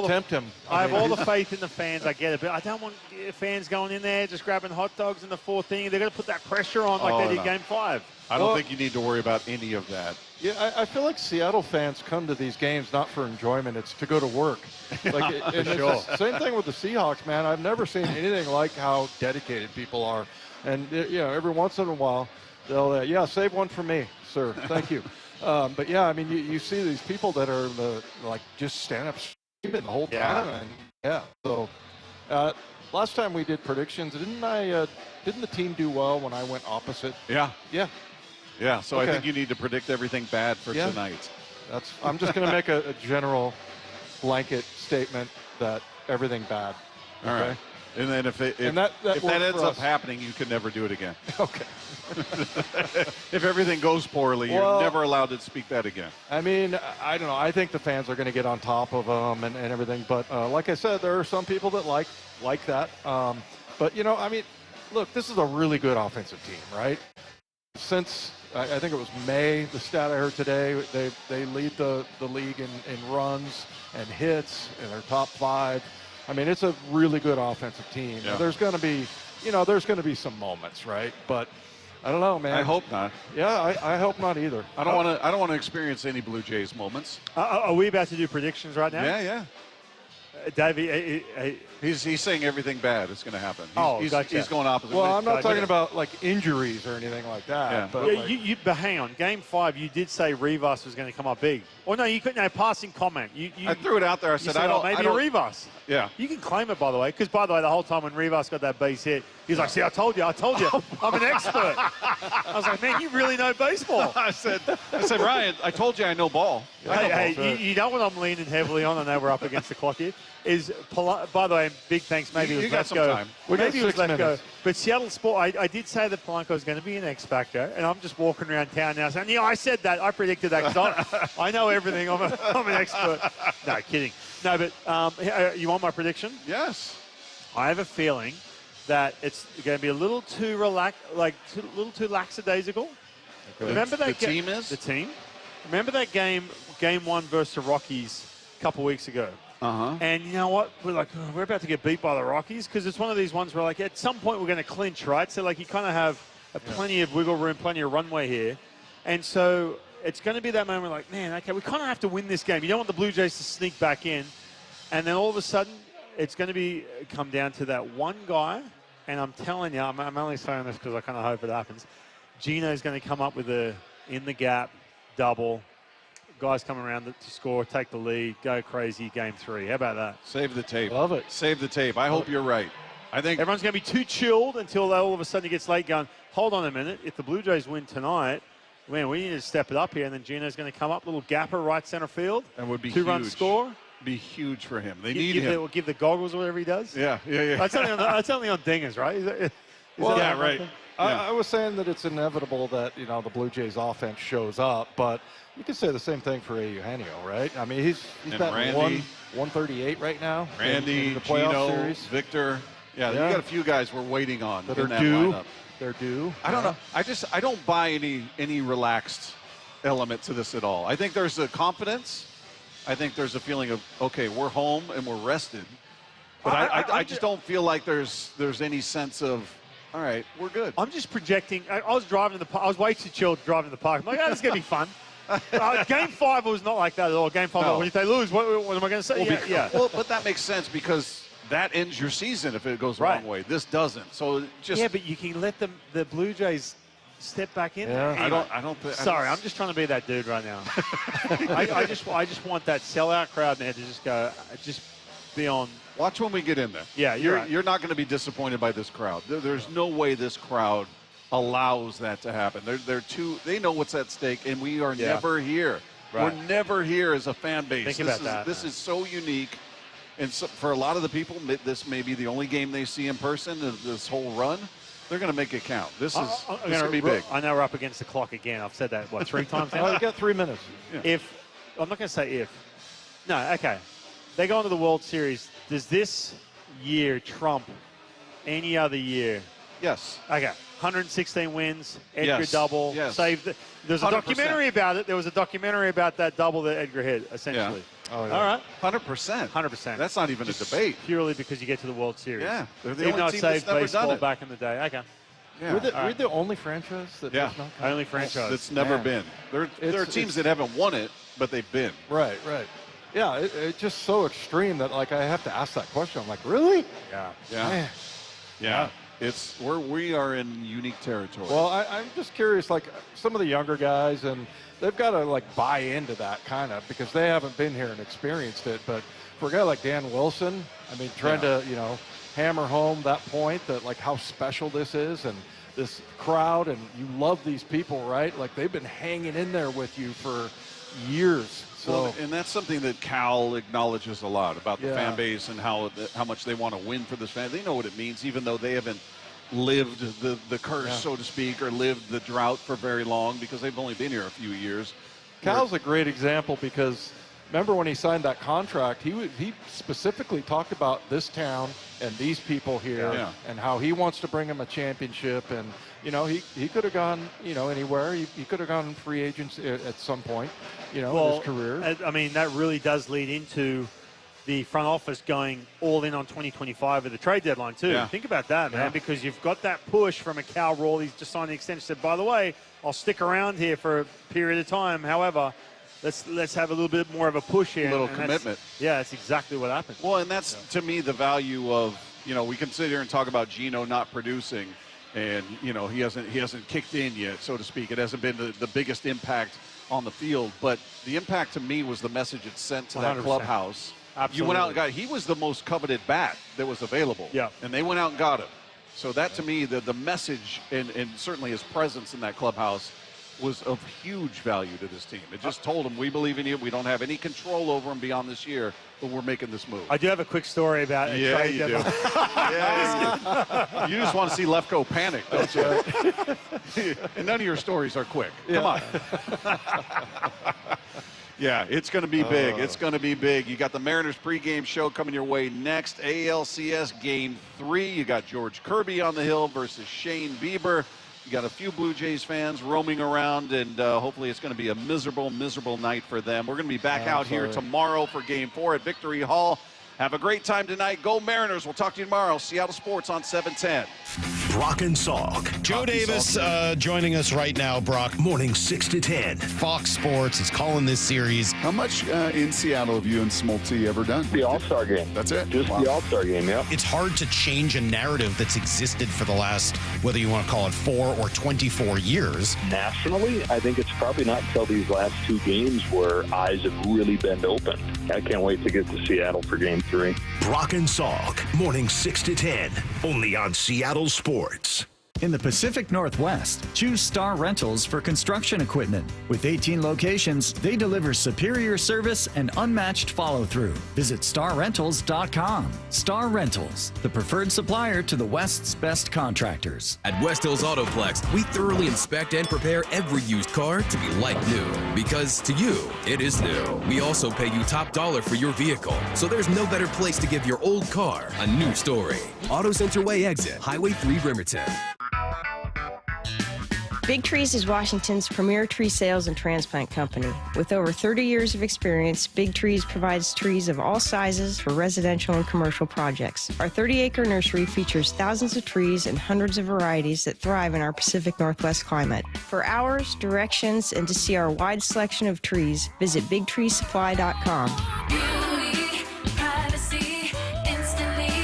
tempt him. I have all the faith in the fans. I get it, but I don't want fans going in there just grabbing hot dogs in the fourth inning. They're going to put that pressure on like they did Game 5. I don't think you need to worry about any of that. Yeah, I feel like Seattle fans come to these games not for enjoyment. It's to go to work. Like, it's the same thing with the Seahawks, man. I've never seen anything like how dedicated people are. And, every once in a while, they'll, save one for me, sir. Thank you. But, yeah, I mean, you see these people that are, just stand up the whole time. And, so last time we did predictions, didn't the team do well when I went opposite? Yeah. Yeah. Yeah, so I think you need to predict everything bad for tonight. I'm just going to make a general blanket statement that everything bad. All right. And then if that ends up happening, you can never do it again. Okay. If everything goes poorly, you're never allowed to speak that again. I mean, I don't know. I think the fans are going to get on top of them and everything. But like I said, there are some people that like that. But, I mean, look, this is a really good offensive team, right? Since I think it was May, the stat I heard today, they lead the league in runs and hits, and they're top 5. I mean, it's a really good offensive team. Yeah. There's going to be, there's going to be some moments, right? But I don't know, man. I hope not. Yeah, I hope not either. I don't want to experience any Blue Jays moments. Are we about to do predictions right now? Yeah. Davey, he's saying everything bad is going to happen. He's going opposite. Well, I'm not talking about like injuries or anything like that. Yeah. But, but hang on. Game 5, you did say Rivas was going to come up big. Well, no, you couldn't. No, passing comment. I threw it out there. I said, maybe a Rivas. Yeah. You can claim it, by the way, because, by the way, the whole time when Rivas got that base hit, he's like, see, I told you. I'm an expert. I was like, man, you really know baseball. I said, Ryan, I told you I know ball. You know what I'm leaning heavily on? I know we're up against the clock here. Is, by the way, big thanks. Maybe it was left go. Maybe it was left go. But Seattle Sport, I did say that Polanco is going to be an X factor, and I'm just walking around town now saying, I said that. I predicted that because I know everything. I'm an expert. No, kidding. No, but you want my prediction? Yes. I have a feeling that it's going to be a little too a little too lackadaisical. Okay. Remember that the team is? The team. Remember that game 1 versus the Rockies a couple weeks ago? Uh-huh. And you know what? We're like, oh, we're about to get beat by the Rockies because it's one of these ones where, like, at some point we're going to clinch, right? So, like, you kind of have plenty of wiggle room, plenty of runway here. And so it's going to be that moment like, man, okay, we kind of have to win this game. You don't want the Blue Jays to sneak back in. And then all of a sudden, it's going to come down to that one guy. And I'm telling you, I'm only saying this because I kind of hope it happens. Gino's going to come up with a in-the-gap double. Guys come around to score, take the lead, go crazy, game 3. How about that? Save the tape. Love it. Save the tape. I hope you're right. I think everyone's going to be too chilled until all of a sudden it gets late going, hold on a minute. If the Blue Jays win tonight, man, we need to step it up here. And then Gino's going to come up, little gapper right center field. And would be 2-run huge. score. Be huge for him. They need him. They'll give the goggles or whatever he does. Yeah. That's only on dingers, right? Is Well, that yeah, right. I was saying that it's inevitable that, the Blue Jays offense shows up, but you can say the same thing for Eugenio, right? I mean, he's batting 138 right now. Randy, in the playoff Gino, series. Victor. Yeah, you got a few guys we're waiting on that in are that due. lineup. They're due. I don't know. I don't buy any relaxed element to this at all. I think there's a confidence. I think there's a feeling of, okay, we're home and we're rested. But I just don't feel like there's any sense of, all right, we're good. I'm just projecting. I was driving in the park. I was way too chilled driving in the park. I'm like, this is going to be fun. Game 5 was not like that at all. Game 5, No. if they lose, what am I going to say? Well, but that makes sense because that ends your season if it goes the wrong way. This doesn't. So just but you can let the Blue Jays step back in. Yeah. There. I don't. Sorry, I'm just trying to be that dude right now. I just want that sellout crowd there to just be on. Watch when we get in there. Yeah, you're not going to be disappointed by this crowd. There's no way this crowd allows that to happen. They know what's at stake, and we are never here. Right. We're never here as a fan base. Think about that. This is so unique, and so, for a lot of the people, this may be the only game they see in person of this whole run. They're going to make it count. This is going to be big. I know we're up against the clock again. I've said that 3 times now. Oh, you got 3 minutes. Yeah. I'm not going to say if. No, okay. They go into the World Series. Does this year trump any other year? Yes. Okay. 116 wins, Edgar Yes. double, Yes. saved. There's a 100%. documentary about it. There was a documentary about that double that Edgar hit, essentially. Yeah. Oh, yeah. All right. 100%. 100%. That's not even a debate. Purely because you get to the World Series. Yeah. They're the Even though only it team that's saved never baseball done it. back in the day. Okay. Yeah. We're the only franchise that does not come. Only franchise. That's never been. There are teams that haven't won it, but they've been. Right. Yeah, it's just so extreme that, like, I have to ask that question. I'm like, really? Yeah. Yeah. Yeah. We are in unique territory. Well, I'm just curious, like, some of the younger guys, and they've got to, like, buy into that kind of, because they haven't been here and experienced it. But for a guy like Dan Wilson, I mean, trying to, hammer home that point that, like, how special this is and this crowd, and you love these people, right? Like, they've been hanging in there with you for years. So, and that's something that Cal acknowledges a lot about the fan base and how much they want to win for this fan. They know what it means, even though they haven't lived the curse, so to speak, or lived the drought for very long, because they've only been here a few years. Cal's a great example because remember when he signed that contract, he specifically talked about this town and these people here and how he wants to bring them a championship. And, he could have gone, anywhere. He could have gone free agents at some point, in his career. I mean, that really does lead into the front office going all in on 2025 at the trade deadline too. Yeah. Think about that, man, because you've got that push from a Cal Rawl. He's just signed the extension. Said, by the way, I'll stick around here for a period of time. However, let's have a little bit more of a push here. A little commitment. That's exactly what happened. Well, and that's, to me, the value of, we can sit here and talk about Gino not producing, and, he hasn't kicked in yet, so to speak. It hasn't been the biggest impact on the field, but the impact to me was the message it sent to that 100%. clubhouse. Absolutely. You went out and got, he was the most coveted bat that was available. Yeah. And they went out and got him. So that, to me, the message and certainly his presence in that clubhouse was of huge value to this team. It just told them, we believe in you. We don't have any control over them beyond this year, but we're making this move. I do have a quick story about it. Yeah, you do. You just want to see Lefko panic, don't you? And none of your stories are quick. Come on. Yeah, it's going to be big. It's going to be big. You got the Mariners pregame show coming your way next. ALCS Game 3. You got George Kirby on the hill versus Shane Bieber. You got a few Blue Jays fans roaming around, and hopefully it's going to be a miserable, miserable night for them. We're going to be back out here tomorrow for Game 4 at Victory Hall. Have a great time tonight. Go Mariners. We'll talk to you tomorrow. Seattle Sports on 710. Brock and Salk. Joe Davis joining us right now, Brock. Morning 6 to 10. Fox Sports is calling this series. How much in Seattle have you and Smoltz ever done? The All-Star game. That's it? Just the All-Star game, yeah. It's hard to change a narrative that's existed for the last, whether you want to call it 4 or 24 years. Nationally, I think it's probably not until these last 2 games where eyes have really been open. I can't wait to get to Seattle for Game 3. Brock and Salk. Morning 6 to 10. Only on Seattle Sports. In the Pacific Northwest, choose Star Rentals for construction equipment. With 18 locations, they deliver superior service and unmatched follow-through. Visit starrentals.com. Star Rentals, the preferred supplier to the West's best contractors. At West Hills Autoplex, we thoroughly inspect and prepare every used car to be like new. Because to you, it is new. We also pay you top dollar for your vehicle. So there's no better place to give your old car a new story. Auto Center Way exit, Highway 3 Bremerton. Big Trees is Washington's premier tree sales and transplant company. With over 30 years of experience, Big Trees provides trees of all sizes for residential and commercial projects. Our 30-acre nursery features thousands of trees and hundreds of varieties that thrive in our Pacific Northwest climate. For hours, directions, and to see our wide selection of trees, visit BigTreeSupply.com. Beauty, privacy, instantly.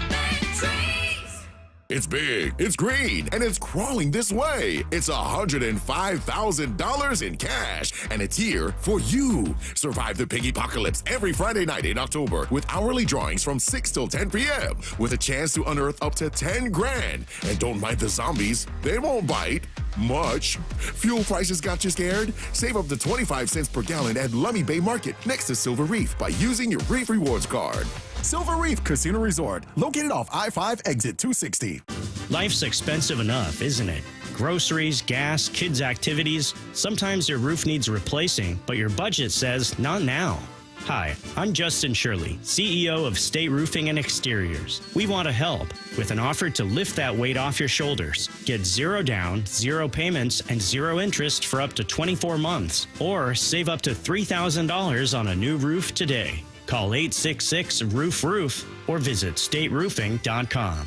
Big Trees. It's big, it's green, and it's crawling this way. It's $105,000 in cash, and it's here for you. Survive the piggy apocalypse every Friday night in October with hourly drawings from 6 till 10 p.m. with a chance to unearth up to 10 grand. And don't mind the zombies, they won't bite much. Fuel prices got you scared? Save up to 25 cents per gallon at Lummi Bay Market next to Silver Reef by using your Reef Rewards card. Silver Reef Casino Resort, located off I-5 exit 260. Life's expensive enough, isn't it? Groceries, gas, kids' activities. Sometimes your roof needs replacing, but your budget says not now. Hi, I'm Justin Shirley, CEO of State Roofing and Exteriors. We want to help with an offer to lift that weight off your shoulders. Get 0 down, 0 payments, and 0 interest for up to 24 months. Or save up to $3,000 on a new roof today. Call 866-ROOF-ROOF or visit stateroofing.com.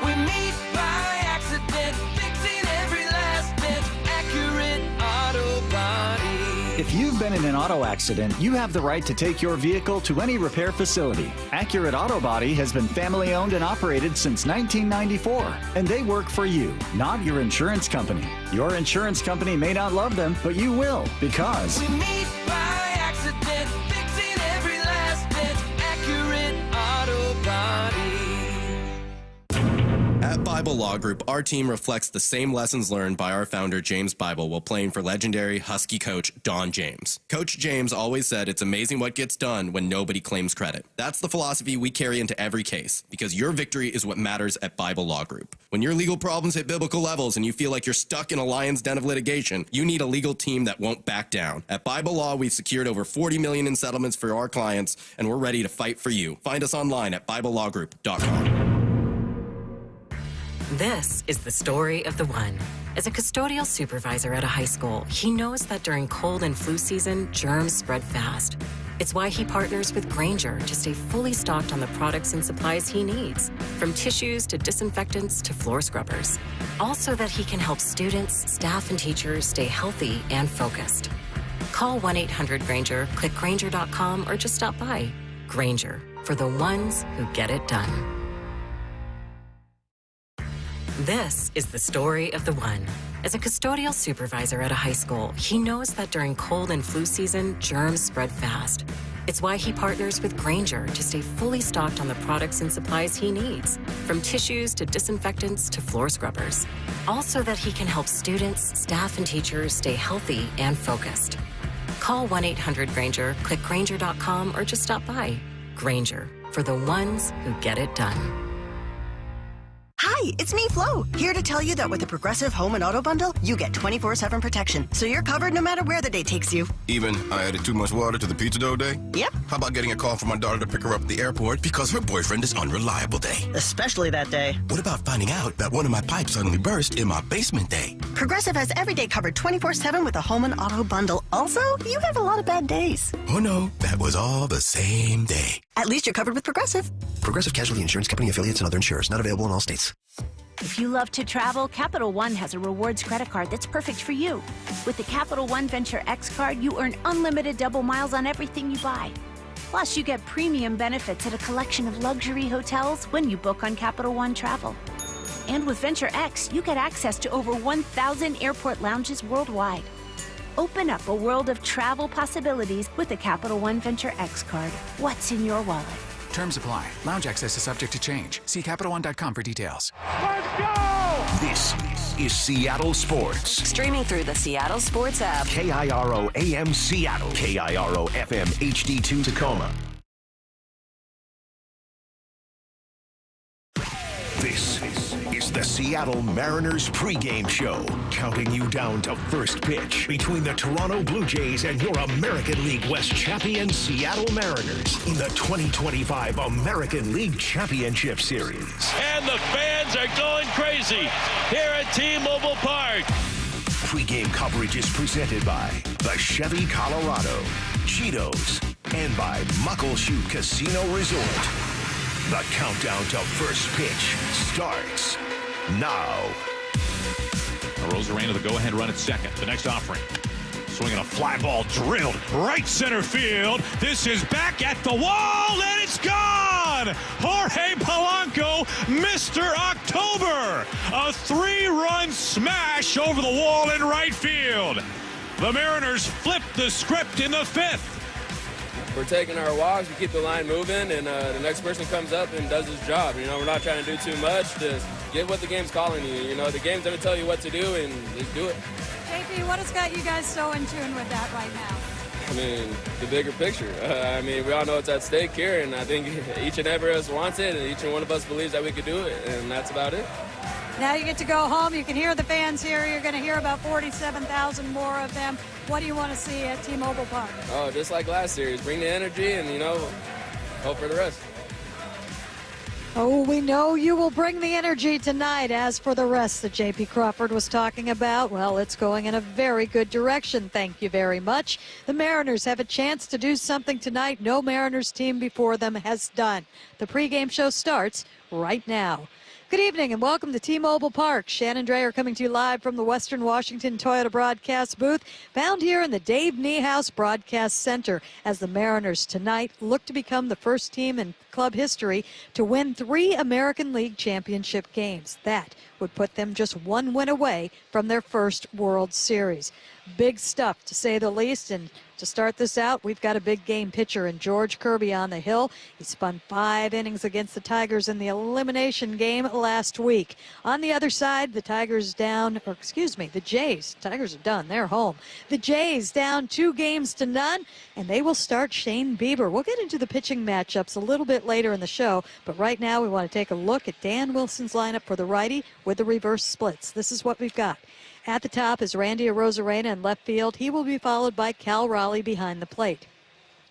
We meet by accident, fixing every last bit, accurate auto body. If you've been in an auto accident, you have the right to take your vehicle to any repair facility. Accurate Auto Body has been family owned and operated since 1994, and they work for you, not your insurance company. Your insurance company may not love them, but you will, because We meet by accident, fixing every last bit, accurate auto body. At Bible Law Group, our team reflects the same lessons learned by our founder, James Bible, while playing for legendary Husky coach Don James. Coach James always said it's amazing what gets done when nobody claims credit. That's the philosophy we carry into every case, because your victory is what matters at Bible Law Group. When your legal problems hit biblical levels and you feel like you're stuck in a lion's den of litigation, you need a legal team that won't back down. At Bible Law, we've secured over $40 million in settlements for our clients, and we're ready to fight for you. Find us online at BibleLawGroup.com. This is the story of the one. As a custodial supervisor at a high school, he knows that during cold and flu season, germs spread fast. It's why he partners with Grainger to stay fully stocked on the products and supplies he needs, from tissues to disinfectants to floor scrubbers. All so that he can help students, staff, and teachers stay healthy and focused. Call 1-800-GRAINGER, click Grainger.com, or just stop by. Grainger, for the ones who get it done. This is the story of the one. As a custodial supervisor at a high school, he knows that during cold and flu season, germs spread fast. It's why he partners with Grainger to stay fully stocked on the products and supplies he needs, from tissues to disinfectants to floor scrubbers. All so that he can help students, staff, and teachers stay healthy and focused. Call 1-800-GRAINGER, click Grainger.com, or just stop by. Grainger, for the ones who get it done. Hi, Hi, it's me, Flo, here to tell you that with the Progressive Home and Auto Bundle, you get 24/7 protection, so you're covered no matter where the day takes you. Even I added too much water to the pizza dough day? Yep. How about getting a call from my daughter to pick her up at the airport because her boyfriend is unreliable day? Especially that day. What about finding out that one of my pipes suddenly burst in my basement day? Progressive has every day covered 24/7 with a Home and Auto Bundle. Also, you have a lot of bad days. Oh no, that was all the same day. At least you're covered with Progressive. Progressive Casualty Insurance Company, affiliates, and other insurers. Not available in all states. If you love to travel, Capital One has a rewards credit card that's perfect for you. With the Capital One Venture X card, you earn unlimited double miles on everything you buy. Plus, you get premium benefits at a collection of luxury hotels when you book on Capital One Travel. And with Venture X, you get access to over 1,000 airport lounges worldwide. Open up a world of travel possibilities with the Capital One Venture X card. What's in your wallet? Terms apply. Lounge access is subject to change. See CapitalOne.com for details. Let's go! This is Seattle Sports. Streaming through the Seattle Sports app. KIRO AM Seattle. KIRO FM HD2 Tacoma. This is the Seattle Mariners pregame show, counting you down to first pitch between the Toronto Blue Jays and your American League West champion Seattle Mariners in the 2025 American League Championship Series. And the fans are going crazy here at T-Mobile Park. Pregame coverage is presented by the Chevy Colorado, Cheetos, and by Muckleshoot Casino Resort. The countdown to first pitch starts now. Rosarena the go-ahead run at second. The next offering. Swinging a fly ball drilled right center field. This is back at the wall, and it's gone! Jorge Polanco, Mr. October. A 3-run smash over the wall in right field. The Mariners flip the script in the 5th. We're taking our walks, we keep the line moving, and the next person comes up and does his job. You know, we're not trying to do too much, just get what the game's calling you. You know, the game's going to tell you what to do, and just do it. JP, what has got you guys so in tune with that right now? I mean, the bigger picture. I mean, we all know it's at stake here, and I think each and every us wants it, and each and one of us believes that we could do it, and that's about it. Now you get to go home. You can hear the fans here. You're going to hear about 47,000 more of them. What do you want to see at T-Mobile Park? Oh, just like last series. Bring the energy and, you know, hope for the rest. Oh, we know you will bring the energy tonight. As for the rest that J.P. Crawford was talking about, well, it's going in a very good direction. Thank you very much. The Mariners have a chance to do something tonight no Mariners team before them has done. The pregame show starts right now. Good evening and welcome to T-Mobile Park. Shannon Dreyer coming to you live from the Western Washington Toyota broadcast booth, found here in the Dave Niehaus Broadcast Center, as the Mariners tonight look to become the first team in club history to win 3 American League championship games. That would put them just 1 win away from their first World Series. Big stuff, to say the least, and to start this out, we've got a big game pitcher in George Kirby on the hill. He spun 5 innings against the Tigers in the elimination game last week. On the other side, the Tigers down, or excuse me, the Jays. Tigers are done. They're home. The Jays down 2-0, and they will start Shane Bieber. We'll get into the pitching matchups a little bit later in the show, but right now we want to take a look at Dan Wilson's lineup for the righty with the reverse splits. This is what we've got. At the top is Randy Arozarena in left field. He will be followed by Cal Raleigh behind the plate.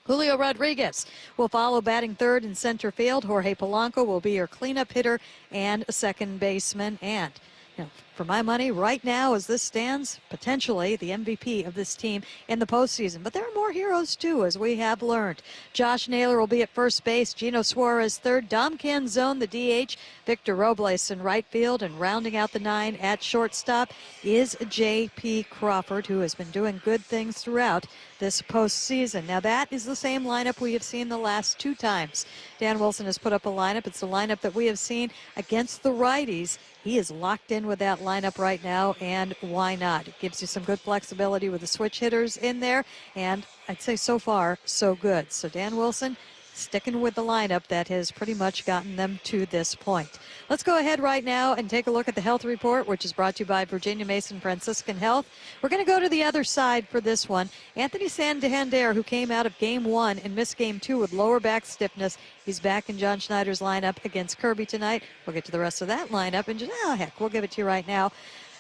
Julio Rodriguez will follow batting third in center field. Jorge Polanco will be your cleanup hitter and a second baseman. And, you know, for my money, right now, as this stands, potentially the MVP of this team in the postseason. But there are more heroes, too, as we have learned. Josh Naylor will be at first base. Gino Suarez third. Dom Canzone, the DH. Victor Robles in right field. And rounding out the 9 at shortstop is J.P. Crawford, who has been doing good things throughout this postseason. Now, that is the same lineup we have seen the last 2 times. Dan Wilson has put up a lineup. It's the lineup that we have seen against the righties. He is locked in with that lineup right now, and why not? It gives you some good flexibility with the switch hitters in there, and I'd say so far, so good. So Dan Wilson sticking with the lineup that has pretty much gotten them to this point. Let's go ahead right now and take a look at the health report, which is brought to you by Virginia Mason Franciscan Health. We're going to go to the other side for this one. Anthony Santander, who came out of Game 1 and missed Game 2 with lower back stiffness, he's back in John Schneider's lineup against Kirby tonight. We'll get to the rest of that lineup and just, we'll give it to you right now.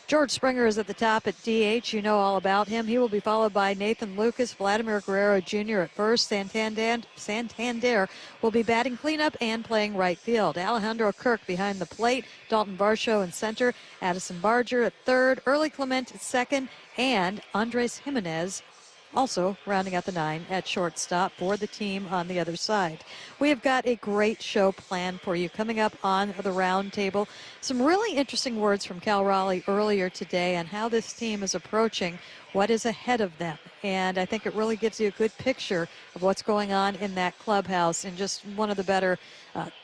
George Springer is at the top at DH. You know all about him. He will be followed by Nathan Lucas, Vladimir Guerrero Jr. at first. Santander will be batting cleanup and playing right field. Alejandro Kirk behind the plate. Dalton Varsho in center. Addison Barger at third. Early Clement at second. And Andres Jimenez also rounding out the 9 at shortstop for the team on the other side. We have got a great show planned for you coming up on the round table. Some really interesting words from Cal Raleigh earlier today on how this team is approaching what is ahead of them. And I think it really gives you a good picture of what's going on in that clubhouse, and just one of the better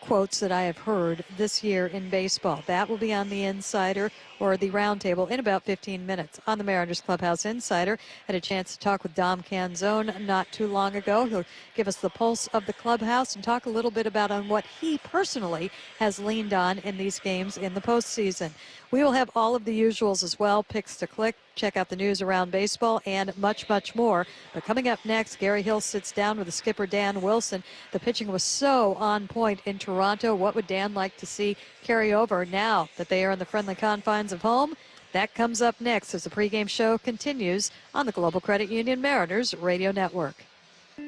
quotes that I have heard this year in baseball. That will be on the Insider, or the Roundtable, in about 15 minutes. On the Mariners Clubhouse Insider, had a chance to talk with Dom Canzone not too long ago. He'll give us the pulse of the clubhouse and talk a little bit about on what he personally has leaned on in these games in the postseason. We will have all of the usuals as well, picks to click, check out the news around baseball, and much, much more. But coming up next, Gary Hill sits down with the skipper, Dan Wilson. The pitching was so on point in Toronto. What would Dan like to see carry over now that they are in the friendly confines of home? That comes up next as the pregame show continues on the Global Credit Union Mariners Radio Network.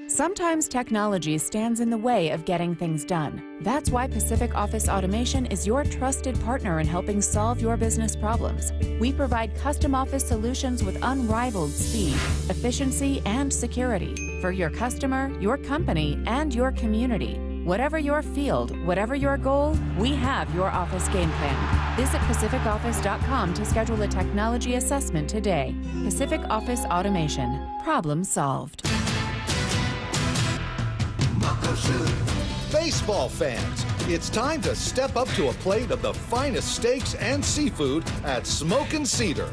Sometimes technology stands in the way of getting things done. That's why Pacific Office Automation is your trusted partner in helping solve your business problems. We provide custom office solutions with unrivaled speed, efficiency, and security for your customer, your company, and your community. Whatever your field, whatever your goal, we have your office game plan. Visit PacificOffice.com to schedule a technology assessment today. Pacific Office Automation. Problem solved. Baseball fans, it's time to step up to a plate of the finest steaks and seafood at Smokin' Cedar.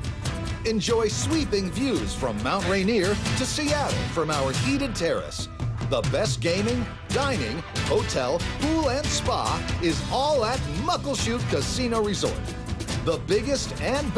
Enjoy sweeping views from Mount Rainier to Seattle from our heated terrace. The best gaming, dining, hotel, pool, and spa is all at Muckleshoot Casino Resort. The biggest and